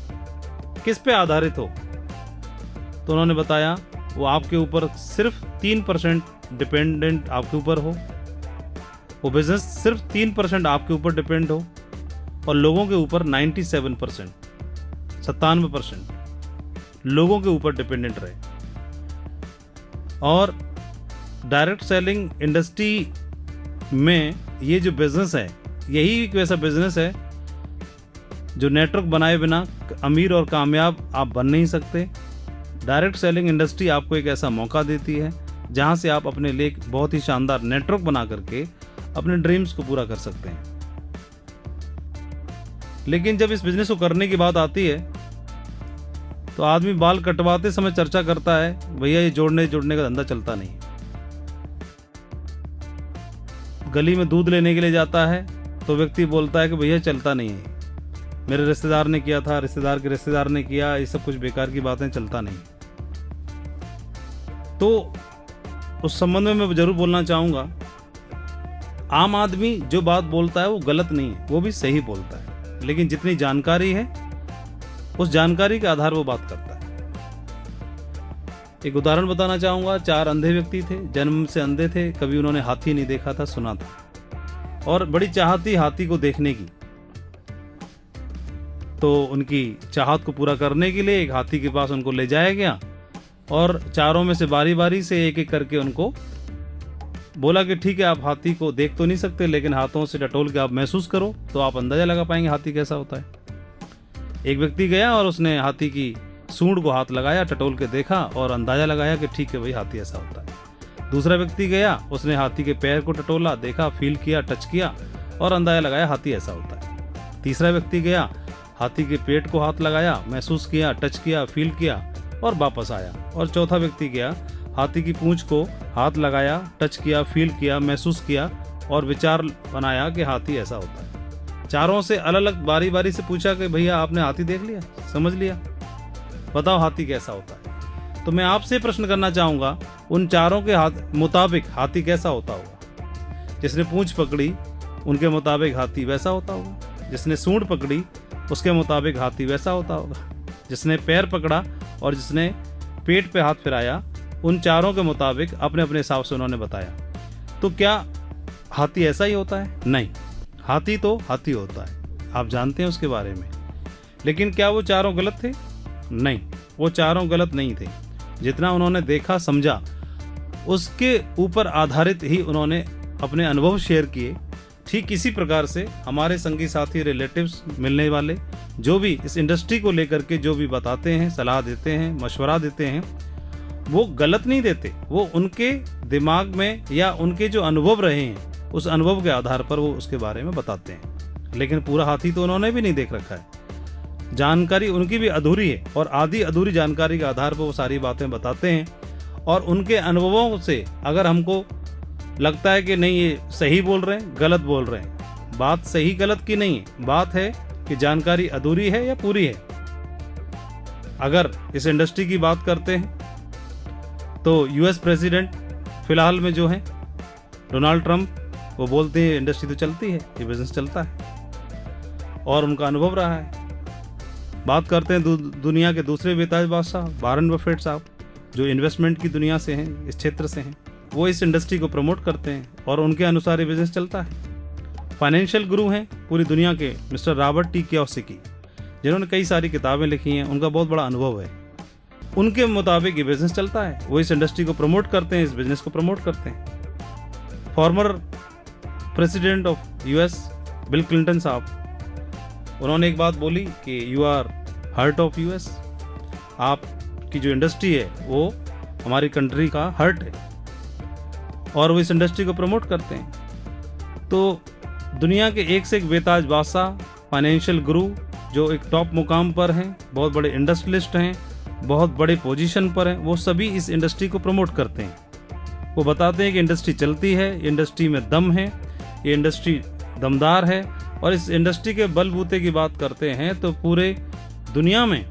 किस पे आधारित हो, तो उन्होंने बताया वो आपके ऊपर सिर्फ 3% डिपेंडेंट आपके ऊपर हो, वो बिजनेस सिर्फ 3% आपके ऊपर डिपेंड हो और लोगों के ऊपर 97% लोगों के ऊपर डिपेंडेंट रहे। और डायरेक्ट सेलिंग इंडस्ट्री में ये जो बिजनेस है, यही एक वैसा बिजनेस है जो नेटवर्क बनाए बिना अमीर और कामयाब आप बन नहीं सकते। डायरेक्ट सेलिंग इंडस्ट्री आपको एक ऐसा मौका देती है जहां से आप अपने लिए एक बहुत ही शानदार नेटवर्क बना करके अपने ड्रीम्स को पूरा कर सकते हैं। लेकिन जब इस बिजनेस को करने की बात आती है तो आदमी बाल कटवाते समय चर्चा करता है, भैया ये जोड़ने का धंधा चलता नहीं। गली में दूध लेने के लिए जाता है तो व्यक्ति बोलता है कि भैया चलता नहीं है, मेरे रिश्तेदार ने किया था, रिश्तेदार के रिश्तेदार ने किया, ये सब कुछ बेकार की बातें, चलता नहीं। तो उस संबंध में मैं जरूर बोलना चाहूंगा, आम आदमी जो बात बोलता है वो गलत नहीं है, वो भी सही बोलता है, लेकिन जितनी जानकारी है उस जानकारी के आधार वो बात करता है। एक उदाहरण बताना चाहूंगा, 4 अंधे व्यक्ति थे, जन्म से अंधे थे, कभी उन्होंने हाथी नहीं देखा था, सुना था, और बड़ी चाहत थी हाथी को देखने की। तो उनकी चाहत को पूरा करने के लिए एक हाथी के पास उनको ले जाया गया और चारों में से बारी बारी से एक एक करके उनको बोला कि ठीक है, आप हाथी को देख तो नहीं सकते, लेकिन हाथों से टटोल के आप महसूस करो तो आप अंदाजा लगा पाएंगे हाथी कैसा होता है। एक व्यक्ति गया और उसने हाथी की सूंड को हाथ लगाया, टटोल के देखा और अंदाजा लगाया कि ठीक है भाई, हाथी ऐसा होता है। दूसरा व्यक्ति गया, उसने हाथी के पैर को टटोला, देखा, फील किया, टच किया और अंदाजा लगाया हाथी ऐसा होता है। तीसरा व्यक्ति गया, हाथी के पेट को हाथ लगाया, महसूस किया, टच किया, फील किया और वापस आया। और चौथा व्यक्ति गया, हाथी की पूंछ को हाथ लगाया, टच किया, फील किया, महसूस किया और विचार बनाया कि हाथी ऐसा होता है। चारों से अलग अलग बारी बारी से पूछा कि भैया आपने हाथी देख लिया, समझ लिया, बताओ हाथी कैसा होता है। तो मैं आपसे प्रश्न करना चाहूंगा, उन चारों के मुताबिक हाथी कैसा होता होगा? जिसने पूंछ पकड़ी उनके मुताबिक हाथी वैसा होता होगा, जिसने सूंड पकड़ी उसके मुताबिक हाथी वैसा होता होगा, जिसने पैर पकड़ा और जिसने पेट पे हाथ फिराया, उन चारों के मुताबिक अपने अपने हिसाब से उन्होंने बताया। तो क्या हाथी ऐसा ही होता है? नहीं, हाथी तो हाथी होता है, आप जानते हैं उसके बारे में। लेकिन क्या वो चारों गलत थे? नहीं, वो चारों गलत नहीं थे। जितना उन्होंने देखा समझा उसके ऊपर आधारित ही उन्होंने अपने अनुभव शेयर किए। ठीक इसी प्रकार से हमारे संगी साथी, रिलेटिव्स, मिलने वाले जो भी इस इंडस्ट्री को लेकर के जो भी बताते हैं, सलाह देते हैं, मशवरा देते हैं, वो गलत नहीं देते, वो उनके दिमाग में या उनके जो अनुभव रहे हैं उस अनुभव के आधार पर वो उसके बारे में बताते हैं। लेकिन पूरा हाथी तो उन्होंने भी नहीं देख रखा है, जानकारी उनकी भी अधूरी है और आधी अधूरी जानकारी के आधार पर वो सारी बातें बताते हैं। और उनके अनुभवों से अगर हमको लगता है कि नहीं ये सही बोल रहे हैं, गलत बोल रहे हैं, बात सही गलत की नहीं है, बात है कि जानकारी अधूरी है या पूरी है। अगर इस इंडस्ट्री की बात करते हैं तो यूएस प्रेसिडेंट फिलहाल में जो है डोनाल्ड ट्रंप, वो बोलते हैं इंडस्ट्री तो चलती है, ये बिजनेस चलता है और उनका अनुभव रहा है। बात करते हैं दुनिया के दूसरे बेताज बादशाह वारेन बफेट साहब, जो इन्वेस्टमेंट की दुनिया से हैं, इस क्षेत्र से हैं, वो इस इंडस्ट्री को प्रमोट करते हैं और उनके अनुसार ये बिजनेस चलता है। फाइनेंशियल गुरु हैं पूरी दुनिया के मिस्टर रॉबर्ट टी कियोसाकी, जिन्होंने कई सारी किताबें लिखी हैं, उनका बहुत बड़ा अनुभव है, उनके मुताबिक ये बिजनेस चलता है, वो इस इंडस्ट्री को प्रमोट करते हैं, इस बिजनेस को प्रमोट करते हैं। Former president of US Bill Clinton साहब, उन्होंने एक बात बोली कि you are heart of US, आपकी जो इंडस्ट्री है वो हमारी कंट्री का हार्ट है। और वो इस इंडस्ट्री को प्रमोट करते हैं। तो दुनिया के एक से एक बेताज बादशाह, फाइनेंशियल गुरु जो एक टॉप मुकाम पर हैं, बहुत बड़े इंडस्ट्रियलिस्ट हैं, बहुत बड़े पोजीशन पर हैं, वो सभी इस इंडस्ट्री को प्रमोट करते हैं। वो बताते हैं कि इंडस्ट्री चलती है, इंडस्ट्री में दम है, ये इंडस्ट्री दमदार है। और इस इंडस्ट्री के बलबूते की बात करते हैं तो पूरे दुनिया में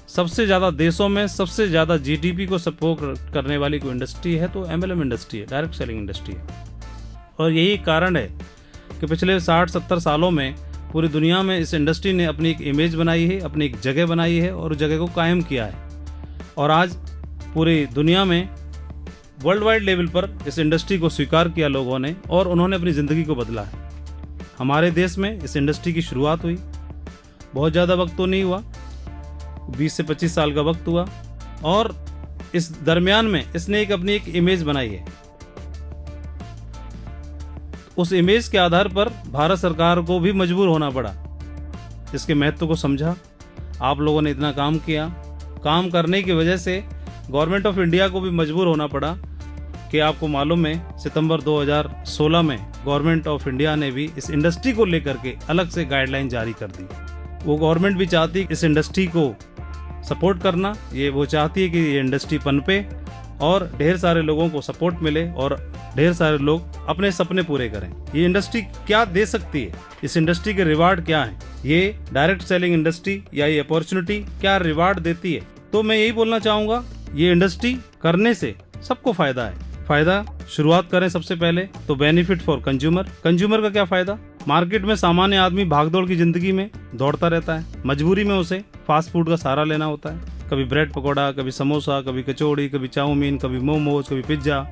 सबसे ज़्यादा देशों में सबसे ज़्यादा जीडीपी को सपोर्ट करने वाली कोई इंडस्ट्री है तो एमएलएम इंडस्ट्री है, डायरेक्ट सेलिंग इंडस्ट्री है। और यही कारण है कि पिछले 60-70 सालों में पूरी दुनिया में इस इंडस्ट्री ने अपनी एक इमेज बनाई है, अपनी एक जगह बनाई है और उस जगह को कायम किया है। और आज पूरी दुनिया में वर्ल्ड वाइड लेवल पर इस इंडस्ट्री को स्वीकार किया लोगों ने और उन्होंने अपनी ज़िंदगी को बदला है। हमारे देश में इस इंडस्ट्री की शुरुआत हुई, बहुत ज़्यादा वक्त तो नहीं हुआ, 20 से 25 साल का वक्त हुआ, और इस दरमियान में इसने अपनी एक इमेज बनाई है। उस इमेज के आधार पर भारत सरकार को भी मजबूर होना पड़ा, इसके महत्व को समझा। आप लोगों ने इतना काम किया, काम करने की वजह से गवर्नमेंट ऑफ इंडिया को भी मजबूर होना पड़ा कि आपको मालूम है सितंबर 2016 में गवर्नमेंट ऑफ इंडिया ने भी इस इंडस्ट्री को लेकर के अलग से गाइडलाइन जारी कर दी। वो गवर्नमेंट भी चाहती है इस इंडस्ट्री को सपोर्ट करना, वो चाहती है कि ये इंडस्ट्री पनपे और ढेर सारे लोगों को सपोर्ट मिले और ढेर सारे लोग अपने सपने पूरे करें। ये इंडस्ट्री क्या दे सकती है, इस इंडस्ट्री के रिवार्ड क्या है, ये डायरेक्ट सेलिंग इंडस्ट्री या ये अपॉर्चुनिटी क्या रिवार्ड देती है, तो मैं यही बोलना चाहूँगा, ये इंडस्ट्री करने से सबको फायदा है। फायदा शुरुआत करें सबसे पहले तो बेनिफिट फॉर कंज्यूमर। कंज्यूमर का क्या फायदा? मार्केट में सामान्य आदमी भागदौड़ की जिंदगी में दौड़ता रहता है, मजबूरी में उसे फास्ट फूड का सहारा लेना होता है, कभी ब्रेड पकौड़ा, कभी समोसा, कभी कचौड़ी, कभी चाउमीन, कभी मोमोज, कभी पिज्जा।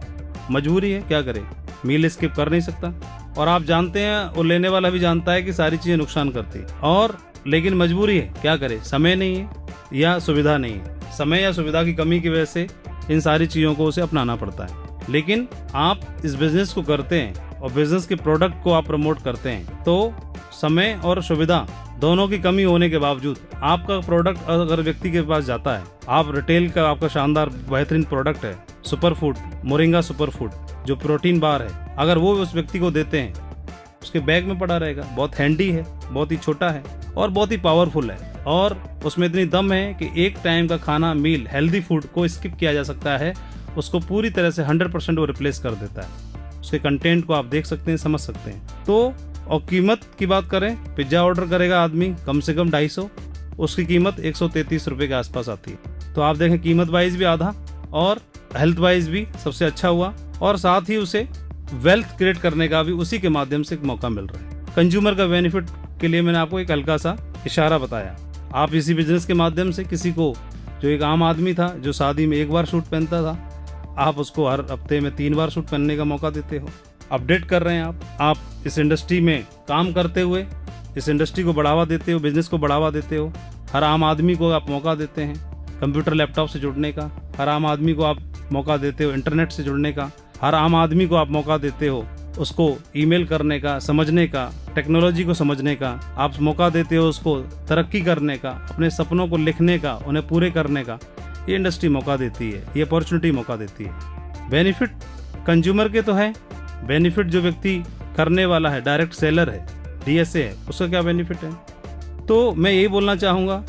मजबूरी है, क्या करे, मील स्किप कर नहीं सकता। और आप जानते हैं और लेने वाला भी जानता है कि सारी चीजें नुकसान करती है, और लेकिन मजबूरी है, क्या करे, समय नहीं है या सुविधा नहीं है। समय या सुविधा की कमी की वजह से इन सारी चीजों को उसे अपनाना पड़ता है। लेकिन आप इस बिजनेस को करते हैं और बिजनेस के प्रोडक्ट को आप प्रमोट करते हैं तो समय और सुविधा दोनों की कमी होने के बावजूद आपका प्रोडक्ट अगर व्यक्ति के पास जाता है, आप रिटेल का आपका शानदार बेहतरीन प्रोडक्ट है super food, moringa super food जो प्रोटीन बार है, अगर वो उस व्यक्ति को देते हैं, उसके बैग में पड़ा रहेगा, बहुत हैंडी है, बहुत ही छोटा है और बहुत ही पावरफुल है, और उसमें इतनी दम है कि एक टाइम का खाना मील हेल्दी फूड को स्किप किया जा सकता है, उसको पूरी तरह से 100% वो रिप्लेस कर देता है। उसके कंटेंट को आप देख सकते हैं, समझ सकते हैं। तो और कीमत की बात करें, पिज्जा ऑर्डर करेगा आदमी कम से कम 250, उसकी कीमत 133 रुपए के आसपास आती है। तो आप देखें कीमत वाइज भी आधा और हेल्थ वाइज भी सबसे अच्छा हुआ, और साथ ही उसे वेल्थ क्रिएट करने का भी उसी के माध्यम से एक मौका मिल रहा है। कंज्यूमर का बेनिफिट के लिए मैंने आपको एक हल्का सा इशारा बताया। आप इसी बिजनेस के माध्यम से किसी को, जो एक आम आदमी था जो शादी में एक बार सूट पहनता था, आप उसको हर हफ्ते में 3 बार सूट पहनने का मौका देते हो। अपडेट कर रहे हैं आप इस इंडस्ट्री में काम करते हुए इस इंडस्ट्री को बढ़ावा देते हो, बिजनेस को बढ़ावा देते हो। हर आम आदमी को आप मौका देते हैं कंप्यूटर लैपटॉप से जुड़ने का, हर आम आदमी को आप मौका देते हो इंटरनेट से जुड़ने का, हर आम आदमी को आप मौका देते हो उसको ईमेल करने का, समझने का, टेक्नोलॉजी को समझने का, आप मौका देते हो उसको तरक्की करने का, अपने सपनों को लिखने का, उन्हें पूरे करने का। ये इंडस्ट्री मौका देती है, ये अपॉर्चुनिटी मौका देती है। बेनिफिट कंज्यूमर के तो है, बेनिफिट जो व्यक्ति करने वाला है, डायरेक्ट सेलर है, डीएसए है, उसका क्या बेनिफिट है? तो मैं यही बोलना चाहूँगा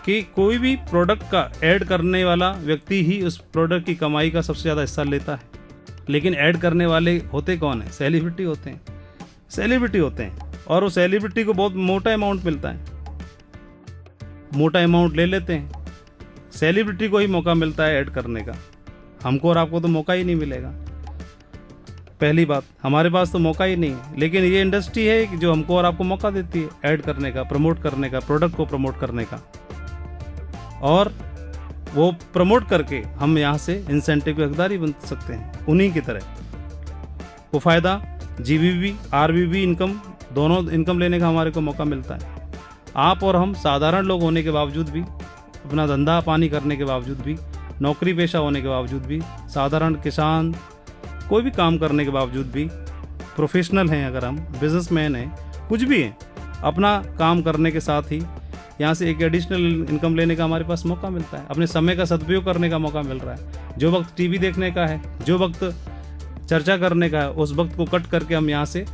कि कोई भी प्रोडक्ट का ऐड करने वाला व्यक्ति ही उस प्रोडक्ट की कमाई का सबसे ज़्यादा हिस्सा लेता है। लेकिन ऐड करने वाले होते कौन है? सेलिब्रिटी होते हैं, सेलिब्रिटी होते हैं, और उस सेलिब्रिटी को बहुत मोटा अमाउंट मिलता है, मोटा अमाउंट ले लेते हैं। सेलिब्रिटी को ही मौका मिलता है ऐड करने का, हमको और आपको तो मौका ही नहीं मिलेगा। पहली बात, हमारे पास तो मौका ही नहीं है, लेकिन ये इंडस्ट्री है जो हमको और आपको मौका देती है ऐड करने का, प्रमोट करने का, प्रोडक्ट को प्रमोट करने का, और वो प्रमोट करके हम यहाँ से इंसेंटिव की हकदारी बन सकते हैं उन्हीं की तरह। वो फायदा जीबीबी आरबीबी इनकम, दोनों इनकम लेने का हमारे को मौका मिलता है। आप और हम साधारण लोग होने के बावजूद भी, अपना धंधा पानी करने के बावजूद भी, नौकरी पेशा होने के बावजूद भी, साधारण किसान कोई भी काम करने के बावजूद भी, प्रोफेशनल हैं अगर हम, बिजनेसमैन हैं, कुछ भी हैं, अपना काम करने के साथ ही यहाँ से एक एडिशनल इनकम लेने का हमारे पास मौका मिलता है। अपने समय का सदुपयोग करने का मौका मिल रहा है। जो वक्त टीवी देखने का है, जो वक्त चर्चा करने का है, उस वक्त को कट करके हम यहाँ से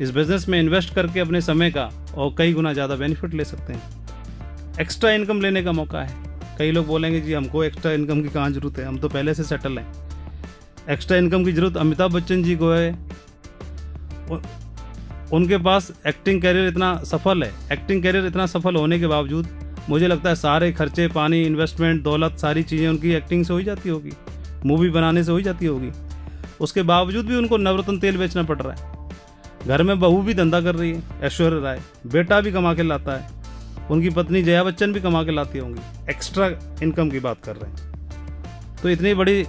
इस बिज़नेस में इन्वेस्ट करके अपने समय का और कई गुना ज़्यादा बेनिफिट ले सकते हैं। एक्स्ट्रा इनकम लेने का मौका है। कई लोग बोलेंगे जी हमको एक्स्ट्रा इनकम की कहाँ ज़रूरत है, हम तो पहले से सेटल हैं। एक्स्ट्रा इनकम की ज़रूरत अमिताभ बच्चन जी को है। उनके पास एक्टिंग करियर इतना सफल है, एक्टिंग करियर इतना सफल होने के बावजूद मुझे लगता है सारे खर्चे पानी, इन्वेस्टमेंट, दौलत, सारी चीज़ें उनकी एक्टिंग से हो ही जाती होगी, मूवी बनाने से हो ही जाती होगी। उसके बावजूद भी उनको नवरत्न तेल बेचना पड़ रहा है। घर में बहू भी धंधा कर रही है, ऐश्वर्या राय, बेटा भी कमा के लाता है, उनकी पत्नी जया बच्चन भी कमा के लाती होंगी। एक्स्ट्रा इनकम की बात कर रहे हैं। तो इतनी बड़ी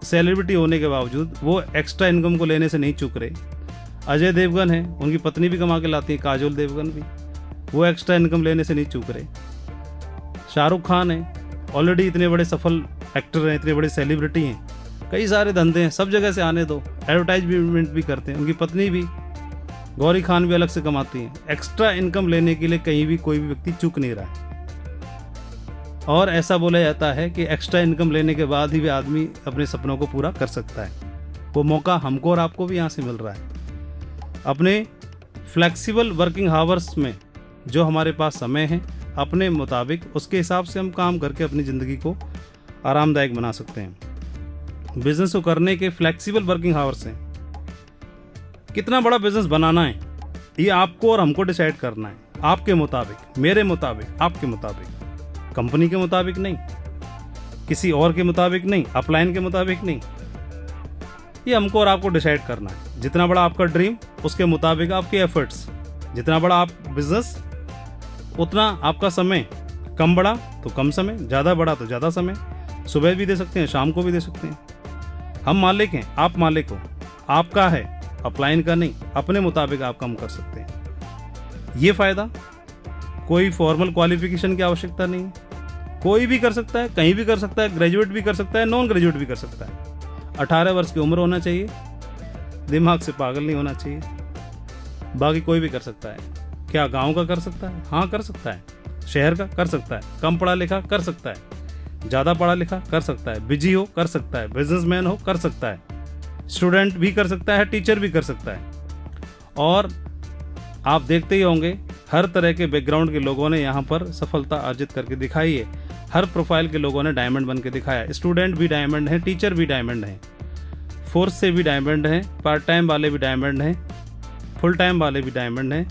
सेलिब्रिटी होने के बावजूद वो एक्स्ट्रा इनकम को लेने से नहीं चूक रहे। अजय देवगन है, उनकी पत्नी भी कमा के लाती है, काजोल देवगन भी, वो एक्स्ट्रा इनकम लेने से नहीं चूक रहे। शाहरुख खान है, ऑलरेडी इतने बड़े सफल एक्टर हैं, इतने बड़े सेलिब्रिटी हैं, कई सारे धंधे हैं, सब जगह से आने दो, एडवर्टाइजमेंट भी करते हैं। उनकी पत्नी भी, गौरी खान भी अलग से कमाती हैं। एक्स्ट्रा इनकम लेने के लिए कहीं भी कोई भी व्यक्ति चूक नहीं रहा है। और ऐसा बोला जाता है कि एक्स्ट्रा इनकम लेने के बाद ही भी आदमी अपने सपनों को पूरा कर सकता है। वो मौका हमको और आपको भी यहाँ से मिल रहा है। अपने फ्लेक्सिबल वर्किंग आवर्स में जो हमारे पास समय है, अपने मुताबिक उसके हिसाब से हम काम करके अपनी ज़िंदगी को आरामदायक बना सकते हैं। बिजनेस को करने के फ्लेक्सिबल वर्किंग आवर्स हैं। कितना बड़ा बिजनेस बनाना है ये आपको और हमको डिसाइड करना है, आपके मुताबिक, मेरे मुताबिक, आपके मुताबिक, कंपनी के मुताबिक नहीं, किसी और के मुताबिक नहीं, अपलाइन के मुताबिक नहीं। ये हमको और आपको डिसाइड करना है। जितना बड़ा आपका ड्रीम उसके मुताबिक आपके एफर्ट्स, जितना बड़ा आप बिजनेस उतना आपका समय, कम बड़ा तो कम समय, ज़्यादा बड़ा तो ज़्यादा समय, सुबह भी दे सकते हैं, शाम को भी दे सकते हैं। हम मालिक हैं, आप मालिक हो, आपका है, अपलाइन का नहीं, अपने मुताबिक आप काम कर सकते हैं। ये फ़ायदा, कोई फॉर्मल क्वालिफिकेशन की आवश्यकता नहीं है, कोई भी कर सकता है, कहीं भी कर सकता है, ग्रेजुएट भी कर सकता है, नॉन ग्रेजुएट भी कर सकता है। 18 वर्ष की उम्र होना चाहिए, दिमाग से पागल नहीं होना चाहिए, बाकी कोई भी कर सकता है। क्या गांव का कर सकता है? हाँ कर सकता है। शहर का कर सकता है, कम पढ़ा लिखा कर सकता है, ज़्यादा पढ़ा लिखा कर सकता है, बिजी हो कर सकता है, बिजनेसमैन हो कर सकता है, स्टूडेंट भी कर सकता है, टीचर भी कर सकता है। और आप देखते ही होंगे हर तरह के बैकग्राउंड के लोगों ने यहाँ पर सफलता अर्जित करके दिखाई है। हर प्रोफाइल के लोगों ने डायमंड बन के दिखाया। स्टूडेंट भी डायमंड हैं, टीचर भी डायमंड हैं, फोर्स से भी डायमंड हैं, पार्ट टाइम वाले भी डायमंड हैं, फुल टाइम वाले भी डायमंड हैं,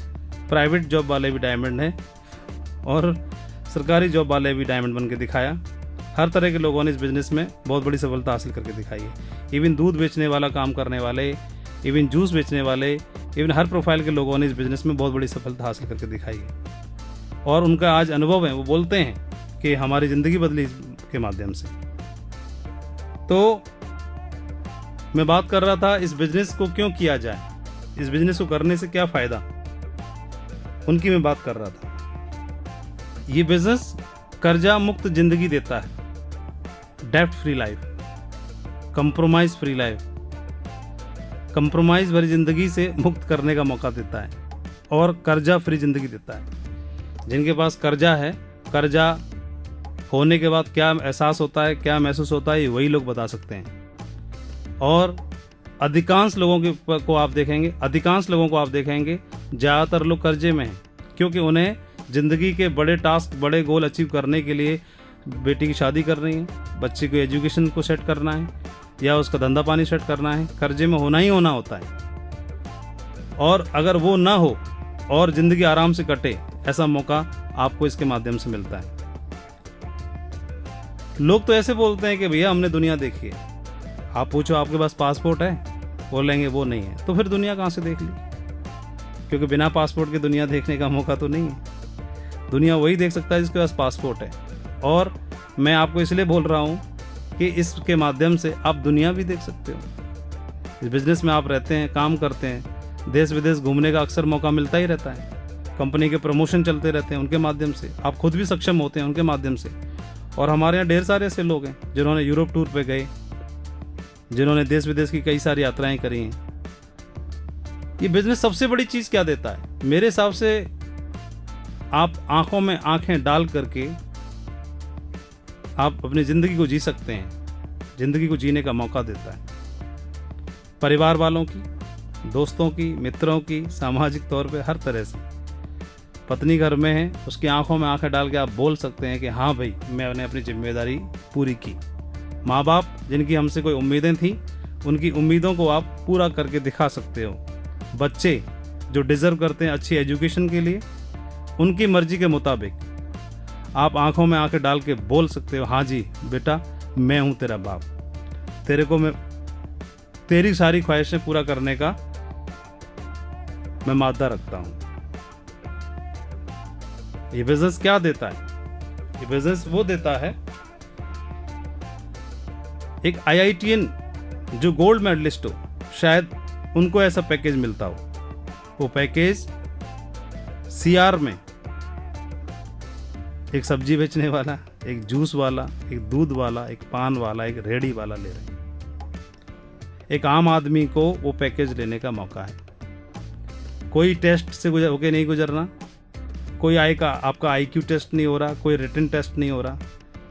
प्राइवेट जॉब वाले भी डायमंड हैं और सरकारी जॉब वाले भी डायमंड बन के दिखाया। हर तरह के लोगों ने इस बिज़नेस में बहुत बड़ी सफलता हासिल करके दिखाई है। इवन दूध बेचने वाला काम करने वाले, इवन जूस बेचने वाले, इवन हर प्रोफाइल के लोगों ने इस बिज़नेस में बहुत बड़ी सफलता हासिल करके दिखाई है। और उनका आज अनुभव है, वो बोलते हैं कि हमारी ज़िंदगी बदली के माध्यम से। तो मैं बात कर रहा था इस बिज़नेस को क्यों किया जाए, इस बिज़नेस को करने से क्या फ़ायदा, उनकी मैं बात कर रहा था। ये बिज़नेस कर्जा मुक्त ज़िंदगी देता है, डेब्ट free life, compromise free life, compromise भरी ज़िंदगी से मुक्त करने का मौका देता है और कर्जा फ्री ज़िंदगी देता है। जिनके पास कर्जा है, कर्जा होने के बाद क्या एहसास होता है, क्या महसूस होता है, वही लोग बता सकते हैं। और अधिकांश लोगों को आप देखेंगे ज़्यादातर लोग कर्जे में हैं, क्योंकि उन्हें ज़िंदगी के बड़े टास्क, बड़े गोल अचीव करने के लिए बेटी की शादी करनी है, बच्चे को एजुकेशन को सेट करना है या उसका धंधा पानी सेट करना है, कर्जे में होना ही होना होता है। और अगर वो ना हो और ज़िंदगी आराम से कटे, ऐसा मौका आपको इसके माध्यम से मिलता है। लोग तो ऐसे बोलते हैं कि भैया हमने दुनिया देखी है। आप पूछो आपके पास पासपोर्ट है, बोलेंगे वो नहीं है, तो फिर दुनिया कहाँ से देख ली? क्योंकि बिना पासपोर्ट के दुनिया देखने का मौका तो नहीं है। दुनिया वही देख सकता है जिसके पास पासपोर्ट है। और मैं आपको इसलिए बोल रहा हूँ कि इसके माध्यम से आप दुनिया भी देख सकते हो। इस बिज़नेस में आप रहते हैं, काम करते हैं, देश विदेश घूमने का अक्सर मौका मिलता ही रहता है। कंपनी के प्रमोशन चलते रहते हैं, उनके माध्यम से आप खुद भी सक्षम होते हैं, उनके माध्यम से। और हमारे यहाँ ढेर सारे ऐसे लोग हैं जिन्होंने यूरोप टूर पे गए, जिन्होंने देश विदेश की कई सारी यात्राएं करी हैं। ये बिजनेस सबसे बड़ी चीज़ क्या देता है मेरे हिसाब से, आप आंखों में आंखें डाल करके आप अपनी ज़िंदगी को जी सकते हैं, ज़िंदगी को जीने का मौका देता है। परिवार वालों की, दोस्तों की, मित्रों की, सामाजिक तौर पे हर तरह से। पत्नी घर में है, उसकी आंखों में आंखें डाल के आप बोल सकते हैं कि हाँ भाई मैंने अपनी जिम्मेदारी पूरी की। माँ बाप जिनकी हमसे कोई उम्मीदें थी, उनकी उम्मीदों को आप पूरा करके दिखा सकते हो। बच्चे जो डिज़र्व करते हैं अच्छी एजुकेशन के लिए, उनकी मर्जी के मुताबिक आप आंखों में आंखें डाल के बोल सकते हो, हाँ जी बेटा मैं हूँ तेरा बाप, तेरे को मैं तेरी सारी ख्वाहिशें पूरा करने का मैं मादा रखता हूँ। ये बिजनेस क्या देता है? ये बिजनेस वो देता है, एक IITian जो गोल्ड मेडलिस्ट हो, शायद उनको ऐसा पैकेज मिलता हो। वो पैकेज CR में एक सब्जी बेचने वाला, एक जूस वाला, एक दूध वाला, एक पान वाला, एक रेहड़ी वाला ले रहे हैं। एक आम आदमी को वो पैकेज लेने का मौका है। कोई टेस्ट से होके नहीं गुजरना, कोई आपका IQ टेस्ट नहीं हो रहा, कोई रिटन टेस्ट नहीं हो रहा।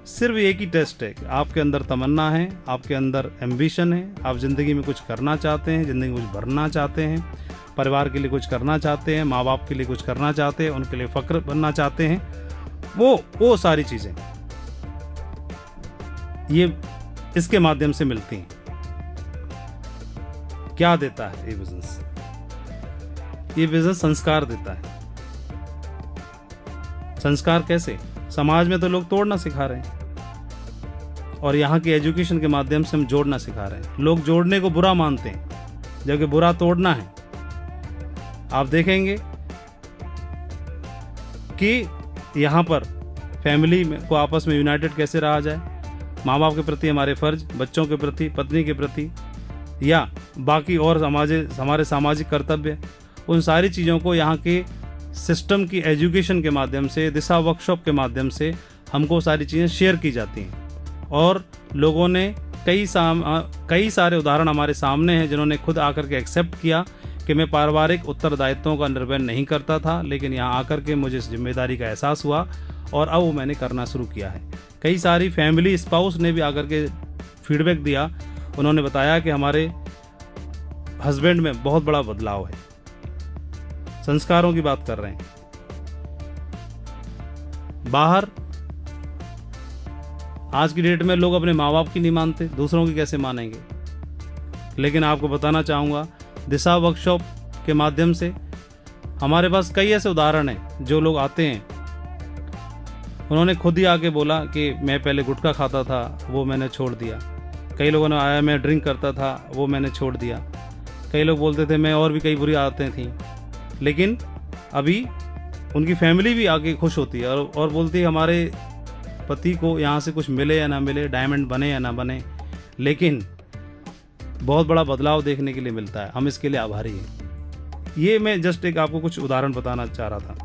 सिर्फ एक ही टेस्ट है, आपके अंदर तमन्ना है, आपके अंदर एम्बिशन है, आप ज़िंदगी में कुछ करना चाहते हैं, ज़िंदगी में कुछ भरना चाहते हैं, परिवार के लिए कुछ करना चाहते हैं, माँ बाप के लिए कुछ करना चाहते हैं, उनके लिए फ़ख्र बनना चाहते हैं। वो सारी चीज़ें ये इसके माध्यम से मिलती हैं। क्या देता है ये बिजनेस? ये बिजनेस संस्कार देता है। संस्कार कैसे? समाज में तो लोग तोड़ना सिखा रहे हैं और यहाँ की एजुकेशन के माध्यम से हम जोड़ना सिखा रहे हैं। लोग जोड़ने को बुरा मानते हैं, जबकि बुरा तोड़ना है। आप देखेंगे कि यहाँ पर फैमिली को आपस में यूनाइटेड कैसे रहा जाए, माँ बाप के प्रति हमारे फर्ज, बच्चों के प्रति, पत्नी के प्रति, या बाकी और हमारे सामाजिक कर्तव्य, उन सारी चीज़ों को यहाँ के सिस्टम की एजुकेशन के माध्यम से, दिशा वर्कशॉप के माध्यम से हमको सारी चीज़ें शेयर की जाती हैं। और लोगों ने कई सारे उदाहरण हमारे सामने हैं जिन्होंने खुद आकर के एक्सेप्ट किया कि मैं पारिवारिक उत्तरदायित्वों का निर्वहन नहीं करता था, लेकिन यहाँ आकर के मुझे इस जिम्मेदारी का एहसास हुआ और अब वो मैंने करना शुरू किया है। कई सारी फैमिली स्पाउस ने भी आकर के फीडबैक दिया। उन्होंने बताया कि हमारे हस्बैंड में बहुत बड़ा बदलाव है। संस्कारों की बात कर रहे हैं। बाहर आज की डेट में लोग अपने माँ बाप की नहीं मानते, दूसरों की कैसे मानेंगे? लेकिन आपको बताना चाहूँगा, दिशा वर्कशॉप के माध्यम से हमारे पास कई ऐसे उदाहरण हैं। जो लोग आते हैं उन्होंने खुद ही आके बोला कि मैं पहले गुटखा खाता था, वो मैंने छोड़ दिया। कई लोगों ने आया मैं ड्रिंक करता था, वो मैंने छोड़ दिया। कई लोग बोलते थे मैं और भी कई बुरी आदतें थी, लेकिन अभी उनकी फैमिली भी आके खुश होती है और बोलती है हमारे पति को यहाँ से कुछ मिले या ना मिले, डायमंड बने या ना बने, लेकिन बहुत बड़ा बदलाव देखने के लिए मिलता है। हम इसके लिए आभारी हैं। ये मैं जस्ट एक आपको कुछ उदाहरण बताना चाह रहा था।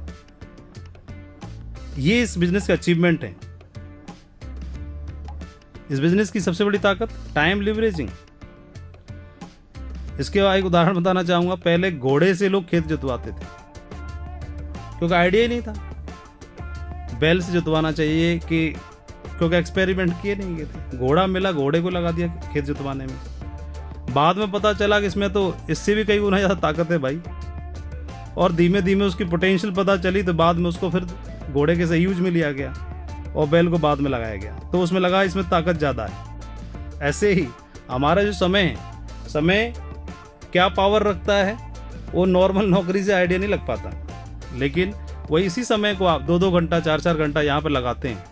ये इस बिजनेस का अचीवमेंट है। इस बिजनेस की सबसे बड़ी ताकत टाइम लिवरेजिंग। इसके बाद एक उदाहरण बताना चाहूंगा। पहले घोड़े से लोग खेत जुतवाते थे क्योंकि आइडिया ही नहीं था। बैल से जुतवाना चाहिए कि क्योंकि एक्सपेरिमेंट किए नहीं गए थे। घोड़ा मिला, घोड़े को लगा दिया खेत जुतवाने में। बाद में पता चला कि इसमें तो इससे भी कई गुना ज़्यादा ताकत है भाई, और धीमे धीमे उसकी पोटेंशियल पता चली तो बाद में उसको फिर घोड़े के सही यूज में लिया गया और बैल को बाद में लगाया गया, तो उसमें लगा इसमें ताकत ज़्यादा है। ऐसे ही हमारा जो समय है, समय क्या पावर रखता है वो नॉर्मल नौकरी से आइडिया नहीं लग पाता, लेकिन वही इसी समय को आप 2-2 घंटा 4-4 घंटा यहाँ पर लगाते हैं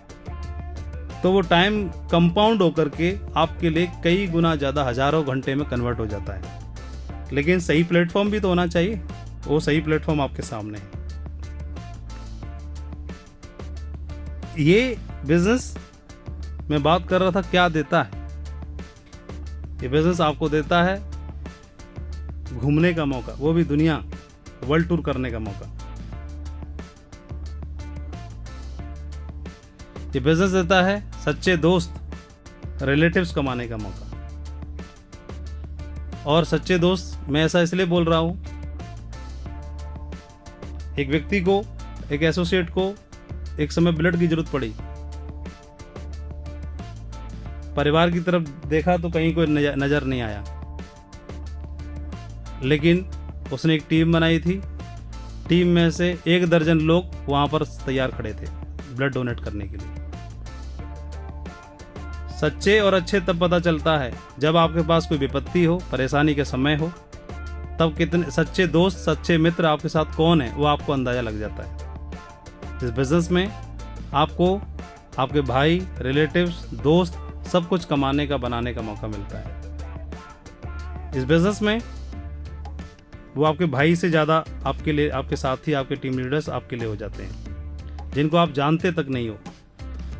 तो वो टाइम कंपाउंड होकर के आपके लिए कई गुना ज़्यादा हजारों घंटे में कन्वर्ट हो जाता है। लेकिन सही प्लेटफॉर्म भी तो होना चाहिए, वो सही प्लेटफॉर्म आपके सामने है। ये बिजनेस मैं बात कर रहा था क्या देता है। ये बिजनेस आपको देता है घूमने का मौका, वो भी दुनिया, वर्ल्ड टूर करने का मौका। ये बिजनेस देता है सच्चे दोस्त, रिलेटिव्स कमाने का मौका। और सच्चे दोस्त मैं ऐसा इसलिए बोल रहा हूं, एक व्यक्ति को, एक एसोसिएट को एक समय ब्लड की जरूरत पड़ी, परिवार की तरफ देखा तो कहीं कोई नजर नहीं आया, लेकिन उसने एक टीम बनाई थी। टीम में से 1 दर्जन लोग वहां पर तैयार खड़े थे ब्लड डोनेट करने के लिए। सच्चे और अच्छे तब पता चलता है जब आपके पास कोई विपत्ति हो, परेशानी के समय हो, तब कितने सच्चे दोस्त, सच्चे मित्र आपके साथ कौन है वो आपको अंदाजा लग जाता है। इस बिजनेस में आपको आपके भाई, रिलेटिव्स, दोस्त सब कुछ कमाने का, बनाने का मौका मिलता है। इस बिजनेस में वो आपके भाई से ज़्यादा आपके लिए, आपके साथी, आपके टीम लीडर्स आपके लिए हो जाते हैं। जिनको आप जानते तक नहीं हो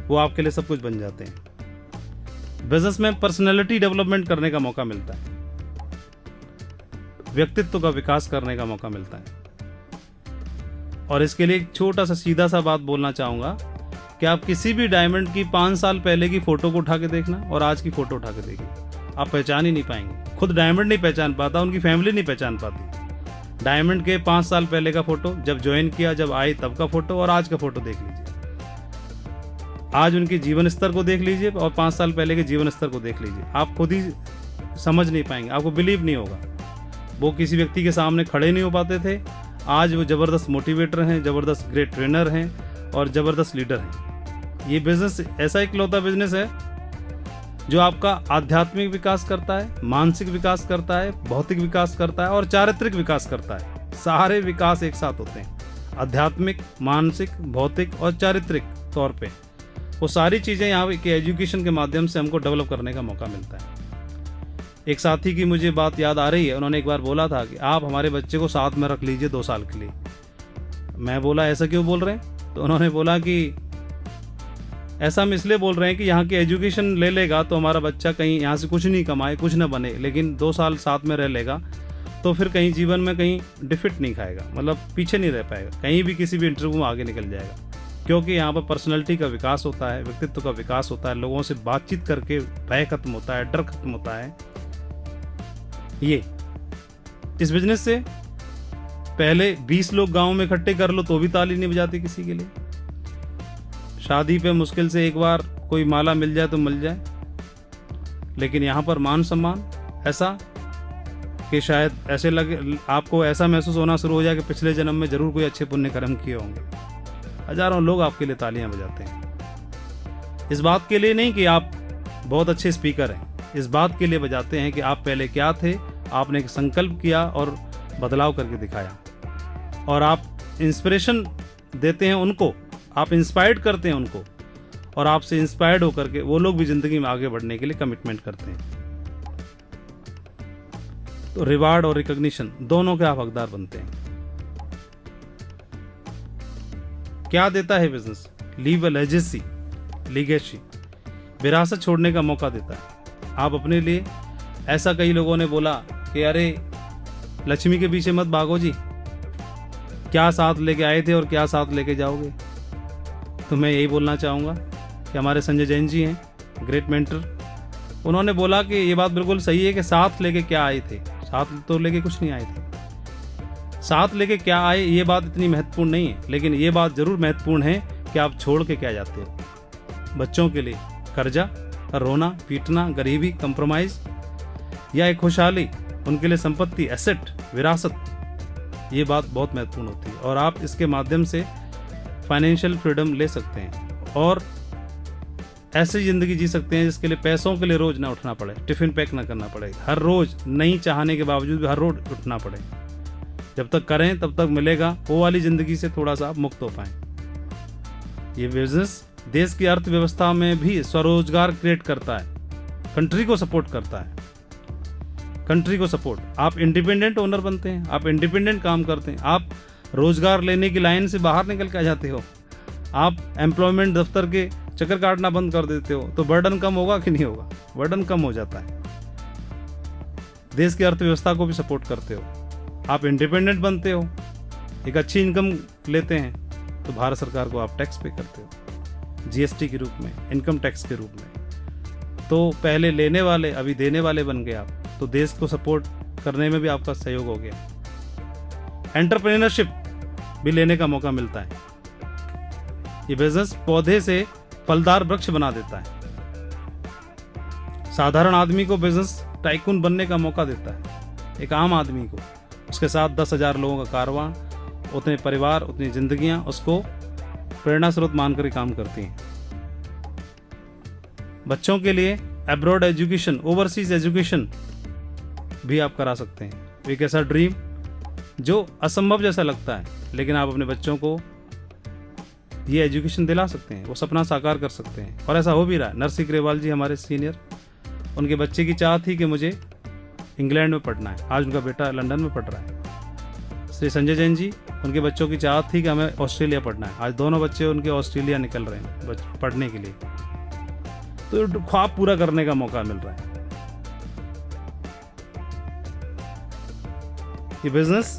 वो आपके लिए सब कुछ बन जाते हैं। बिजनेस में पर्सनैलिटी डेवलपमेंट करने का मौका मिलता है, व्यक्तित्व का विकास करने का मौका मिलता है। और इसके लिए एक छोटा सा सीधा सा बात बोलना चाहूँगा कि आप किसी भी डायमंड की 5 साल पहले की फ़ोटो को उठा के देखना और आज की फ़ोटो उठा के देखिए, आप पहचान ही नहीं पाएंगे। खुद डायमंड नहीं पहचान पाता, उनकी फैमिली नहीं पहचान पाती। डायमंड के 5 साल पहले का फ़ोटो, जब ज्वाइन किया, जब आए तब का फ़ोटो, और आज का फ़ोटो देख लीजिए। आज उनके जीवन स्तर को देख लीजिए और 5 साल पहले के जीवन स्तर को देख लीजिए, आप खुद ही समझ नहीं पाएंगे, आपको बिलीव नहीं होगा। वो किसी व्यक्ति के सामने खड़े नहीं हो पाते थे, आज वो ज़बरदस्त मोटिवेटर हैं, ज़बरदस्त ग्रेट ट्रेनर हैं और ज़बरदस्त लीडर हैं। ये बिजनेस ऐसा इकलौता बिजनेस है जो आपका आध्यात्मिक विकास करता है, मानसिक विकास करता है, भौतिक विकास करता है और चारित्रिक विकास करता है। सारे विकास एक साथ होते हैं, आध्यात्मिक, मानसिक, भौतिक और चारित्रिक तौर पे वो सारी चीज़ें यहाँ के एजुकेशन के माध्यम से हमको डेवलप करने का मौका मिलता है। एक साथी की मुझे बात याद आ रही है, उन्होंने एक बार बोला था कि आप हमारे बच्चे को साथ में रख लीजिए 2 साल के लिए। मैं बोला ऐसा क्यों बोल रहे हैं? तो उन्होंने बोला कि ऐसा हम इसलिए बोल रहे हैं कि यहाँ की एजुकेशन ले लेगा तो हमारा बच्चा कहीं यहाँ से कुछ नहीं कमाए, कुछ ना बने, लेकिन 2 साल साथ में रह लेगा तो फिर कहीं जीवन में कहीं डिफिट नहीं खाएगा, मतलब पीछे नहीं रह पाएगा, कहीं भी किसी भी इंटरव्यू में आगे निकल जाएगा। क्योंकि यहाँ पर पर्सनैलिटी का विकास होता है, व्यक्तित्व का विकास होता है, लोगों से बातचीत करके भय खत्म होता है, डर खत्म होता है। ये इस बिजनेस से पहले 20 लोग गाँव में इकट्ठे कर लो तो भी ताली नहीं बजाती किसी के लिए। शादी पे मुश्किल से एक बार कोई माला मिल जाए तो मिल जाए, लेकिन यहाँ पर मान सम्मान ऐसा कि शायद ऐसे लगे, आपको ऐसा महसूस होना शुरू हो जाए कि पिछले जन्म में जरूर कोई अच्छे पुण्य कर्म किए होंगे। हजारों लोग आपके लिए तालियां बजाते हैं। इस बात के लिए नहीं कि आप बहुत अच्छे स्पीकर हैं, इस बात के लिए बजाते हैं कि आप पहले क्या थे, आपने एक संकल्प किया और बदलाव करके दिखाया, और आप इंस्पिरेशन देते हैं उनको, आप इंस्पायर्ड करते हैं उनको, और आपसे इंस्पायर्ड होकर के वो लोग भी जिंदगी में आगे बढ़ने के लिए कमिटमेंट करते हैं। तो रिवार्ड और रिकॉग्निशन दोनों के आप हकदार बनते हैं। क्या देता है बिजनेस? लीव अ लेगेसी, विरासत छोड़ने का मौका देता है। आप अपने लिए, ऐसा कई लोगों ने बोला कि अरे लक्ष्मी के पीछे मत भागो जी, क्या साथ लेके आए थे और क्या साथ लेके जाओगे। तो मैं यही बोलना चाहूँगा कि हमारे संजय जैन जी हैं, ग्रेट मेंटर, उन्होंने बोला कि ये बात बिल्कुल सही है कि साथ लेके क्या आए थे, साथ तो लेके कुछ नहीं आए थे, साथ लेके क्या आए ये बात इतनी महत्वपूर्ण नहीं है, लेकिन ये बात जरूर महत्वपूर्ण है कि आप छोड़ के क्या जाते हो। बच्चों के लिए कर्जा, रोना पीटना, गरीबी, कंप्रोमाइज या एक खुशहाली, उनके लिए संपत्ति, एसेट, विरासत, ये बात बहुत महत्वपूर्ण होती है। और आप इसके माध्यम से फाइनेंशियल फ्रीडम ले सकते हैं और ऐसी जिंदगी जी सकते हैं जिसके लिए पैसों के लिए रोज ना उठना पड़े, टिफिन पैक ना करना पड़े, हर रोज नहीं चाहने के बावजूद भी हर रोज उठना पड़े। जब तक करें तब तक मिलेगा, वो वाली जिंदगी से थोड़ा सा आप मुक्त हो पाएं। ये बिजनेस देश की अर्थव्यवस्था में भी स्वरोजगार क्रिएट करता है, कंट्री को सपोर्ट करता है, कंट्री को सपोर्ट। आप इंडिपेंडेंट ओनर बनते हैं, आप इंडिपेंडेंट काम करते हैं, आप रोजगार लेने की लाइन से बाहर निकल के आ जाते हो, आप एम्प्लॉयमेंट दफ्तर के चक्कर काटना बंद कर देते हो, तो बर्डन कम होगा कि नहीं होगा? बर्डन कम हो जाता है। देश की अर्थव्यवस्था को भी सपोर्ट करते हो, आप इंडिपेंडेंट बनते हो, एक अच्छी इनकम लेते हैं, तो भारत सरकार को आप टैक्स पे करते हो, जीएसटी के रूप में, इनकम टैक्स के रूप में। तो पहले लेने वाले अभी देने वाले बन गए आप, तो देश को सपोर्ट करने में भी आपका सहयोग हो गया। एंटरप्रेन्योरशिप भी लेने का मौका मिलता है। ये बिजनेस पौधे से फलदार वृक्ष बना देता है, साधारण आदमी को बिजनेस टाइकून बनने का मौका देता है। एक आम आदमी को, उसके साथ 10,000 लोगों का कारवां, उतने परिवार, उतनी जिंदगियां उसको प्रेरणा स्रोत मानकर ही काम करती हैं। बच्चों के लिए अब्रॉड एजुकेशन, ओवरसीज एजुकेशन भी आप करा सकते हैं। एक ऐसा ड्रीम जो असंभव जैसा लगता है, लेकिन आप अपने बच्चों को ये एजुकेशन दिला सकते हैं, वो सपना साकार कर सकते हैं, और ऐसा हो भी रहा है। नरसिंह ग्रेवाल जी हमारे सीनियर, उनके बच्चे की चाह थी कि मुझे इंग्लैंड में पढ़ना है, आज उनका बेटा लंदन में पढ़ रहा है। श्री संजय जैन जी, उनके बच्चों की चाह थी कि हमें ऑस्ट्रेलिया पढ़ना है, आज दोनों बच्चे उनके ऑस्ट्रेलिया निकल रहे हैं पढ़ने के लिए। तो ख्वाब पूरा करने का मौका मिल रहा है। ये बिजनेस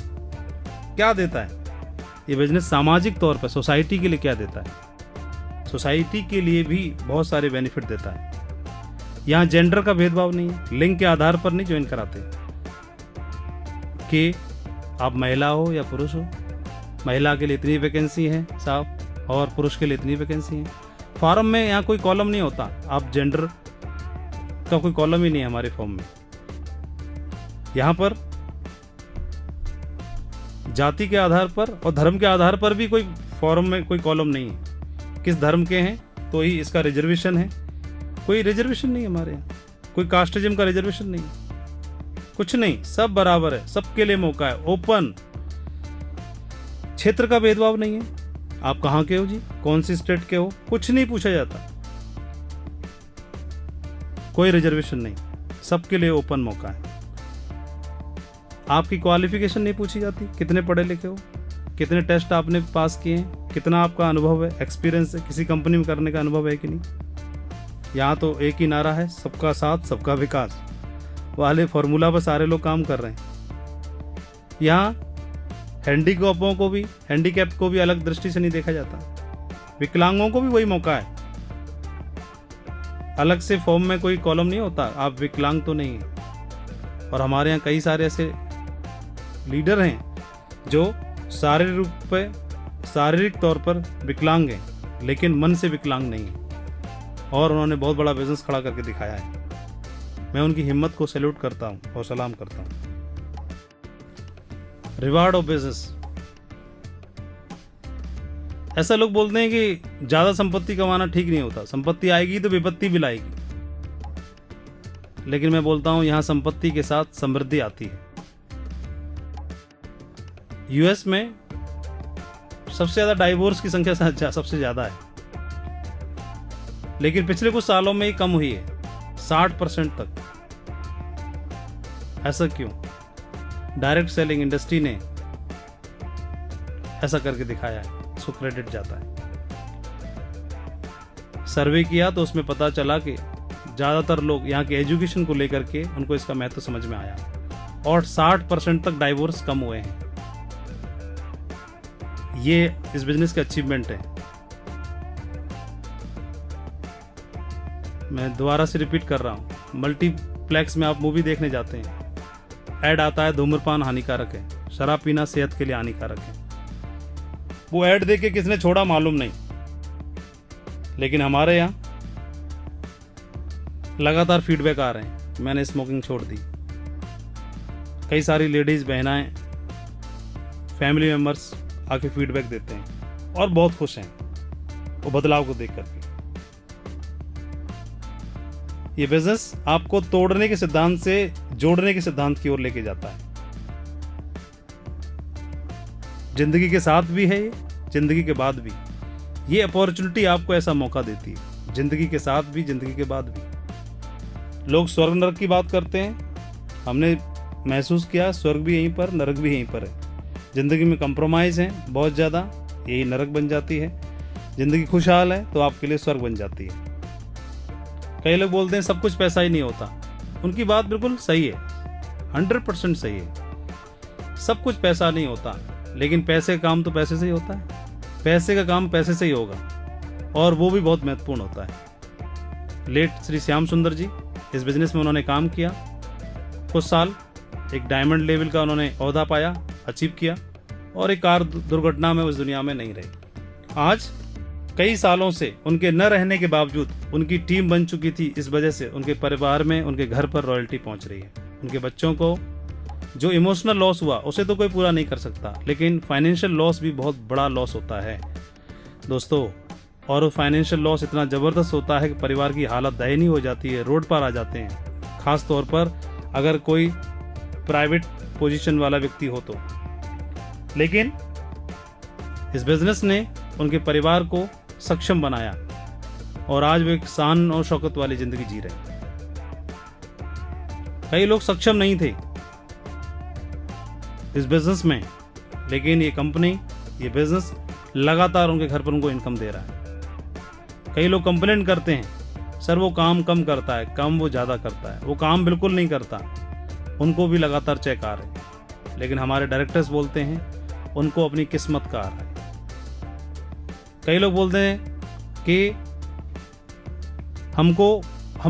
क्या देता है? ये बिजनेस सामाजिक तौर पर सोसाइटी के लिए क्या देता है? सोसाइटी के लिए भी बहुत सारे बेनिफिट देता है। यहाँ जेंडर का भेदभाव नहीं है, लिंग के आधार पर नहीं ज्वाइन कराते कि आप महिला हो या पुरुष हो, महिला के लिए इतनी वैकेंसी है साहब और पुरुष के लिए इतनी वैकेंसी है। फॉर्म में यहाँ कोई कॉलम नहीं होता, आप जेंडर का कोई कॉलम ही नहीं है हमारे फॉर्म में। यहाँ पर जाति के आधार पर और धर्म के आधार पर भी कोई फॉर्म में कोई कॉलम नहीं है। किस धर्म के हैं तो ही इसका रिजर्वेशन है, कोई रिजर्वेशन नहीं है हमारे यहाँ, कोई कास्टिज्म का रिजर्वेशन नहीं, कुछ नहीं, सब बराबर है, सबके लिए मौका है, ओपन। क्षेत्र का भेदभाव नहीं है, आप कहाँ के हो जी, कौन सी स्टेट के हो, कुछ नहीं पूछा जाता, कोई रिजर्वेशन नहीं, सबके लिए ओपन मौका है। आपकी क्वालिफिकेशन नहीं पूछी जाती, कितने पढ़े लिखे हो, कितने टेस्ट आपने पास किए हैं, कितना आपका अनुभव है, एक्सपीरियंस है, किसी कंपनी में करने का अनुभव है कि नहीं। यहाँ तो एक ही नारा है, सबका साथ सबका विकास वाले फॉर्मूला पर सारे लोग काम कर रहे हैं। यहाँ हैंडीकैपों को भी, हैंडीकैप को भी अलग दृष्टि से नहीं देखा जाता, विकलांगों को भी वही मौका है। अलग से फॉर्म में कोई कॉलम नहीं होता, आप विकलांग तो नहीं है। और हमारे यहाँ कई सारे ऐसे लीडर हैं जो शारीरिक तौर पर विकलांग हैं, लेकिन मन से विकलांग नहीं है, और उन्होंने बहुत बड़ा बिजनेस खड़ा करके दिखाया है। मैं उनकी हिम्मत को सैल्यूट करता हूं और सलाम करता हूं। रिवार्ड ऑफ बिजनेस, ऐसा लोग बोलते हैं कि ज्यादा संपत्ति कमाना ठीक नहीं होता, संपत्ति आएगी तो विपत्ति भी लाएगी, लेकिन मैं बोलता हूं यहां संपत्ति के साथ समृद्धि आती है। यूएस में सबसे ज्यादा डाइवोर्स की संख्या सबसे ज्यादा है, लेकिन पिछले कुछ सालों में ही कम हुई है 60% तक। ऐसा क्यों? डायरेक्ट सेलिंग इंडस्ट्री ने ऐसा करके दिखाया है, उसको क्रेडिट जाता है। सर्वे किया तो उसमें पता चला कि ज्यादातर लोग यहाँ के एजुकेशन को लेकर के उनको इसका महत्व समझ में आया, और 60% तक डाइवोर्स कम हुए हैं। ये इस बिजनेस की अचीवमेंट है। मैं दोबारा से रिपीट कर रहा हूं, मल्टीप्लेक्स में आप मूवी देखने जाते हैं, ऐड आता है धूम्रपान हानिकारक है, शराब पीना सेहत के लिए हानिकारक है। वो ऐड देके किसने छोड़ा मालूम नहीं, लेकिन हमारे यहाँ लगातार फीडबैक आ रहे हैं, मैंने स्मोकिंग छोड़ दी। कई सारी लेडीज बहनाएं, फैमिली मेंबर्स आके फीडबैक देते हैं और बहुत खुश हैं वो बदलाव को देख करके। ये बिजनेस आपको तोड़ने के सिद्धांत से जोड़ने के सिद्धांत की ओर लेके जाता है। जिंदगी के साथ भी है ये, जिंदगी के बाद भी। ये अपॉर्चुनिटी आपको ऐसा मौका देती है, जिंदगी के साथ भी, जिंदगी के बाद भी। लोग स्वर्ग नरक की बात करते हैं, हमने महसूस किया स्वर्ग भी यहीं पर, नरक भी यहीं पर है। जिंदगी में कंप्रोमाइज है बहुत ज्यादा, यही नरक बन जाती है। जिंदगी खुशहाल है तो आपके लिए स्वर्ग बन जाती है। कई लोग बोलते हैं सब कुछ पैसा ही नहीं होता, उनकी बात बिल्कुल सही है, 100% सही है। सब कुछ पैसा नहीं होता, लेकिन पैसे का काम तो पैसे से ही होता है, पैसे का काम पैसे से ही होगा, और वो भी बहुत महत्वपूर्ण होता है। लेट श्री श्याम सुंदर जी इस बिजनेस में उन्होंने काम किया कुछ साल, एक डायमंड लेवल का उन्होंने ओहदा पाया, अचीव किया, और एक कार दुर्घटना में उस दुनिया में नहीं रहे। आज कई सालों से उनके न रहने के बावजूद उनकी टीम बन चुकी थी, इस वजह से उनके परिवार में, उनके घर पर रॉयल्टी पहुंच रही है। उनके बच्चों को जो इमोशनल लॉस हुआ उसे तो कोई पूरा नहीं कर सकता, लेकिन फाइनेंशियल लॉस भी बहुत बड़ा लॉस होता है दोस्तों। और फाइनेंशियल लॉस इतना ज़बरदस्त होता है कि परिवार की हालत दयनीय हो जाती है, रोड पर आ जाते हैं, खास तौर पर अगर कोई प्राइवेट पोजीशन वाला व्यक्ति हो तो। लेकिन इस बिजनेस ने उनके परिवार को सक्षम बनाया और आज वे एक शान और शौकत वाली जिंदगी जी रहे हैं। कई लोग सक्षम नहीं थे इस बिजनेस में, लेकिन ये कंपनी, ये बिजनेस लगातार उनके घर पर उनको इनकम दे रहा है। कई लोग कंप्लेंट करते हैं, सर वो काम कम करता है, कम वो ज़्यादा करता है। वो काम बिल्कुल नहीं करता, उनको भी लगातार चेक आ रहे हैं। लेकिन हमारे डायरेक्टर्स बोलते हैं उनको अपनी किस्मत का आ रहा है। कई लोग बोलते हैं कि हम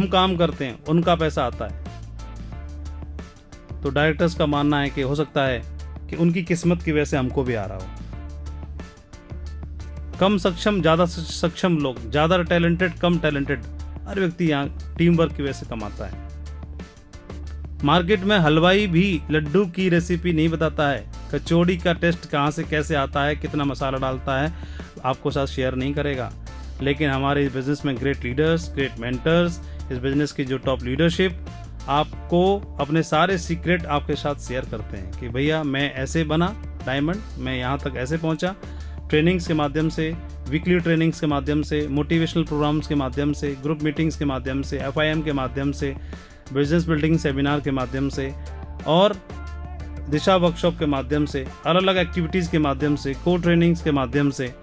काम करते हैं, उनका पैसा आता है। तो डायरेक्टर्स का मानना है कि हो सकता है कि उनकी किस्मत की वजह से हमको भी आ रहा हो। कम सक्षम ज़्यादा सक्षम लोग, ज़्यादा टैलेंटेड कम टैलेंटेड, हर व्यक्ति यहाँ टीम वर्क की वजह से कमाता है। मार्केट में हलवाई भी लड्डू की रेसिपी नहीं बताता है, कचौड़ी का टेस्ट कहाँ से कैसे आता है, कितना मसाला डालता है, आपको साथ शेयर नहीं करेगा। लेकिन हमारे इस बिज़नेस में ग्रेट लीडर्स, ग्रेट मेंटर्स, इस बिज़नेस की जो टॉप लीडरशिप आपको अपने सारे सीक्रेट आपके साथ शेयर करते हैं कि भैया मैं ऐसे बना डायमंड, मैं यहाँ तक ऐसे पहुँचा, ट्रेनिंग्स के माध्यम से, वीकली ट्रेनिंग्स के माध्यम से, मोटिवेशनल प्रोग्राम्स के माध्यम से, ग्रुप मीटिंग्स के माध्यम से, FIM के माध्यम से, बिजनेस बिल्डिंग सेमिनार के माध्यम से और दिशा वर्कशॉप के माध्यम से, अलग अलग एक्टिविटीज़ के माध्यम से, को ट्रेनिंग्स के माध्यम से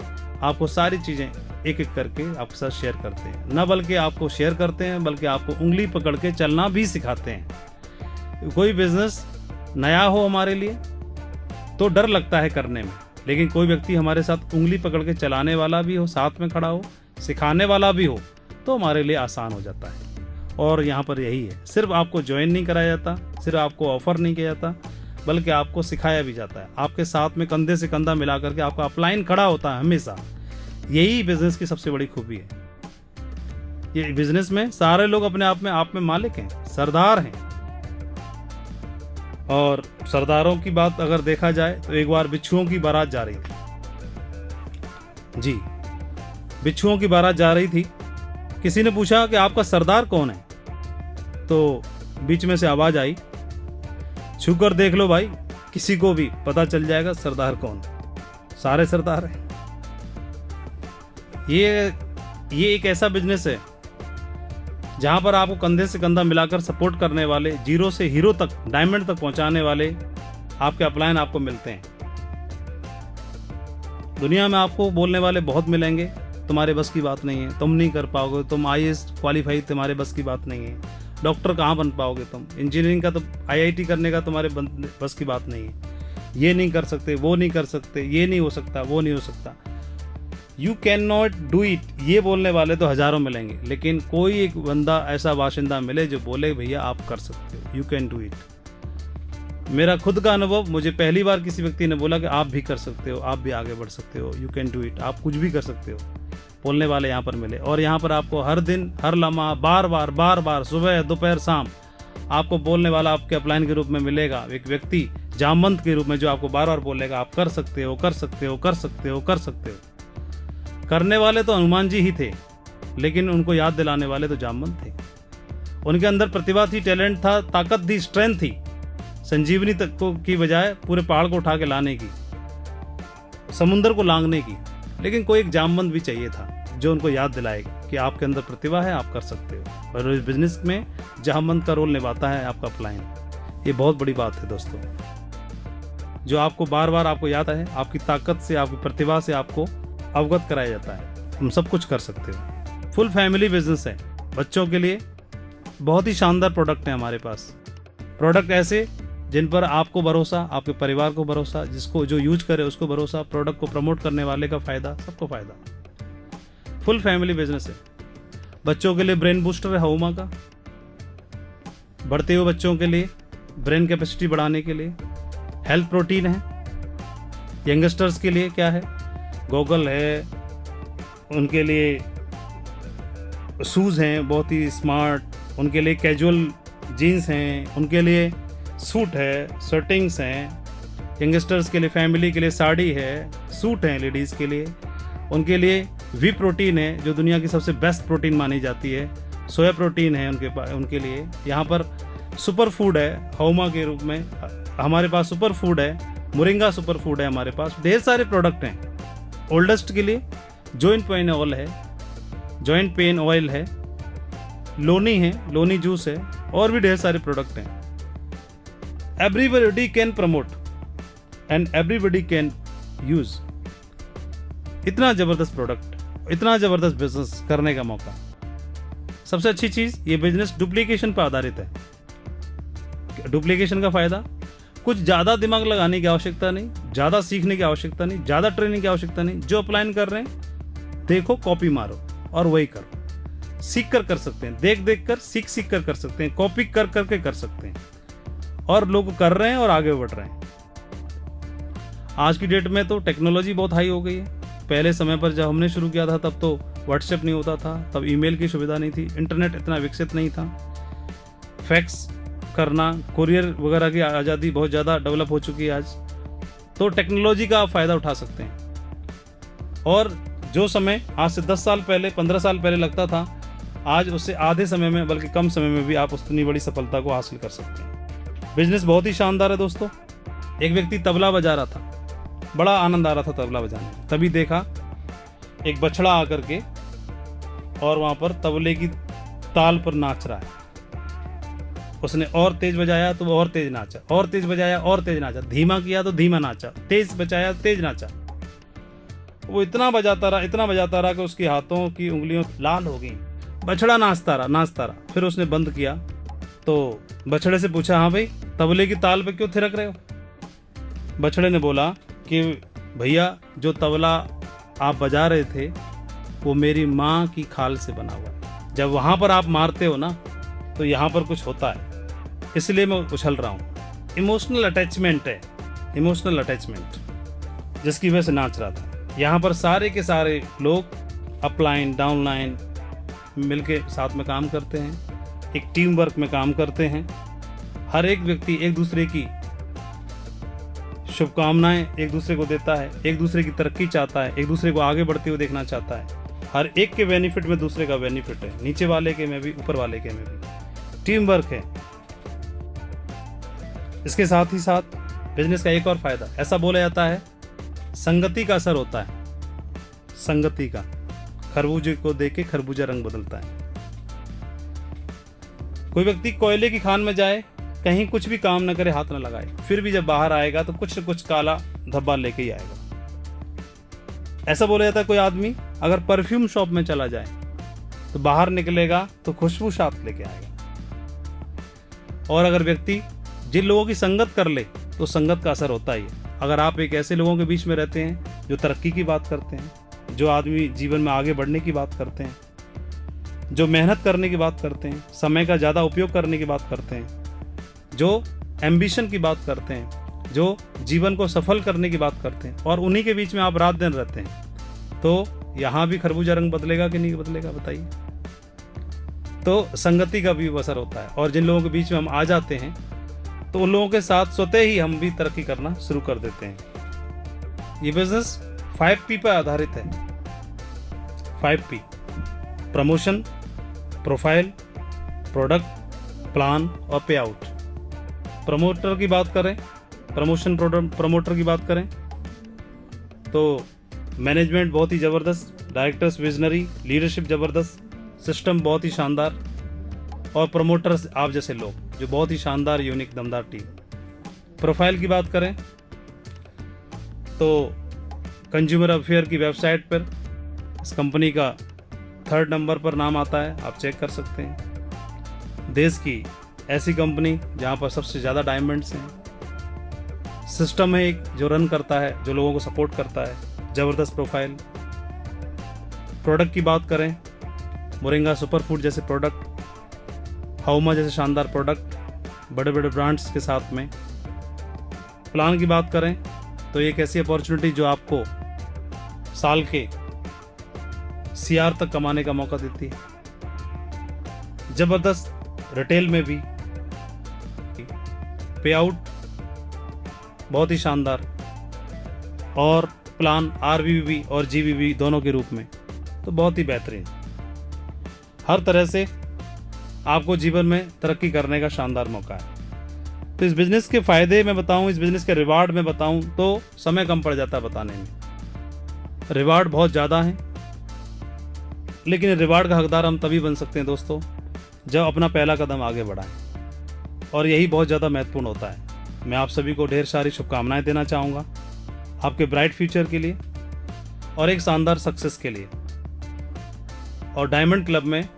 आपको सारी चीज़ें एक एक करके आपके साथ शेयर करते हैं। न बल्कि आपको शेयर करते हैं, बल्कि आपको उंगली पकड़ के चलना भी सिखाते हैं। कोई बिजनेस नया हो हमारे लिए तो डर लगता है करने में, लेकिन कोई व्यक्ति हमारे साथ उंगली पकड़ के चलाने वाला भी हो, साथ में खड़ा हो, सिखाने वाला भी हो, तो हमारे लिए आसान हो जाता है। और यहाँ पर यही है, सिर्फ आपको ज्वाइन नहीं कराया जाता, सिर्फ आपको ऑफर नहीं किया जाता, बल्कि आपको सिखाया भी जाता है। आपके साथ में कंधे से कंधा मिला करके आपका अपलाइन खड़ा होता है हमेशा। यही बिजनेस की सबसे बड़ी खूबी है। ये बिजनेस में सारे लोग अपने आप में मालिक हैं, सरदार हैं। और सरदारों की बात अगर देखा जाए तो एक बार बिच्छुओं की बारात जा रही थी जी, बिच्छुओं की बारात जा रही थी। किसी ने पूछा कि आपका सरदार कौन है, तो बीच में से आवाज आई, छूकर देख लो भाई, किसी को भी पता चल जाएगा सरदार कौन। सारे सरदार हैं। ये एक ऐसा बिजनेस है जहां पर आपको कंधे से कंधा मिलाकर सपोर्ट करने वाले, जीरो से हीरो तक, डायमंड तक पहुंचाने वाले आपके अपलाइन आपको मिलते हैं। दुनिया में आपको बोलने वाले बहुत मिलेंगे, तुम्हारे बस की बात नहीं है, तुम नहीं कर पाओगे, तुम IAS क्वालिफाई, तुम्हारे बस की बात नहीं है, डॉक्टर कहाँ बन पाओगे तुम, इंजीनियरिंग का तो IIT करने का तुम्हारे बस की बात नहीं है, ये नहीं कर सकते, वो नहीं कर सकते, ये नहीं हो सकता, वो नहीं हो सकता, you can not do it, ये बोलने वाले तो हजारों मिलेंगे, लेकिन कोई एक बंदा ऐसा बाशिंदा मिले जो बोले भैया आप कर सकते हो, यू कैन डू इट। मेरा खुद का अनुभव, मुझे पहली बार किसी व्यक्ति ने बोला कि आप भी कर सकते हो, आप भी आगे बढ़ सकते हो, यू कैन डू इट, आप कुछ भी कर सकते हो, बोलने वाले यहाँ पर मिले। और यहाँ पर आपको हर दिन, हर लम्हा, बार बार, सुबह, दोपहर, शाम आपको बोलने वाला आपके अपलाइन के रूप में मिलेगा, एक व्यक्ति जामवंत के रूप में जो आपको बार बार बोलेगा आप कर सकते हो, कर सकते हो, कर सकते हो, कर सकते हो। करने वाले तो हनुमान जी ही थे, लेकिन उनको याद दिलाने वाले तो जामवंत थे। उनके अंदर प्रतिभा थी, टैलेंट था, ताकत थी, स्ट्रेंथ थी, संजीवनी तक को की बजाय पूरे पहाड़ को उठा के लाने की, समुद्र को लांघने की। लेकिन कोई एक जामवंत भी चाहिए था जो उनको याद दिलाए कि आपके अंदर प्रतिभा है, आप कर सकते हो। और इस बिजनेस में जामवंत का रोल निभाता है आपका अपलाइन। ये बहुत बड़ी बात है दोस्तों, जो आपको बार बार आपको याद है, आपकी ताकत से, आपकी प्रतिभा से आपको अवगत कराया जाता है, तुम सब कुछ कर सकते हो। फुल फैमिली बिजनेस है। बच्चों के लिए बहुत ही शानदार प्रोडक्ट है हमारे पास। प्रोडक्ट ऐसे जिन पर आपको भरोसा, आपके परिवार को भरोसा, जिसको जो यूज करे उसको भरोसा, प्रोडक्ट को प्रमोट करने वाले का फायदा, सबको फायदा। फुल फैमिली बिजनेस है। बच्चों के लिए ब्रेन बूस्टर है हौमा का, बढ़ते हुए बच्चों के लिए ब्रेन कैपेसिटी बढ़ाने के लिए। हेल्थ प्रोटीन है। यंगस्टर्स के लिए क्या है, गॉगल है, उनके लिए शूज़ हैं बहुत ही स्मार्ट, उनके लिए कैजुअल जीन्स हैं, उनके लिए सूट है, शर्टिंग्स हैं, यंगस्टर्स के लिए, फैमिली के लिए साड़ी है, सूट हैं लेडीज़ के लिए, उनके लिए वी प्रोटीन है जो दुनिया की सबसे बेस्ट प्रोटीन मानी जाती है, सोया प्रोटीन है उनके लिए। यहाँ पर सुपर फूड है हौमा के रूप में, हमारे पास सुपर फूड है, मोरिंगा सुपर फूड है, हमारे पास ढेर सारे प्रोडक्ट हैं। ओल्डेस्ट के लिए जॉइंट पेन ऑयल है, जॉइंट पेन ऑयल है, लोनी है, लोनी जूस है, और भी ढेर सारे प्रोडक्ट हैं। Everybody can promote and everybody can use. इतना जबरदस्त प्रोडक्ट, इतना जबरदस्त बिजनेस करने का मौका। सबसे अच्छी चीज, ये बिजनेस डुप्लीकेशन पर आधारित है। डुप्लीकेशन का फायदा, कुछ ज्यादा दिमाग लगाने की आवश्यकता नहीं, ज्यादा सीखने की आवश्यकता नहीं, ज्यादा ट्रेनिंग की आवश्यकता नहीं। जो अप्लाई कर रहे हैं, देखो, कॉपी मारो और वही करो। सीख कर सकते हैं, देख देख कर, सीख कर सकते हैं, कॉपी कर करके कर सकते हैं, और लोग कर रहे हैं और आगे बढ़ रहे हैं। आज की डेट में तो टेक्नोलॉजी बहुत हाई हो गई है। पहले समय पर जब हमने शुरू किया था तब तो व्हाट्सएप नहीं होता था, तब ईमेल की सुविधा नहीं थी, इंटरनेट इतना विकसित नहीं था, फैक्स करना, कुरियर वगैरह की आज़ादी बहुत ज़्यादा डेवलप हो चुकी है आज। तो टेक्नोलॉजी का आप फ़ायदा उठा सकते हैं, और जो समय आज से 10 साल पहले, 15 साल पहले लगता था, आज उससे आधे समय में, बल्कि कम समय में भी आप उतनी बड़ी सफलता को हासिल कर सकते हैं। बिजनेस बहुत ही शानदार है दोस्तों। एक व्यक्ति तबला बजा रहा था, बड़ा आनंद आ रहा था तबला बजाने में, तभी देखा एक बछड़ा आकर के और वहां पर तबले की ताल पर नाच रहा है। उसने और तेज बजाया तो और तेज नाचा, और तेज बजाया और तेज नाचा, धीमा किया तो धीमा नाचा, तेज बजाया तेज नाचा। वो इतना बजाता रहा कि उसके हाथों की उंगलियों लाल हो गई। बछड़ा नाचता रहा। फिर उसने बंद किया तो बछड़े से पूछा, हाँ भाई, तबले की ताल पे क्यों थिरक रहे हो? बछड़े ने बोला कि भैया, जो तबला आप बजा रहे थे वो मेरी माँ की खाल से बना हुआ है। जब वहां पर आप मारते हो ना, तो यहाँ पर कुछ होता है, इसलिए मैं उछल रहा हूँ। इमोशनल अटैचमेंट है, इमोशनल अटैचमेंट, जिसकी वजह से नाच रहा था। यहाँ पर सारे के सारे लोग अपलाइन डाउनलाइन मिलके साथ में काम करते हैं, एक टीम वर्क में काम करते हैं। हर एक व्यक्ति एक दूसरे की शुभकामनाएं एक दूसरे को देता है, एक दूसरे की तरक्की चाहता है, एक दूसरे को आगे बढ़ते हुए देखना चाहता है। हर एक के बेनिफिट में दूसरे का बेनिफिट है, नीचे वाले के में भी, ऊपर वाले के में भी। टीम वर्क है। इसके साथ ही साथ बिजनेस का एक और फायदा, ऐसा बोला जाता है, संगति का असर होता है। संगति का, खरबूजे को देख के खरबूजा रंग बदलता है। कोई व्यक्ति कोयले की खान में जाए, कहीं कुछ भी काम न करे, हाथ न लगाए, फिर भी जब बाहर आएगा तो कुछ न कुछ काला धब्बा लेके ही आएगा। ऐसा बोला जाता है, कोई आदमी अगर परफ्यूम शॉप में चला जाए तो बाहर निकलेगा तो खुशबू साथ लेके आएगा। और अगर व्यक्ति जिन लोगों की संगत कर ले तो संगत का असर होता ही है। अगर आप एक ऐसे लोगों के बीच में रहते हैं जो तरक्की की बात करते हैं, जो आदमी जीवन में आगे बढ़ने की बात करते हैं, जो मेहनत करने की बात करते हैं, समय का ज़्यादा उपयोग करने की बात करते हैं, जो एम्बिशन की बात करते हैं, जो जीवन को सफल करने की बात करते हैं, और उन्हीं के बीच में आप रात दिन रहते हैं, तो यहाँ भी खरबूजा रंग बदलेगा कि नहीं बदलेगा, बताइए। तो संगति का भी असर होता है, और जिन लोगों के बीच में हम आ जाते हैं तो उन लोगों के साथ स्वतः ही हम भी तरक्की करना शुरू कर देते हैं। ये बिजनेस 5P पर आधारित है। 5P: promotion, profile, product, plan और पे आउट। प्रमोटर की बात करें, प्रमोटर की बात करें तो मैनेजमेंट बहुत ही ज़बरदस्त, डायरेक्टर्स विजनरी, लीडरशिप ज़बरदस्त, सिस्टम बहुत ही शानदार, और प्रमोटर्स आप जैसे लोग जो बहुत ही शानदार, यूनिक, दमदार टीम। प्रोफाइल की बात करें तो कंज्यूमर अफेयर की वेबसाइट पर इस कंपनी का 3rd नंबर पर नाम आता है, आप चेक कर सकते हैं। देश की ऐसी कंपनी जहां पर सबसे ज़्यादा डायमंड्स हैं। सिस्टम है एक जो रन करता है, जो लोगों को सपोर्ट करता है, ज़बरदस्त प्रोफाइल। प्रोडक्ट की बात करें, मोरिंगा सुपर फूड जैसे प्रोडक्ट, हौमा जैसे शानदार प्रोडक्ट, बड़े बड़े ब्रांड्स के साथ में। प्लान की बात करें तो एक ऐसी अपॉर्चुनिटी जो आपको साल के CR तक कमाने का मौका देती है। जबरदस्त रिटेल में भी, पे आउट बहुत ही शानदार, और प्लान आरवीवी और जीवीवी दोनों के रूप में तो बहुत ही बेहतरीन। हर तरह से आपको जीवन में तरक्की करने का शानदार मौका है। तो इस बिजनेस के फायदे मैं बताऊं, इस बिजनेस के रिवार्ड में बताऊं तो समय कम पड़ जाता है बताने में। रिवार्ड बहुत ज़्यादा है, लेकिन रिवार्ड का हकदार हम तभी बन सकते हैं दोस्तों जब अपना पहला कदम आगे बढ़ाएं, और यही बहुत ज़्यादा महत्वपूर्ण होता है। मैं आप सभी को ढेर सारी शुभकामनाएं देना चाहूँगा आपके ब्राइट फ्यूचर के लिए और एक शानदार सक्सेस के लिए। और डायमंड क्लब में